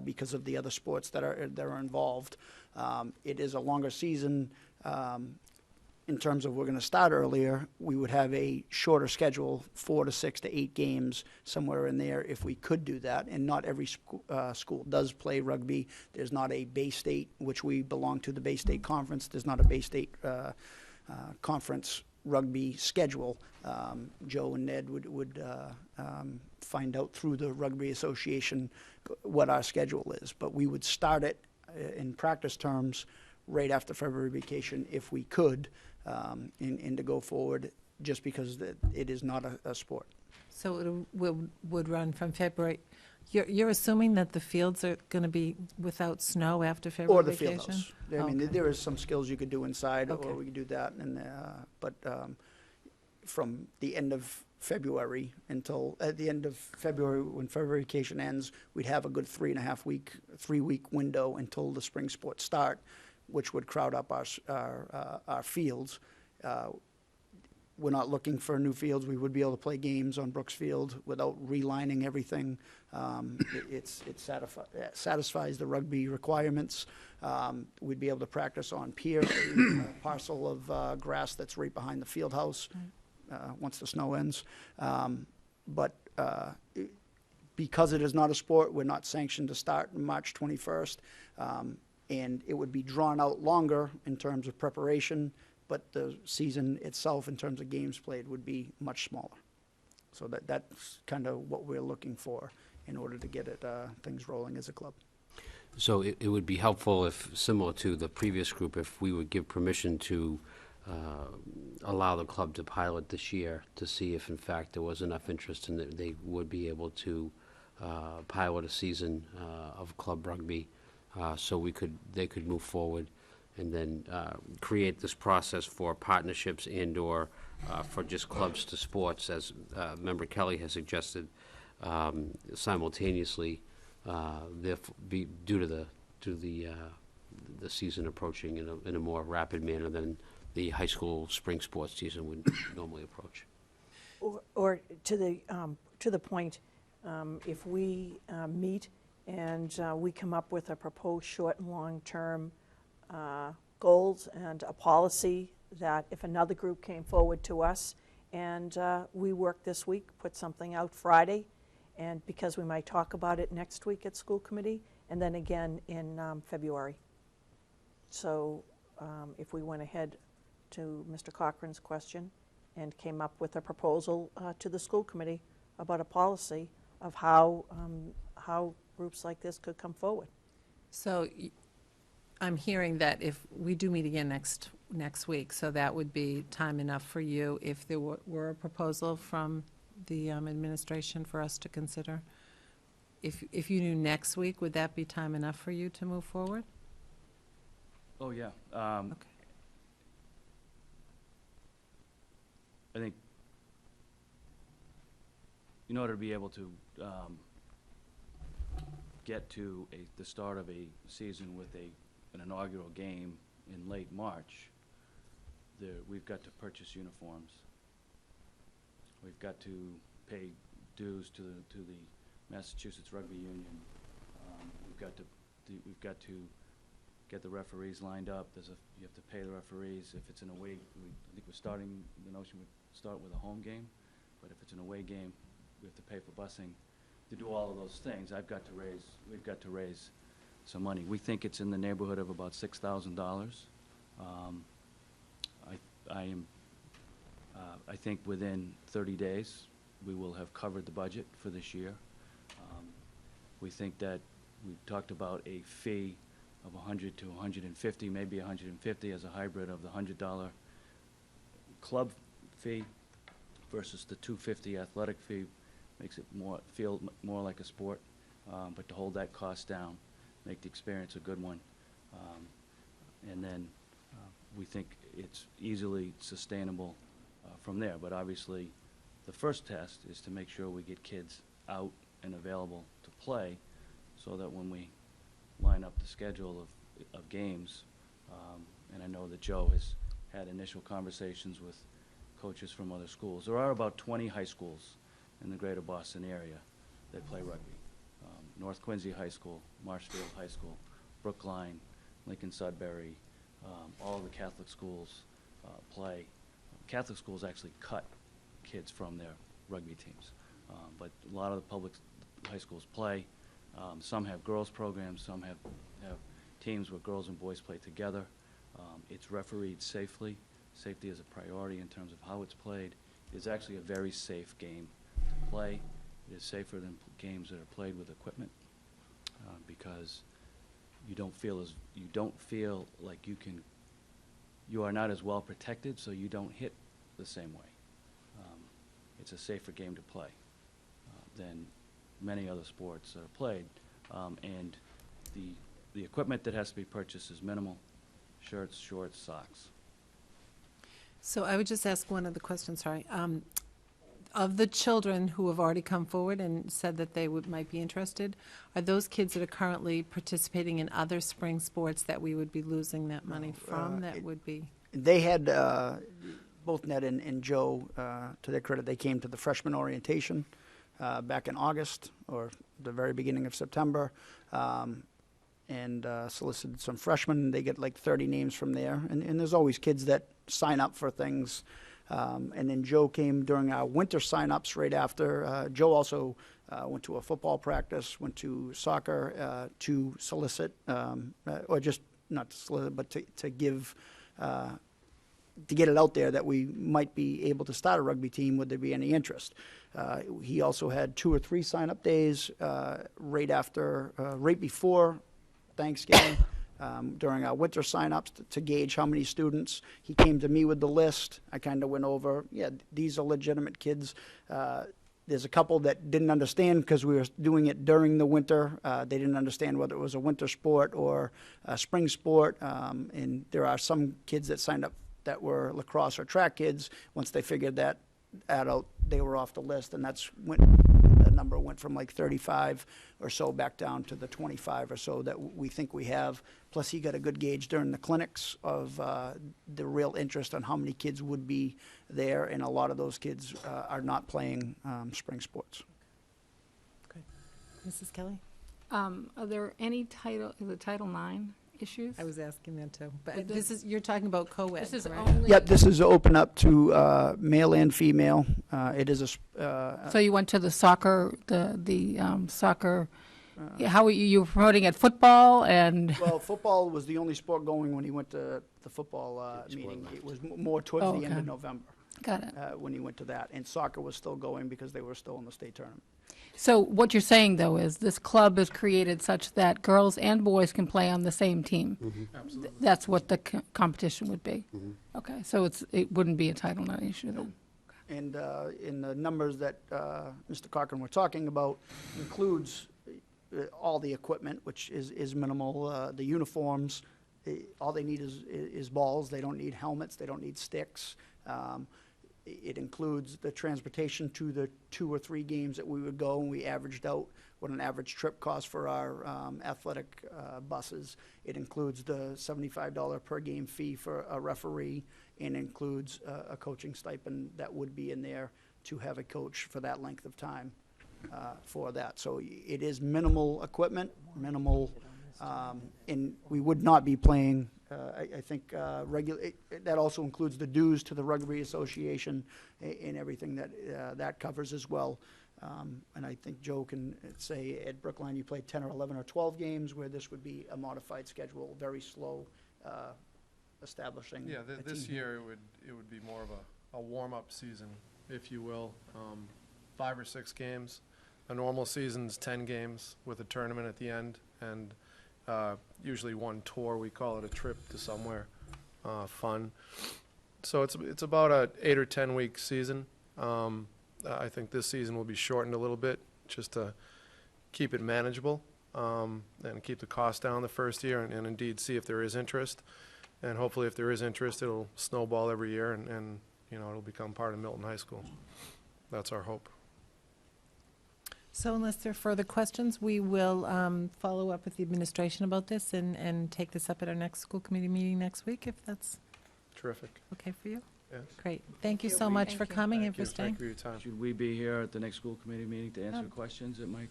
because of the other sports that are involved. It is a longer season. In terms of we're going to start earlier, we would have a shorter schedule, 4 to 6 to 8 games, somewhere in there, if we could do that. And not every school does play rugby. There's not a Bay State, which we belong to, the Bay State Conference. There's not a Bay State conference rugby schedule. Joe and Ned would find out through the Rugby Association what our schedule is. But we would start it in practice terms right after February vacation if we could, and to go forward, just because it is not a sport. So it would run from February. You're assuming that the fields are going to be without snow after February Or the vacation? field house. I mean, Okay. there is some skills you could do inside, Okay. or we could do that, but from the end of February until, at the end of February, when February vacation ends, we'd have a good 3-week window until the spring sports start, which would crowd up our fields. We're not looking for new fields. We would be able to play games on Brooks Field without relining everything. It satisfies the rugby requirements. We'd be able to practice on pier, a parcel of grass that's right behind the field house once the snow ends. But because it is not a sport, we're not sanctioned to start March 21st. And it would be drawn out longer in terms of preparation, but the season itself, in terms of games played, would be much smaller. So that's kind of what we're looking for in order to get things rolling as a club. So it would be helpful if, similar to the previous group, if we would give permission to allow the club to pilot this year to see if, in fact, there was enough interest and that they would be able to pilot a season of club rugby. So they could move forward and then create this process for partnerships and/or for just clubs to sports, as Member Kelly has suggested, simultaneously. Due to the season approaching in a more rapid manner than the high school spring sports season would normally approach. Or to the point, if we meet and we come up with a proposed short and long-term goals and a policy that if another group came forward to us and we work this week, put something out Friday, and because we might talk about it next week at school committee, and then again in February. So if we went ahead to Mr. Cochran's question and came up with a proposal to the school committee about a policy of how groups like this could come forward. So I'm hearing that if we do meet again next week, so that would be time enough for you if there were a proposal from the administration for us to consider. If you knew next week, would that be time enough for you to move forward? Oh, yeah. Okay. I think in order to be able to get to the start of a season with an inaugural game in late March, we've got to purchase uniforms. We've got to pay dues to the Massachusetts Rugby Union. We've got to get the referees lined up. You have to pay the referees. If it's an away, I think we're starting, the notion would start with a home game, but if it's an away game, we have to pay for busing. To do all of those things, we've got to raise some money. We think it's in the neighborhood of about $6,000. I think within 30 days, we will have covered the budget for this year. We think that we've talked about a fee of 100 to 150, maybe 150 as a hybrid of the $100 club fee versus the $250 athletic fee, makes it feel more like a sport, but to hold that cost down, make the experience a good one. And then we think it's easily sustainable from there. But obviously, the first test is to make sure we get kids out and available to play, so that when we line up the schedule of games, and I know that Joe has had initial conversations with coaches from other schools. There are about 20 high schools in the greater Boston area that play rugby. North Quincy High School, Marshfield High School, Brookline, Lincoln Sudbury, all the Catholic schools play. Catholic schools actually cut kids from their rugby teams, but a lot of the public high schools play. Some have girls programs, some have teams where girls and boys play together. It's refereed safely. Safety is a priority in terms of how it's played. It's actually a very safe game to play. It is safer than games that are played with equipment, because you don't feel like you are not as well protected, so you don't hit the same way. It's a safer game to play than many other sports that are played, and the equipment that has to be purchased is minimal: shirts, shorts, socks. So I would just ask one other question, sorry. Of the children who have already come forward and said that they might be interested, are those kids that are currently participating in other spring sports that we would be losing that money from, that would be? They had, both Ned and Joe, to their credit, they came to the freshman orientation back in August or the very beginning of September, and solicited some freshmen. They get like 30 names from there, and there's always kids that sign up for things. And then Joe came during our winter sign-ups right after. Joe also went to a football practice, went to soccer to solicit, or just not to solicit, but to give, to get it out there that we might be able to start a rugby team. Would there be any interest? He also had 2 or 3 sign-up days right before Thanksgiving. During our winter sign-ups to gauge how many students. He came to me with the list. I kind of went over, yeah, these are legitimate kids. There's a couple that didn't understand because we were doing it during the winter. They didn't understand whether it was a winter sport or a spring sport. And there are some kids that signed up that were lacrosse or track kids. Once they figured that out, they were off the list, and that's when the number went from like 35 or so back down to the 25 or so that we think we have. Plus, he got a good gauge during the clinics of the real interest on how many kids would be there, and a lot of those kids are not playing spring sports. Okay. Mrs. Kelly? Are there any Title IX issues? I was asking that too, but you're talking about co-ed, This is correct? only. Yep, this is open up to male and female. It is a. So you went to the soccer, soccer. How were you were promoting at football and? Well, football was the only sport going when he went to the football meeting. It was more towards the end of November. Got it. When he went to that, and soccer was still going because they were still in the state tournament. So what you're saying, though, is this club is created such that girls and boys can play on the same team. Absolutely. That's what the competition would be. Okay, so it wouldn't be a Title IX issue then. And in the numbers that Mr. Cochran were talking about includes all the equipment, which is minimal, the uniforms. All they need is balls. They don't need helmets. They don't need sticks. It includes the transportation to the 2 or 3 games that we would go, and we averaged out what an average trip cost for our athletic buses. It includes the $75 per game fee for a referee, and includes a coaching stipend that would be in there to have a coach for that length of time for that. So it is minimal equipment, minimal, and we would not be playing. I think that also includes the dues to the Rugby Association and everything that covers as well. And I think Joe can say at Brookline you play 10 or 11 or 12 games, where this would be a modified schedule, very slow establishing. Yeah, this year it would be more of a warm-up season, if you will. 5 or 6 games. A normal season's 10 games with a tournament at the end, and usually one tour. We call it a trip to somewhere fun. So it's about a 8 or 10 week season. I think this season will be shortened a little bit just to keep it manageable and keep the cost down the first year and indeed see if there is interest. And hopefully if there is interest, it'll snowball every year and you know, it'll become part of Milton High School. That's our hope. So unless there are further questions, we will follow up with the administration about this and take this up at our next school committee meeting next week, if that's Terrific. okay for you. Yes. Great. Thank you so much for coming and for staying. Thank you for your time. Should we be here at the next school committee meeting to answer questions that might?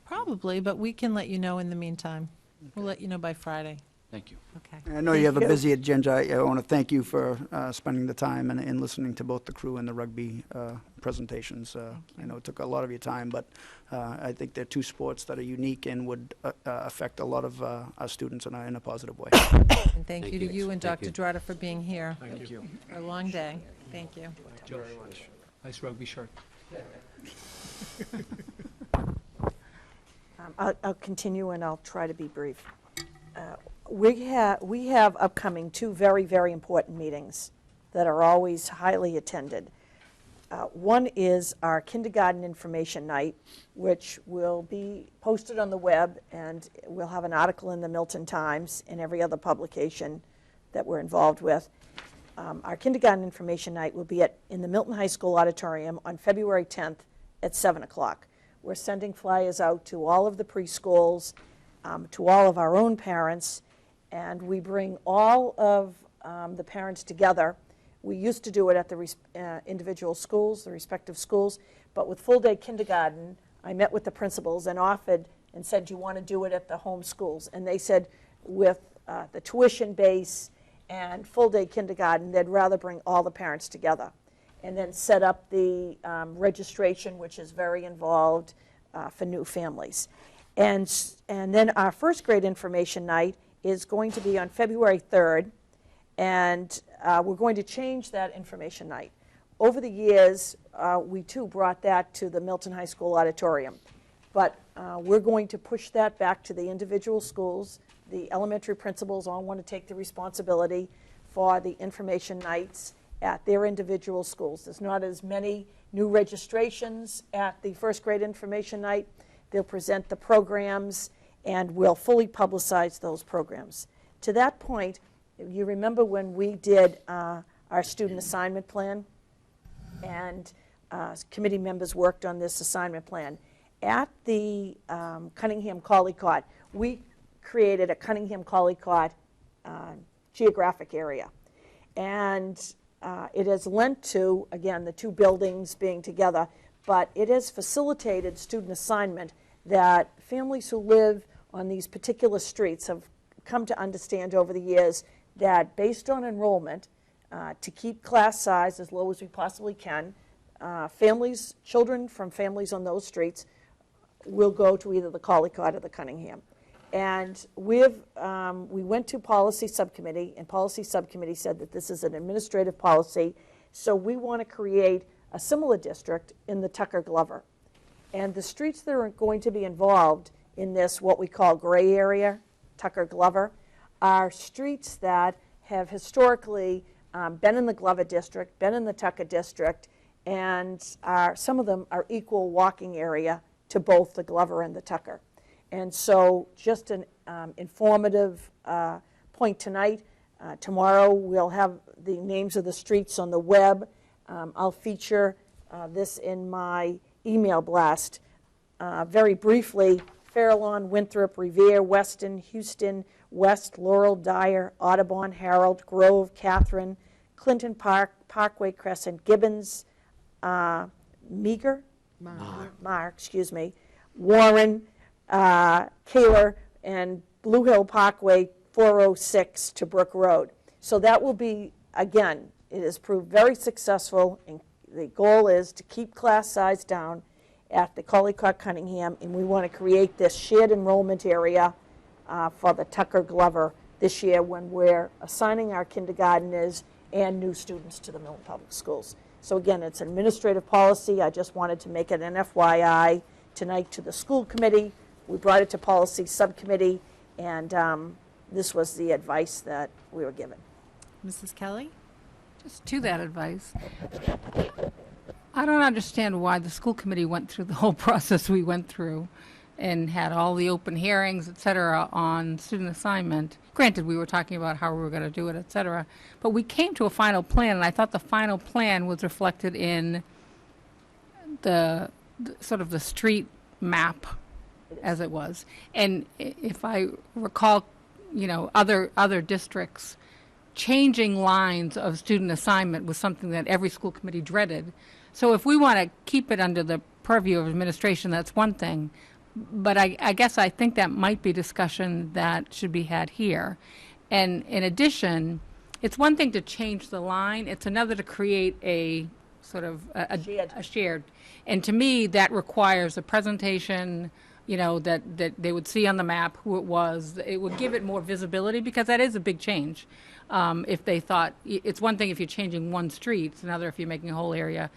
Probably, but we can let you know in the meantime. We'll let you know by Friday. Thank you. Okay. I know you have a busy agenda. I want to thank you for spending the time and listening to both the crew and the rugby presentations. I know it took a lot of your time, but I think they're two sports that are unique and would affect a lot of our students in a positive way. And thank you to you and Thank Dr. you. Dorada for being here. Thank you. For a long day. Thank you. Thank you very much. Nice rugby shirt. I'll continue and I'll try to be brief. We have upcoming two very, very important meetings that are always highly attended. One is our kindergarten information night, which will be posted on the web, and we'll have an article in the Milton Times and every other publication that we're involved with. Our kindergarten information night will be in the Milton High School auditorium on February 10th at 7 o'clock. We're sending flyers out to all of the preschools, to all of our own parents, and we bring all of the parents together. We used to do it at the individual schools, the respective schools, but with full-day kindergarten, I met with the principals and offered and said, do you want to do it at the home schools? And they said with the tuition base and full-day kindergarten, they'd rather bring all the parents together and then set up the registration, which is very involved for new families. And then our first grade information night is going to be on February 3rd, and we're going to change that information night. Over the years, we too brought that to the Milton High School auditorium, but we're going to push that back to the individual schools. The elementary principals all want to take the responsibility for the information nights at their individual schools. There's not as many new registrations at the first grade information night. They'll present the programs, and we'll fully publicize those programs. To that point, you remember when we did our student assignment plan, and committee members worked on this assignment plan. At the Cunningham Collycott, we created a Cunningham Collycott geographic area. And it has lent to, again, the two buildings being together, but it has facilitated student assignment that families who live on these particular streets have come to understand over the years that based on enrollment, to keep class size as low as we possibly can, children from families on those streets will go to either the Collycott or the Cunningham. And we went to policy subcommittee, and policy subcommittee said that this is an administrative policy, so we want to create a similar district in the Tucker-Glover. And the streets that are going to be involved in this, what we call gray area, Tucker-Glover, are streets that have historically been in the Glover district, been in the Tucker district, and some of them are equal walking area to both the Glover and the Tucker. And so just an informative point tonight. Tomorrow we'll have the names of the streets on the web. I'll feature this in my email blast. Very briefly, Fairlawn, Winthrop, Revere, Weston, Houston, West, Laurel, Dyer, Audubon, Harold, Grove, Catherine, Clinton Park, Parkway Crescent, Gibbons, Meager, Warren, Kaler, and Blue Hill Parkway 406 to Brook Road. So that will be, again, it has proved very successful, and the goal is to keep class size down at the Collycott Cunningham, and we want to create this shared enrollment area for the Tucker-Glover this year when we're assigning our kindergarteners and new students to the Milton Public Schools. So again, it's an administrative policy. I just wanted to make it an FYI tonight to the school committee. We brought it to policy subcommittee, And this was the advice that we were given. Mrs. Kelly? Just to that advice, I don't understand why the school committee went through the whole process we went through and had all the open hearings, et cetera, on student assignment. Granted, we were talking about how we were going to do it, et cetera, but we came to a final plan, and I thought the final plan was reflected in the sort of the street map as it was. And if I recall, other districts, changing lines of student assignment was something that every school committee dreaded. So if we want to keep it under the purview of administration, that's one thing. But I guess I think that might be discussion that should be had here. And in addition, it's one thing to change the line. It's another to create a sort of a shared. And to me, that requires a presentation, that they would see on the map who it was. It would give it more visibility, because that is a big change. If they thought, it's one thing if you're changing one street, it's another if you're making a whole area,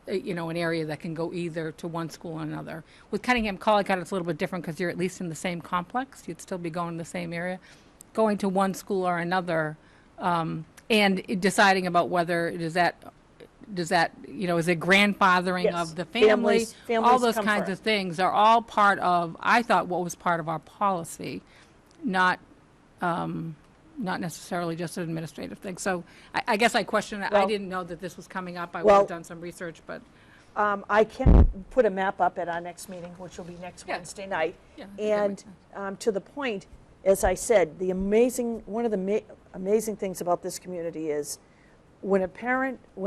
an area that can go either to one school or another. With Cunningham Collicott, it's a little bit different because you're at least in the same complex. You'd still be going to the same area. Going to one school or another, and deciding about whether is it grandfathering Yes. of the family, Families all those come kinds first. of things are all part of, I thought, what was part of our policy, not necessarily just an administrative thing. So I guess I question it. I Well- didn't know that this was coming up. I would Well- have done some research, but. I can put a map up at our next meeting, which will be next Yeah. Wednesday night. Yeah, I think that And makes to the point, as I said, one of the amazing things about this community is when a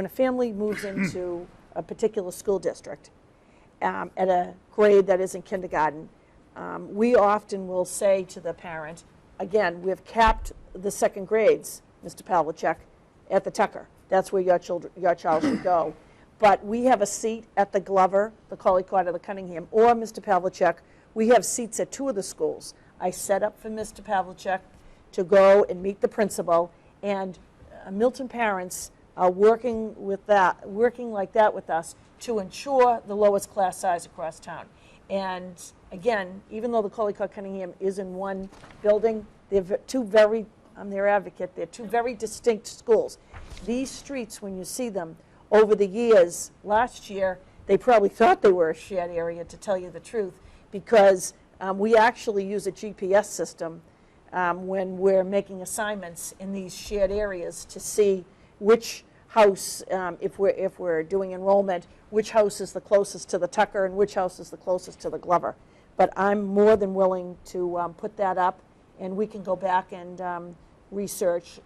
family moves into a particular school district at a grade that is in kindergarten, we often will say to the parent, again, we've capped the second grades, Mr. Pavlicek, at the Tucker. That's where your child should go. But we have a seat at the Glover, the Collicott, or the Cunningham, or Mr. Pavlicek. We have seats at two of the schools. I set up for Mr. Pavlicek to go and meet the principal, and Milton parents are working like that with us to ensure the lowest class size across town. And again, even though the Collicott Cunningham is in one building, they're two very, I'm their advocate, they're two very distinct schools. These streets, when you see them over the years, last year, they probably thought they were a shared area, to tell you the truth, because we actually use a GPS system when we're making assignments in these shared areas to see which house, if we're doing enrollment, which house is the closest to the Tucker and which house is the closest to the Glover. But I'm more than willing to put that up, and we can go back and research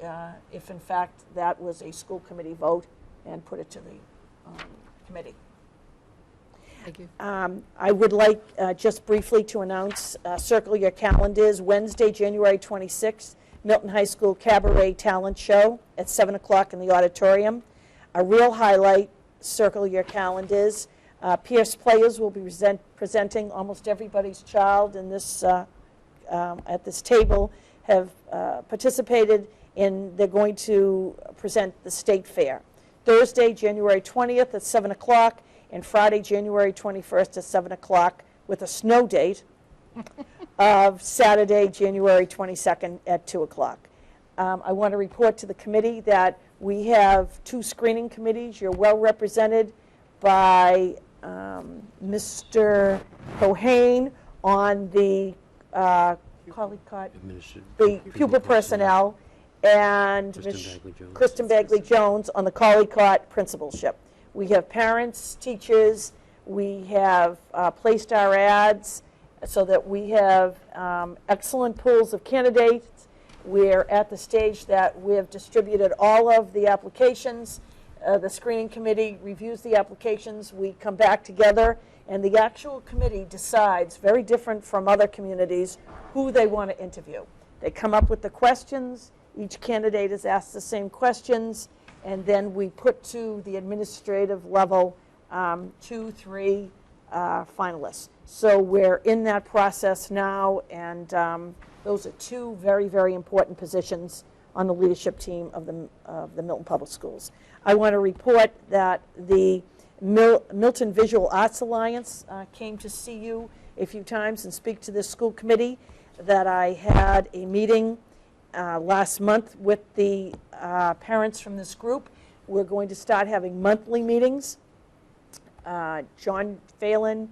if in fact that was a school committee vote and put it to the committee. Thank you. I would like just briefly to announce, circle your calendars, Wednesday, January 26th, Milton High School Cabaret Talent Show at 7 o'clock in the auditorium. A real highlight, circle your calendars. Pierce Players will be presenting. Almost everybody's child in this, at this table have participated in, they're going to present the state fair. Thursday, January 20th at 7 o'clock, and Friday, January 21st at 7 o'clock, with a snow date of Saturday, January 22nd at 2 o'clock. I want to report to the committee that we have two screening committees. You're well represented by Mr. Cohane on the Collicott, the pupil personnel, and Kristen Bagley-Jones on the Collicott principalship. We have parents, teachers, we have placed our ads so that we have excellent pools of candidates. We're at the stage that we have distributed all of the applications. The screening committee reviews the applications. We come back together, and the actual committee decides, very different from other communities, who they want to interview. They come up with the questions. Each candidate is asked the same questions, and then we put to the administrative level 2, 3 finalists. So we're in that process now, and those are two very, very important positions on the leadership team of the Milton Public Schools. I want to report that the Milton Visual Arts Alliance came to see you a few times and speak to this school committee. that I had a meeting last month with the parents from this group. We're going to start having monthly meetings. John Phelan,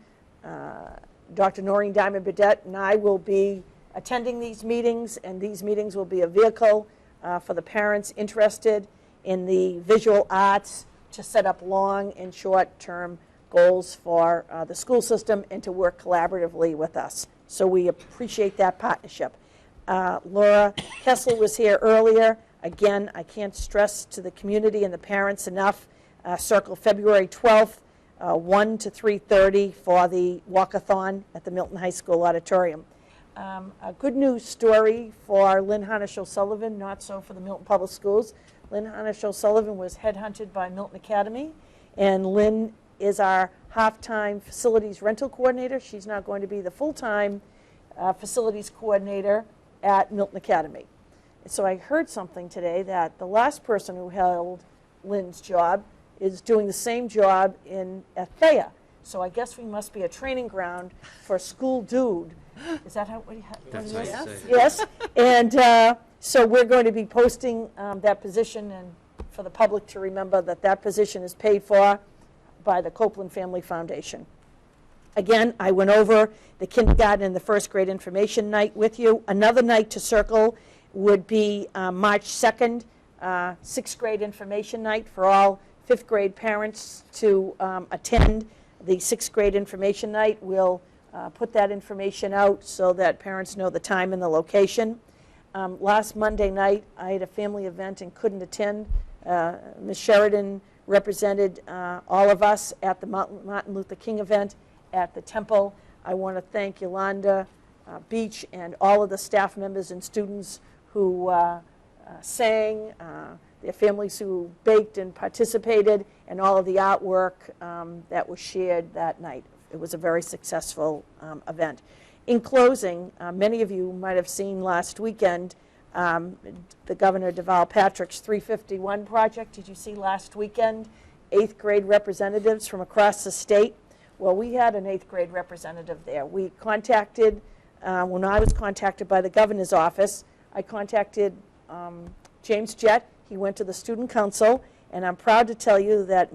Dr. Noreen Diamond Burdett, and I will be attending these meetings, and these meetings will be a vehicle for the parents interested in the visual arts to set up long and short-term goals for the school system and to work collaboratively with us. So we appreciate that partnership. Laura Kessler was here earlier. Again, I can't stress to the community and the parents enough, circle February 12th, 1 to 3:30 for the walkathon at the Milton High School auditorium. A good news story for Lynn Harnish-O'Sullivan, not so for the Milton Public Schools. Lynn Harnish-O'Sullivan was headhunted by Milton Academy, and Lynn is our half-time facilities rental coordinator. She's now going to be the full-time facilities coordinator at Milton Academy. So I heard something today that the last person who held Lynn's job is doing the same job at Thea. So I guess we must be a training ground for a school dude. Is that what it That's is? how you say it. Yes. And so we're going to be posting that position, and for the public to remember that that position is paid for by the Copeland Family Foundation. Again, I went over the kindergarten and the first grade information night with you. Another night to circle would be March 2nd, sixth grade information night for all fifth grade parents to attend the sixth grade information night. We'll put that information out so that parents know the time and the location. Last Monday night, I had a family event and couldn't attend. Ms. Sheridan represented all of us at the Martin Luther King event at the Temple. I want to thank Yolanda Beach and all of the staff members and students who sang, their families who baked and participated, and all of the artwork that was shared that night. It was a very successful event. In closing, many of you might have seen last weekend the Governor Deval Patrick's 351 project. Did you see last weekend? 8th grade representatives from across the state. Well, we had an 8th grade representative there. We contacted, when I was contacted by the governor's office, I contacted James Jett. He went to the student council, and I'm proud to tell you that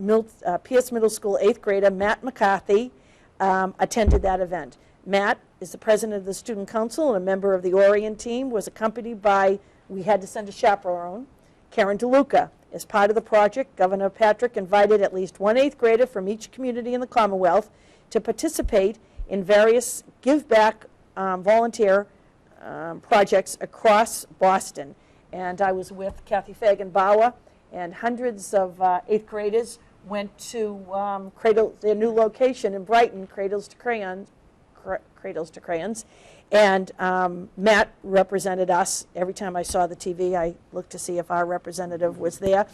Pierce Middle School 8th grader Matt McCarthy attended that event. Matt is the president of the student council and a member of the Orient team, was accompanied by, we had to send a chaperone, Karen DeLuca. As part of the project, Governor Patrick invited at least one 8th grader from each community in the Commonwealth to participate in various give-back volunteer projects across Boston. And I was with Kathy Fagan-Bauer, and hundreds of 8th graders went to their new location in Brighton, Cradles to Crayons, and Matt represented us. Every time I saw the TV, I looked to see if our representative was there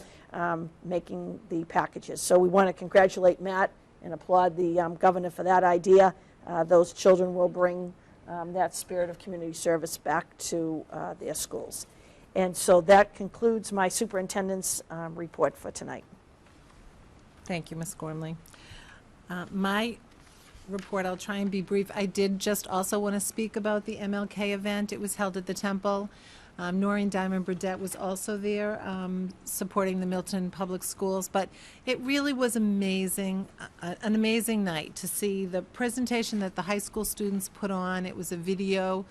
making the packages. So we want to congratulate Matt and applaud the governor for that idea. Those children will bring that spirit of community service back to their schools. And so that concludes my superintendent's report for tonight. Thank you, Ms. Gormley. My report, I'll try and be brief. I did just also want to speak about the MLK event. It was held at the Temple. Noreen Diamond Burdett was also there supporting the Milton Public Schools, but it really was amazing, an amazing night to see the presentation that the high school students put on. It was a video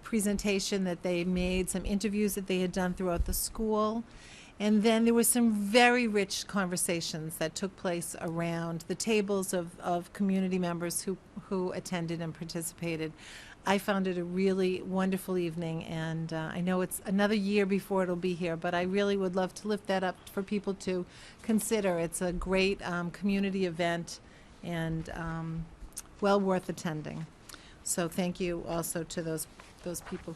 presentation that they made, some interviews that they had done throughout the school. And then there were some very rich conversations that took place around the tables of community members who attended and participated. I found it a really wonderful evening, and I know it's another year before it'll be here, but I really would love to lift that up for people to consider. It's a great community event and well worth attending. So thank you also to those people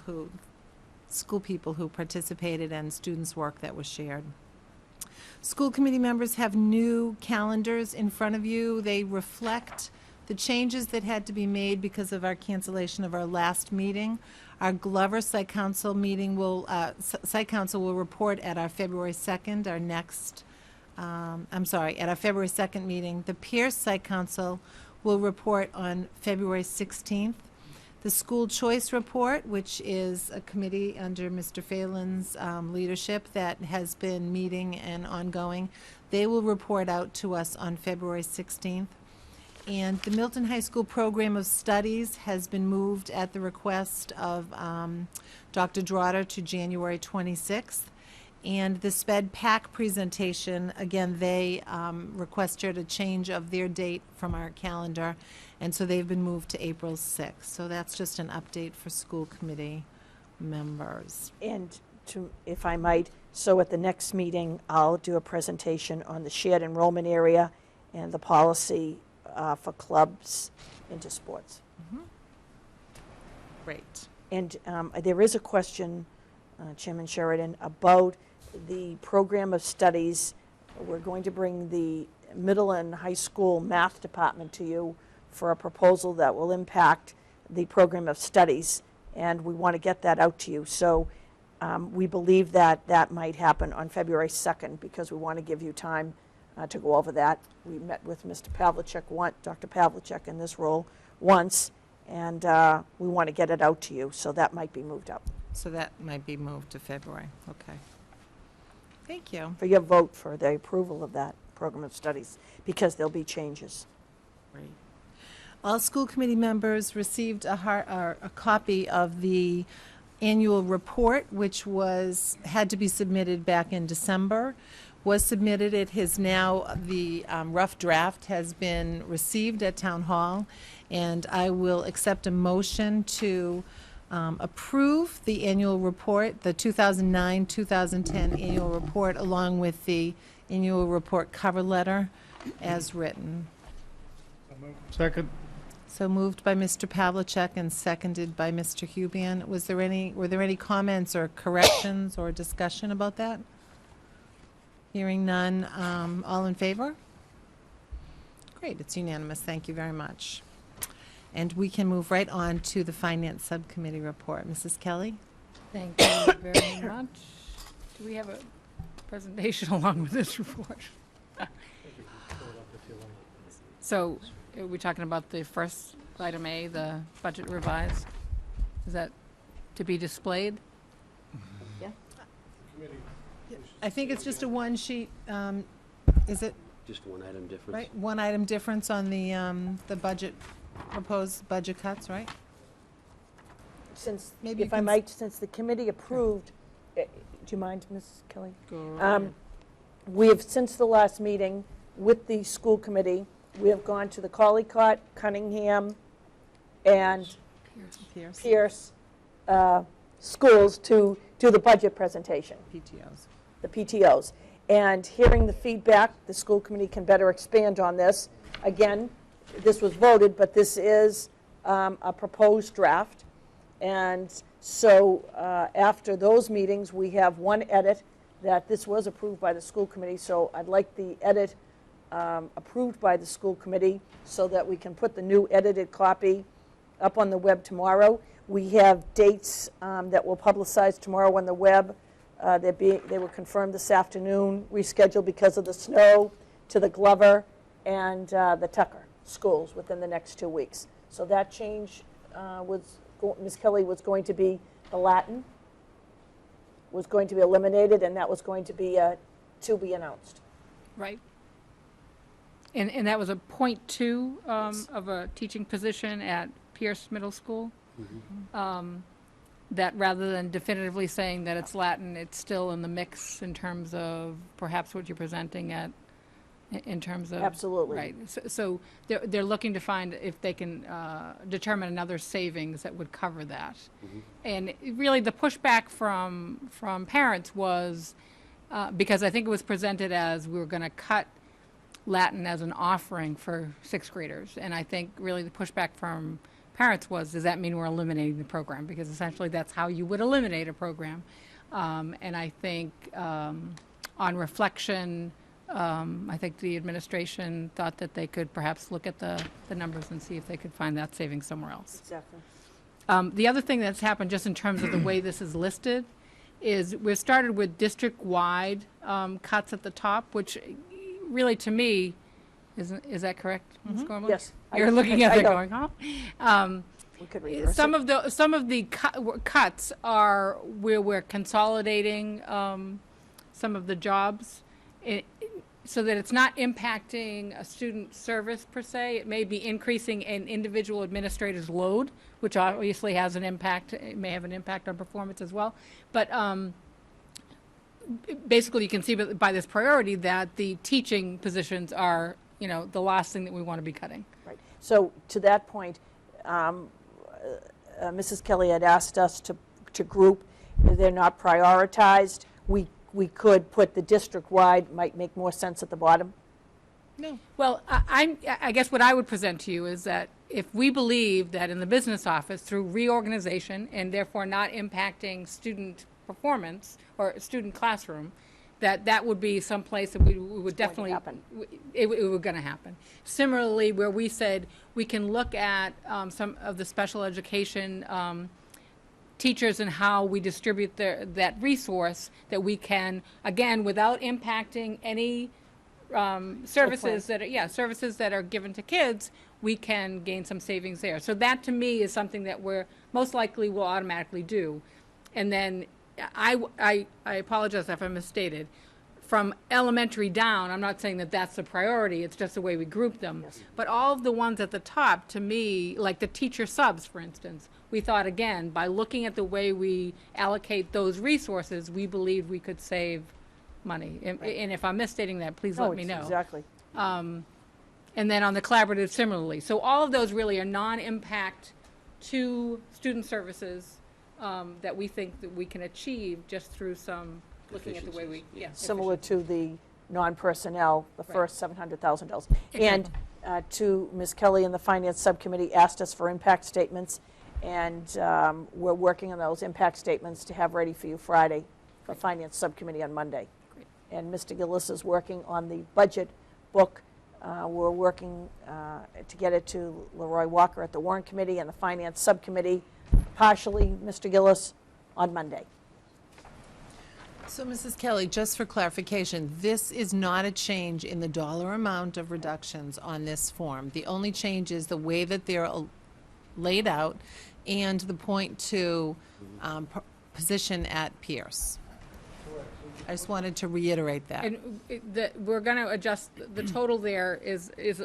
school people who participated and students' work that was shared. School committee members have new calendars in front of you. They reflect the changes that had to be made because of our cancellation of our last meeting. Our Glover Site Council meeting Site Council will report at our February 2nd, our next, at our February 2nd meeting. The Pierce Site Council will report on February 16th. The School Choice Report, which is a committee under Mr. Phelan's leadership that has been meeting and ongoing. They will report out to us on February 16th. And the Milton High School Program of Studies has been moved at the request of Dr. Drotter to January 26th. And the SPED PAC presentation, again, they requested a change of their date from our calendar, and so they've been moved to April 6th. So that's just an update for school committee members. And if I might, so at the next meeting, I'll do a presentation on the shared enrollment area and the policy for clubs into sports. Great. And there is a question, Chairman Sheridan, about the program of studies. We're going to bring the middle and high school math department to you for a proposal that will impact the program of studies, and we want to get that out to you. So we believe that that might happen on February 2nd, because we want to give you time to go over that. We met with Mr. Pavlicek, Dr. Pavlicek in this role once, and we want to get it out to you, so that might be moved up. So that might be moved to February. Okay. Thank you. For your vote for the approval of that program of studies, because there'll be changes. Great. All school committee members received a copy of the annual report, which had to be submitted back in December. Was submitted. It has now, the rough draft has been received at Town Hall, and I will accept a motion to approve the annual report, the 2009-2010 annual report, along with the annual report cover letter as written. Second. So moved by Mr. Pavlicek and seconded by Mr. Hubian. Were there any comments or corrections or discussion about that? Hearing none, all in favor? Great, it's unanimous. Thank you very much. And we can move right on to the Finance Subcommittee report. Mrs. Kelly? Thank you very much. Do we have a presentation along with this report? So, are we talking about the first item A, the budget revised? Is that to be displayed? Yeah. I think it's just a one sheet, is it, Just one item difference. right? One item difference on the budget, proposed budget cuts, right? Since, Maybe if you I can might, since the committee approved, do you mind, Ms. Kelly? Go ahead. We have, since the last meeting with the school committee, we have gone to the Collycott, Cunningham, and Pierce schools to do the budget presentation. PTOs. The PTOs. And hearing the feedback, the school committee can better expand on this. Again, this was voted, but this is a proposed draft. And so after those meetings, we have one edit that this was approved by the school committee. So I'd like the edit approved by the school committee so that we can put the new edited copy up on the web tomorrow. We have dates that we'll publicize tomorrow on the web. They were confirmed this afternoon, rescheduled because of the snow, to the Glover and the Tucker schools within the next 2 weeks. So that change Ms. Kelly, was going to be the Latin, was going to be eliminated, and that was going to be announced. Right. And that was a .2 of a teaching position at Pierce Middle School? That rather than definitively saying that it's Latin, it's still in the mix in terms of perhaps what you're presenting at, in terms of... Absolutely. Right. So they're looking to find if they can determine another savings that would cover that. And really the pushback from parents was, because I think it was presented as we were going to cut Latin as an offering for sixth graders. And I think really the pushback from parents was, does that mean we're eliminating the program? Because essentially that's how you would eliminate a program. And I think on reflection, I think the administration thought that they could perhaps look at the numbers and see if they could find that savings somewhere else. Exactly. The other thing that's happened just in terms of the way this is listed is we've started with district-wide cuts at the top, which really to me, is that correct, Ms. Gormley? Yes. You're looking at it going, huh? We could reverse Some it. of the cuts are where we're consolidating some of the jobs, so that it's not impacting a student service per se. It may be increasing an individual administrator's load, which obviously has an impact. It may have an impact on performance as well. But basically, you can see by this priority that the teaching positions are, the last thing that we want to be cutting. Right. So to that point, Mrs. Kelly had asked us to group. They're not prioritized. We could put the district-wide, might make more sense at the bottom. No. Well, I guess what I would present to you is that if we believe that in the business office, through reorganization and therefore not impacting student performance or student classroom, that would be some place that we would definitely happen. It was going to happen. Similarly, where we said we can look at some of the special education teachers and how we distribute that resource, that we can, again, without impacting any services that are given to kids, we can gain some savings there. So that to me is something that we're most likely will automatically do. And then I apologize if I misstated. From elementary down, I'm not saying that that's the priority, it's just the way we group them. Yes. But all of the ones at the top, to me, like the teacher subs, for instance, we thought, again, by looking at the way we allocate those resources, we believed we could save money. And if I'm misstating that, please let me know. Exactly. And then on the collaborative, similarly. So all of those really are non-impact to student services that we think that we can achieve just through some looking at the way we, Similar to the non-personnel, the first $700,000. And to Ms. Kelly and the Finance Subcommittee asked us for impact statements, and we're working on those impact statements to have ready for you Friday for Finance Subcommittee on Monday. Great. And Mr. Gillis is working on the budget book. We're working to get it to Leroy Walker at the Warrant Committee and the Finance Subcommittee, partially, Mr. Gillis, on Monday. So, Mrs. Kelly, just for clarification, this is not a change in the dollar amount of reductions on this form. The only change is the way that they're laid out and the .2 position at Pierce. I just wanted to reiterate that. And we're going to adjust, the total there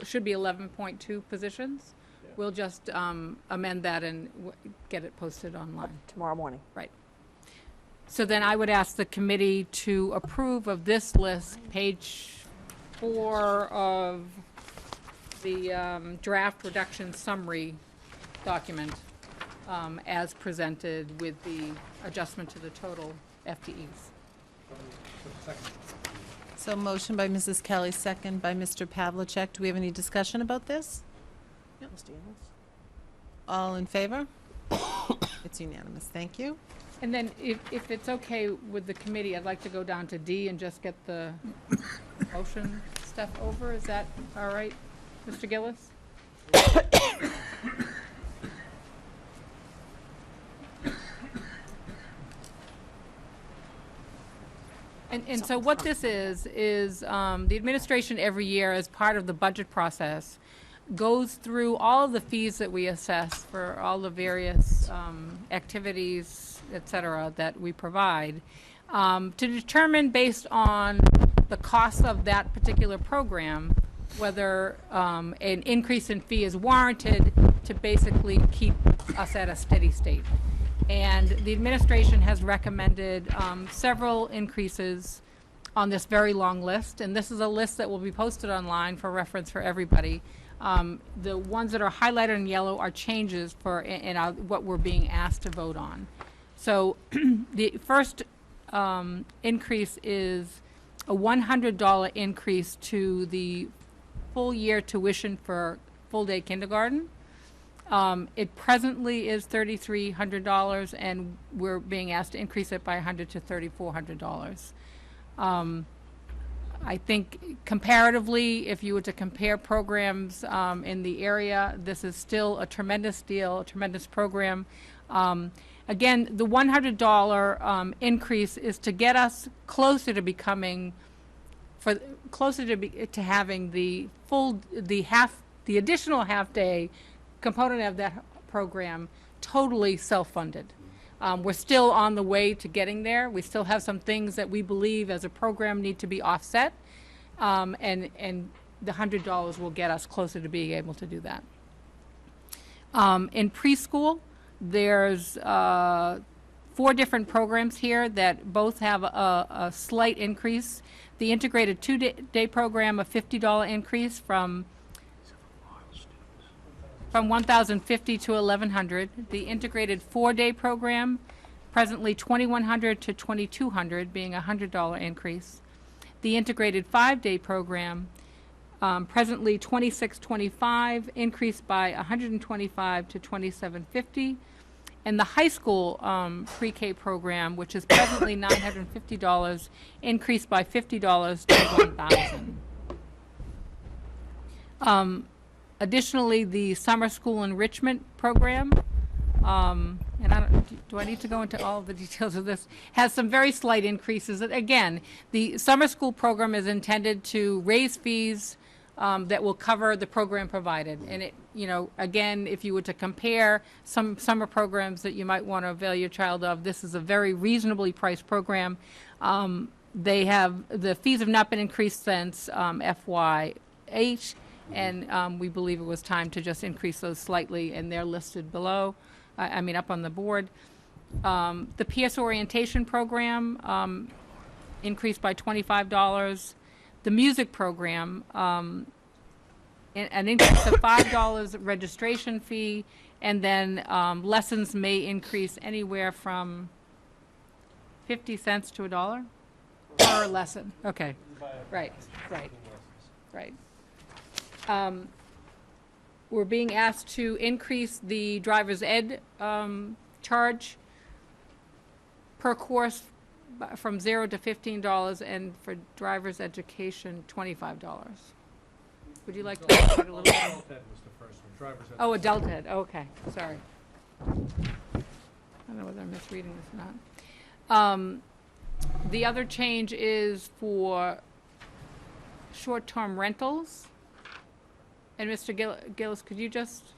should be 11.2 positions. We'll just amend that and get it posted online. Tomorrow morning. Right. So then I would ask the committee to approve of this list, page 4 of the draft reduction summary document, as presented with the adjustment to the total FTEs. So motion by Mrs. Kelly, second by Mr. Pavlicek. Do we have any discussion about this? No. Mr. Gillis? All in favor? It's unanimous. Thank you. And then if it's okay with the committee, I'd like to go down to D and just get the motion stuff over. Is that all right, Mr. Gillis? And so what this is the administration every year, as part of the budget process, goes through all of the fees that we assess for all the various activities, et cetera, that we provide, to determine, based on the cost of that particular program, whether an increase in fee is warranted to basically keep us at a steady state. And the administration has recommended several increases on this very long list, and this is a list that will be posted online for reference for everybody. The ones that are highlighted in yellow are changes in what we're being asked to vote on. So the first increase is a $100 increase to the full year tuition for full-day kindergarten. It presently is $3,300, and we're being asked to increase it by $100 to $3,400. I think comparatively, if you were to compare programs in the area, this is still a tremendous deal, a tremendous program. Again, the $100 increase is to get us closer to becoming, to having the additional half-day component of that program totally self-funded. We're still on the way to getting there. We still have some things that we believe as a program need to be offset, and the $100 will get us closer to being able to do that. In preschool, there's 4 different programs here that both have a slight increase. The integrated 2-day program, a $50 increase from $1,050 to $1,100. The integrated 4-day program, presently $2,100 to $2,200, being a $100 increase. The integrated 5-day program, presently $2,625, increased by $125 to $2,750. And the high school pre-K program, which is presently $950, increased by $50 to $1,000. Additionally, the summer school enrichment program, and do I need to go into all of the details of this, has some very slight increases. Again, the summer school program is intended to raise fees that will cover the program provided. And it, again, if you were to compare some summer programs that you might want to avail your child of, this is a very reasonably priced program. The fees have not been increased since FY8, and we believe it was time to just increase those slightly, and they're listed below, up on the board. The PS orientation program increased by $25. The music program, an increase of $5 registration fee, and then lessons may increase anywhere from 50 cents to $1 per lesson. Okay, right. We're being asked to increase the driver's ed charge per course from $0 to $15, and for driver's education, $25. Would you like to talk a little bit? Adult ed was the first one, driver's ed. Oh, adult ed, okay, sorry. I don't know whether I'm misreading this or not. The other change is for short-term rentals. And Mr. Gillis, could you just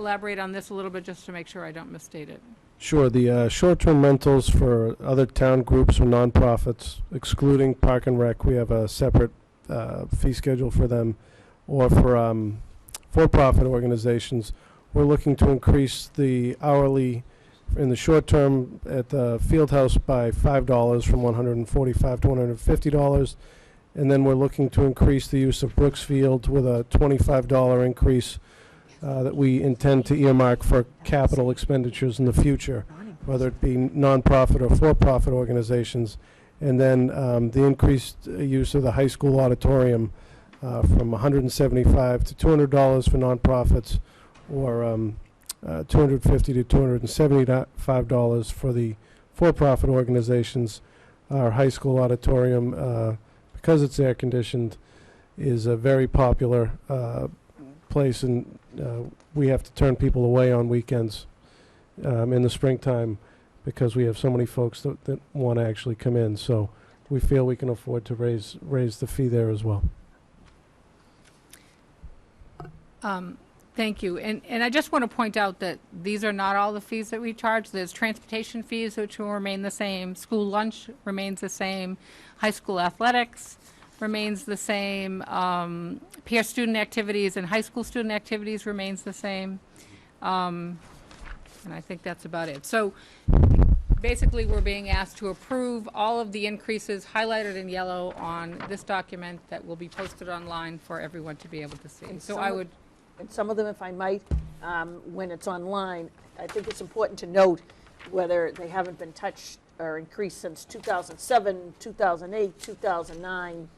elaborate on this a little bit, just to make sure I don't misstate it? Sure. The short-term rentals for other town groups or nonprofits, excluding Park and Rec, we have a separate fee schedule for them, or for for-profit organizations. We're looking to increase the hourly in the short term at the field house by $5 from $145 to $150. And then we're looking to increase the use of Brooks Field with a $25 increase that we intend to earmark for capital expenditures in the future, whether it be nonprofit or for-profit organizations. And then the increased use of the high school auditorium from $175 to $200 for nonprofits, or $250 to $275 for the for-profit organizations. Our high school auditorium, because it's air-conditioned, is a very popular place, and we have to turn people away on weekends in the springtime because we have so many folks that want to actually come in. So we feel we can afford to raise the fee there as well. Thank you. And I just want to point out that these are not all the fees that we charge. There's transportation fees, which will remain the same. School lunch remains the same. High school athletics remains the same. Peer student activities and high school student activities remains the same. And I think that's about it. So basically, we're being asked to approve all of the increases highlighted in yellow on this document that will be posted online for everyone to be able to see. So I would... And some of them, if I might, when it's online, I think it's important to note whether they haven't been touched or increased since 2007, 2008, 2009.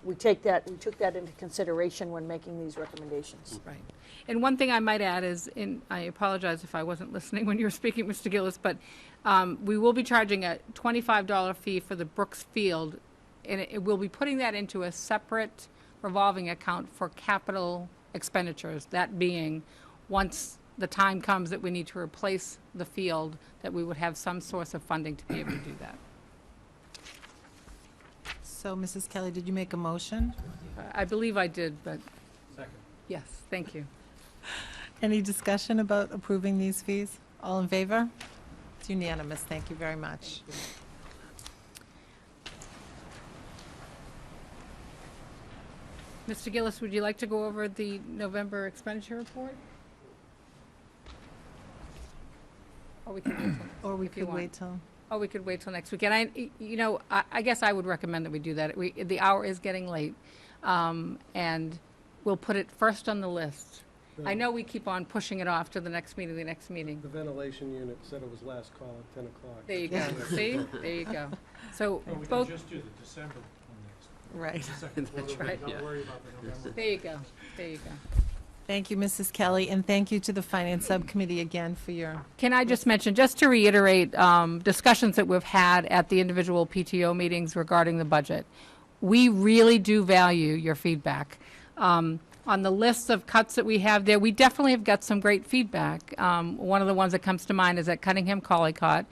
We took that into consideration when making these recommendations. Right. And one thing I might add is, I apologize if I wasn't listening when you were speaking, Mr. Gillis, but we will be charging a $25 fee for the Brooks Field, and we'll be putting that into a separate revolving account for capital expenditures, that being once the time comes that we need to replace the field, that we would have some source of funding to be able to do that. So, Mrs. Kelly, did you make a motion? I believe I did, but Second. yes, thank you. Any discussion about approving these fees? All in favor? It's unanimous. Thank you very much. Mr. Gillis, would you like to go over the November expenditure report? Or we could wait till, Or we if you could want. wait till, Oh, we could wait till next week. And I guess I would recommend that we do that. The hour is getting late. And we'll put it first on the list. I know we keep on pushing it off to the next meeting. The ventilation unit said it was last call at 10 o'clock. There you go. See? There you go. So Or we both, can just do the December one next. right. The second quarter, That's right. Don't worry about the November. there you go. There you go. Thank you, Mrs. Kelly, and thank you to the Finance Subcommittee again for your, Can I just mention, just to reiterate, discussions that we've had at the individual PTO meetings regarding the budget. We really do value your feedback. On the list of cuts that we have there, we definitely have got some great feedback. One of the ones that comes to mind is at Cunningham Collycott.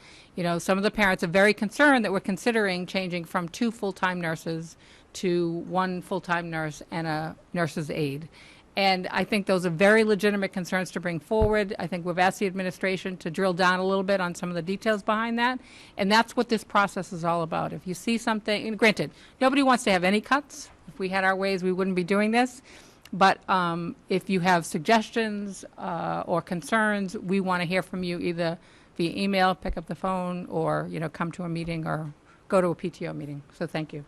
Some of the parents are very concerned that we're considering changing from 2 full-time nurses to 1 full-time nurse and a nurse's aide. And I think those are very legitimate concerns to bring forward. I think we've asked the administration to drill down a little bit on some of the details behind that. And that's what this process is all about. If you see something, and granted, nobody wants to have any cuts. If we had our ways, we wouldn't be doing this. But if you have suggestions or concerns, we want to hear from you either via email, pick up the phone, or, come to a meeting or go to a PTO meeting. So thank you.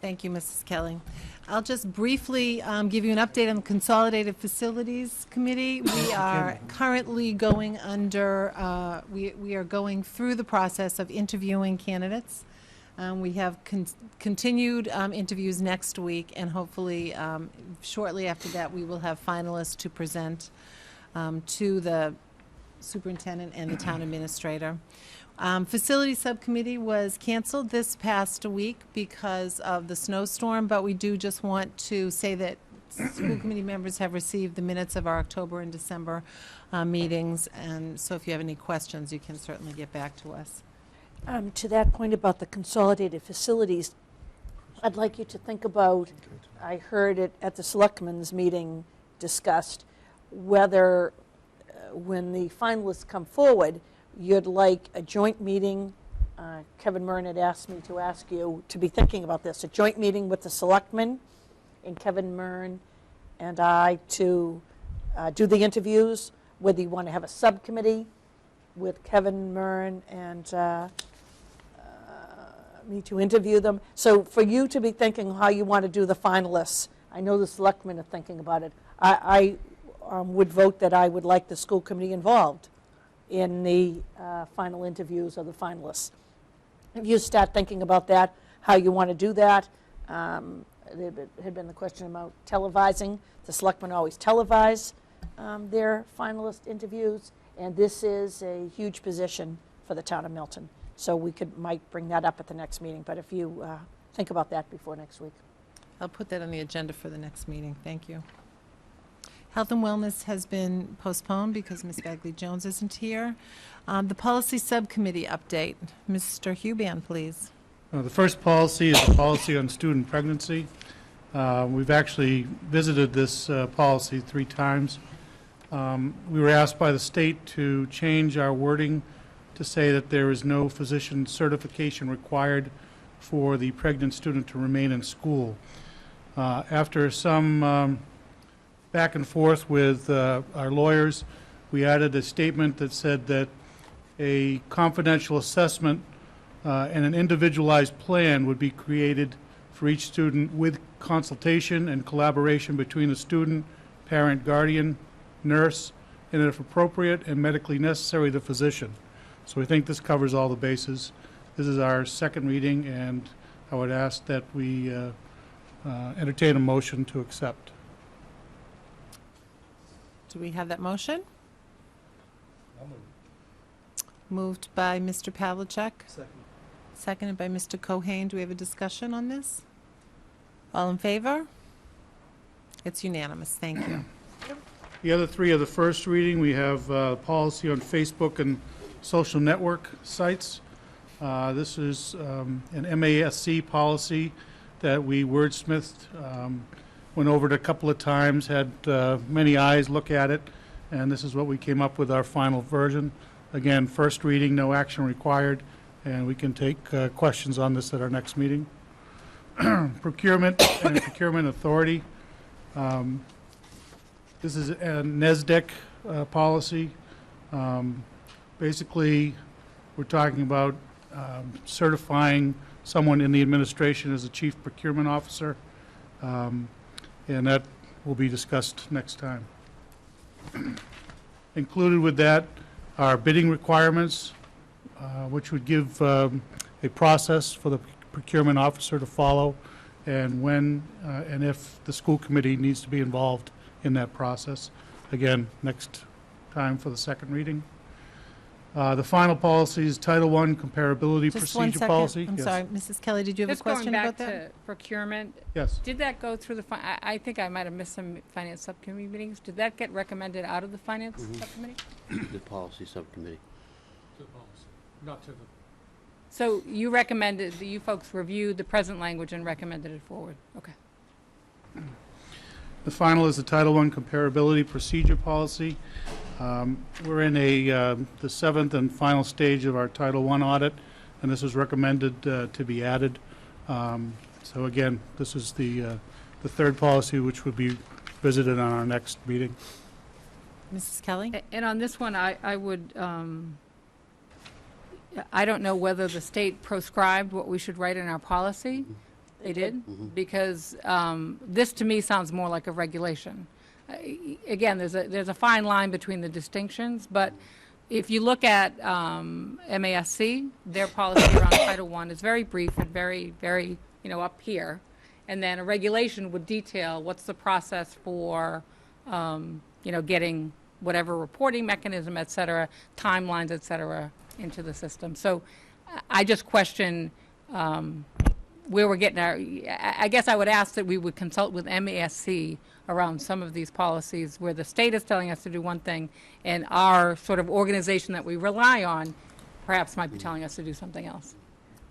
thank you, Mrs. Kelly. I'll just briefly give you an update on the Consolidated Facilities Committee. We are currently going under, we are going through the process of interviewing candidates. We have continued interviews next week, and hopefully shortly after that, we will have finalists to present to the superintendent and the town administrator. Facility Subcommittee was canceled this past week because of the snowstorm, but we do just want to say that school committee members have received the minutes of our October and December meetings, and so if you have any questions, you can certainly get back to us. To that point about the consolidated facilities, I'd like you to think about, I heard it at the selectmen's meeting discussed, whether when the finalists come forward, you'd like a joint meeting. Kevin Murn had asked me to ask you to be thinking about this, a joint meeting with the selectmen and Kevin Murn and I to do the interviews, whether you want to have a subcommittee with Kevin Murn and me to interview them. So for you to be thinking how you want to do the finalists, I know the selectmen are thinking about it. I would vote that I would like the school committee involved in the final interviews of the finalists. If you start thinking about that, how you want to do that, there had been the question about televising. The selectmen always televise their finalist interviews, and this is a huge position for the town of Milton. So we might bring that up at the next meeting, but if you think about that before next week. I'll put that on the agenda for the next meeting. Thank you. Health and Wellness has been postponed because Ms. Bagley-Jones isn't here. The Policy Subcommittee update. Mr. Huban, please. The first policy is the policy on student pregnancy. We've actually visited this policy 3 times. We were asked by the state to change our wording to say that there is no physician certification required for the pregnant student to remain in school. After some back and forth with our lawyers, we added a statement that said that a confidential assessment and an individualized plan would be created for each student with consultation and collaboration between the student, parent, guardian, nurse, and if appropriate and medically necessary, the physician. So we think this covers all the bases. This is our second reading, and I would ask that we entertain a motion to accept. Do we have that motion? Moved by Mr. Pavlicek. Second. Seconded by Mr. Cohen. Do we have a discussion on this? All in favor? It's unanimous. Thank you. The other 3 are the first reading. We have policy on Facebook and social network sites. This is an MASC policy that we wordsmithed went over it a couple of times, had many eyes look at it, and this is what we came up with, our final version. Again, first reading, no action required, and we can take questions on this at our next meeting. Procurement and procurement authority. This is a NESDEC policy. Basically, we're talking about certifying someone in the administration as a chief procurement officer, and that will be discussed next time. Included with that are bidding requirements, which would give a process for the procurement officer to follow, and when and if the school committee needs to be involved in that process. Again, next time for the second reading. The final policy is Title I comparability Just one procedure second. policy. I'm Yes. sorry, Mrs. Kelly, did you have a question about Just going that? back to procurement. Yes. Did that go through the, I think I might have missed some finance subcommittee meetings. Did that get recommended out of the finance subcommittee? The policy subcommittee. Not to the. So you recommended, you folks reviewed the present language and recommended it forward? Okay. The final is the Title I comparability procedure policy. We're in the seventh and final stage of our Title I audit, and this was recommended to be added. So again, this is the third policy, which would be visited on our next meeting. Mrs. Kelly? And on this one, I would, I don't know whether the state proscribed what we should write in our policy. They did, because this to me sounds more like a regulation. Again, there's a fine line between the distinctions, but if you look at MASC, their policy around Title I is very brief and very, very, up here. And then a regulation would detail what's the process for, getting whatever reporting mechanism, et cetera, timelines, et cetera, into the system. So I just question where we're getting our, I guess I would ask that we would consult with MASC around some of these policies where the state is telling us to do one thing and our sort of organization that we rely on perhaps might be telling us to do something else.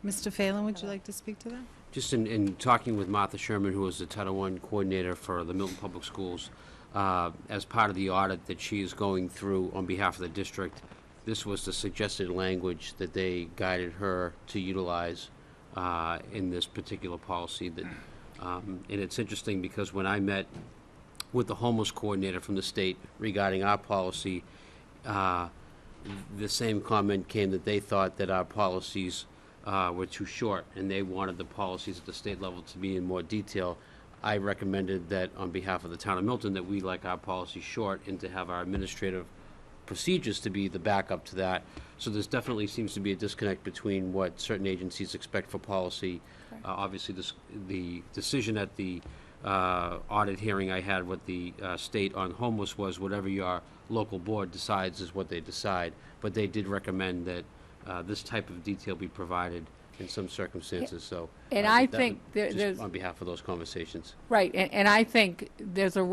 Mr. Phelan, would you like to speak to that? Just in talking with Martha Sherman, who is the Title I coordinator for the Milton Public Schools, as part of the audit that she is going through on behalf of the district, this was the suggested language that they guided her to utilize in this particular policy. That, and it's interesting because when I met with the homeless coordinator from the state regarding our policy, the same comment came that they thought that our policies were too short, and they wanted the policies at the state level to be in more detail. I recommended that on behalf of the town of Milton that we like our policy short and to have our administrative procedures to be the backup to that. So there's definitely seems to be a disconnect between what certain agencies expect for policy. Obviously, the decision at the audit hearing I had with the state on homeless was whatever your local board decides is what they decide. But they did recommend that this type of detail be provided in some circumstances. So, and I that think would- there's just on behalf of those conversations. right, and I think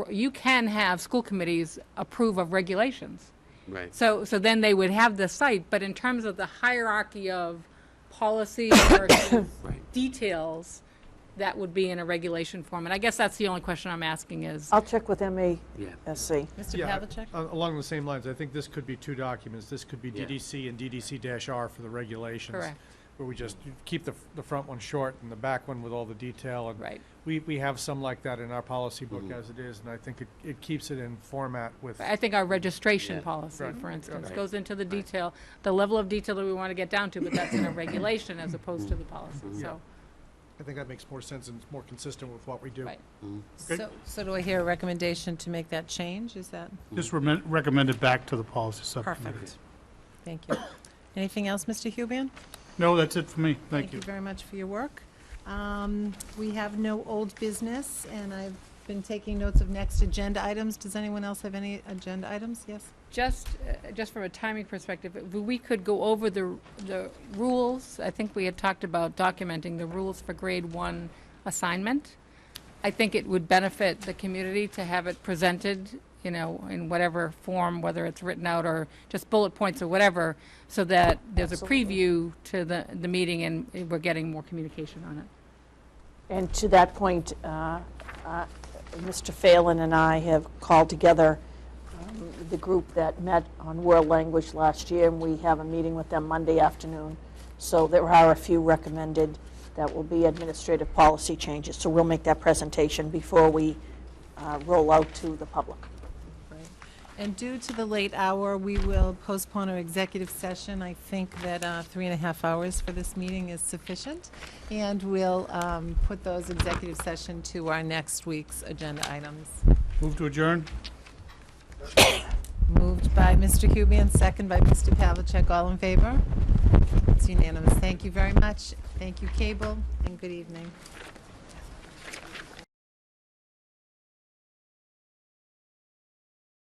you can have school committees approve of regulations. Right. So then they would have the site, but in terms of the hierarchy of policy versus details, that would be in a regulation form. And I guess that's the only question I'm asking is. I'll check with MASC. Mr. Pavlicek? Along the same lines, I think this could be two documents. This could be Yeah. DDC and DDC-R for the regulations. Correct. Where we just keep the front one short and the back one with all the detail. And right. We have some like that in our policy book as it is, and I think it keeps it in format with. I think our registration policy, Right. for instance, Right. goes into the detail, the level of detail that we want to get down to, but that's in a regulation as opposed to the policy, so. I think that makes more sense and it's more consistent with what we do. Right. Okay. So do I hear a recommendation to make that change? Is that? Just recommended back to the policy subcommittee. Perfect. Thank you. Anything else, Mr. Huban? No, that's it for me. Thank you. Thank you very much for your work. We have no old business, and I've been taking notes of next agenda items. Does anyone else have any agenda items? Yes? Just from a timing perspective, if we could go over the rules. I think we had talked about documenting the rules for grade 1 assignment. I think it would benefit the community to have it presented, in whatever form, whether it's written out or just bullet points or whatever, so that there's a preview to the meeting and we're getting more communication on it. And to that point, Mr. Phelan and I have called together the group that met on world language last year, and we have a meeting with them Monday afternoon. So there are a few recommended that will be administrative policy changes. So we'll make that presentation before we roll out to the public. And due to the late hour, we will postpone our executive session. I think that 3.5 hours for this meeting is sufficient, and we'll put those executive session to our next week's agenda items. Move to adjourn? Moved by Mr. Kubian, second by Mr. Pavlicek. All in favor? It's unanimous. Thank you very much. Thank you, Cable, and good evening.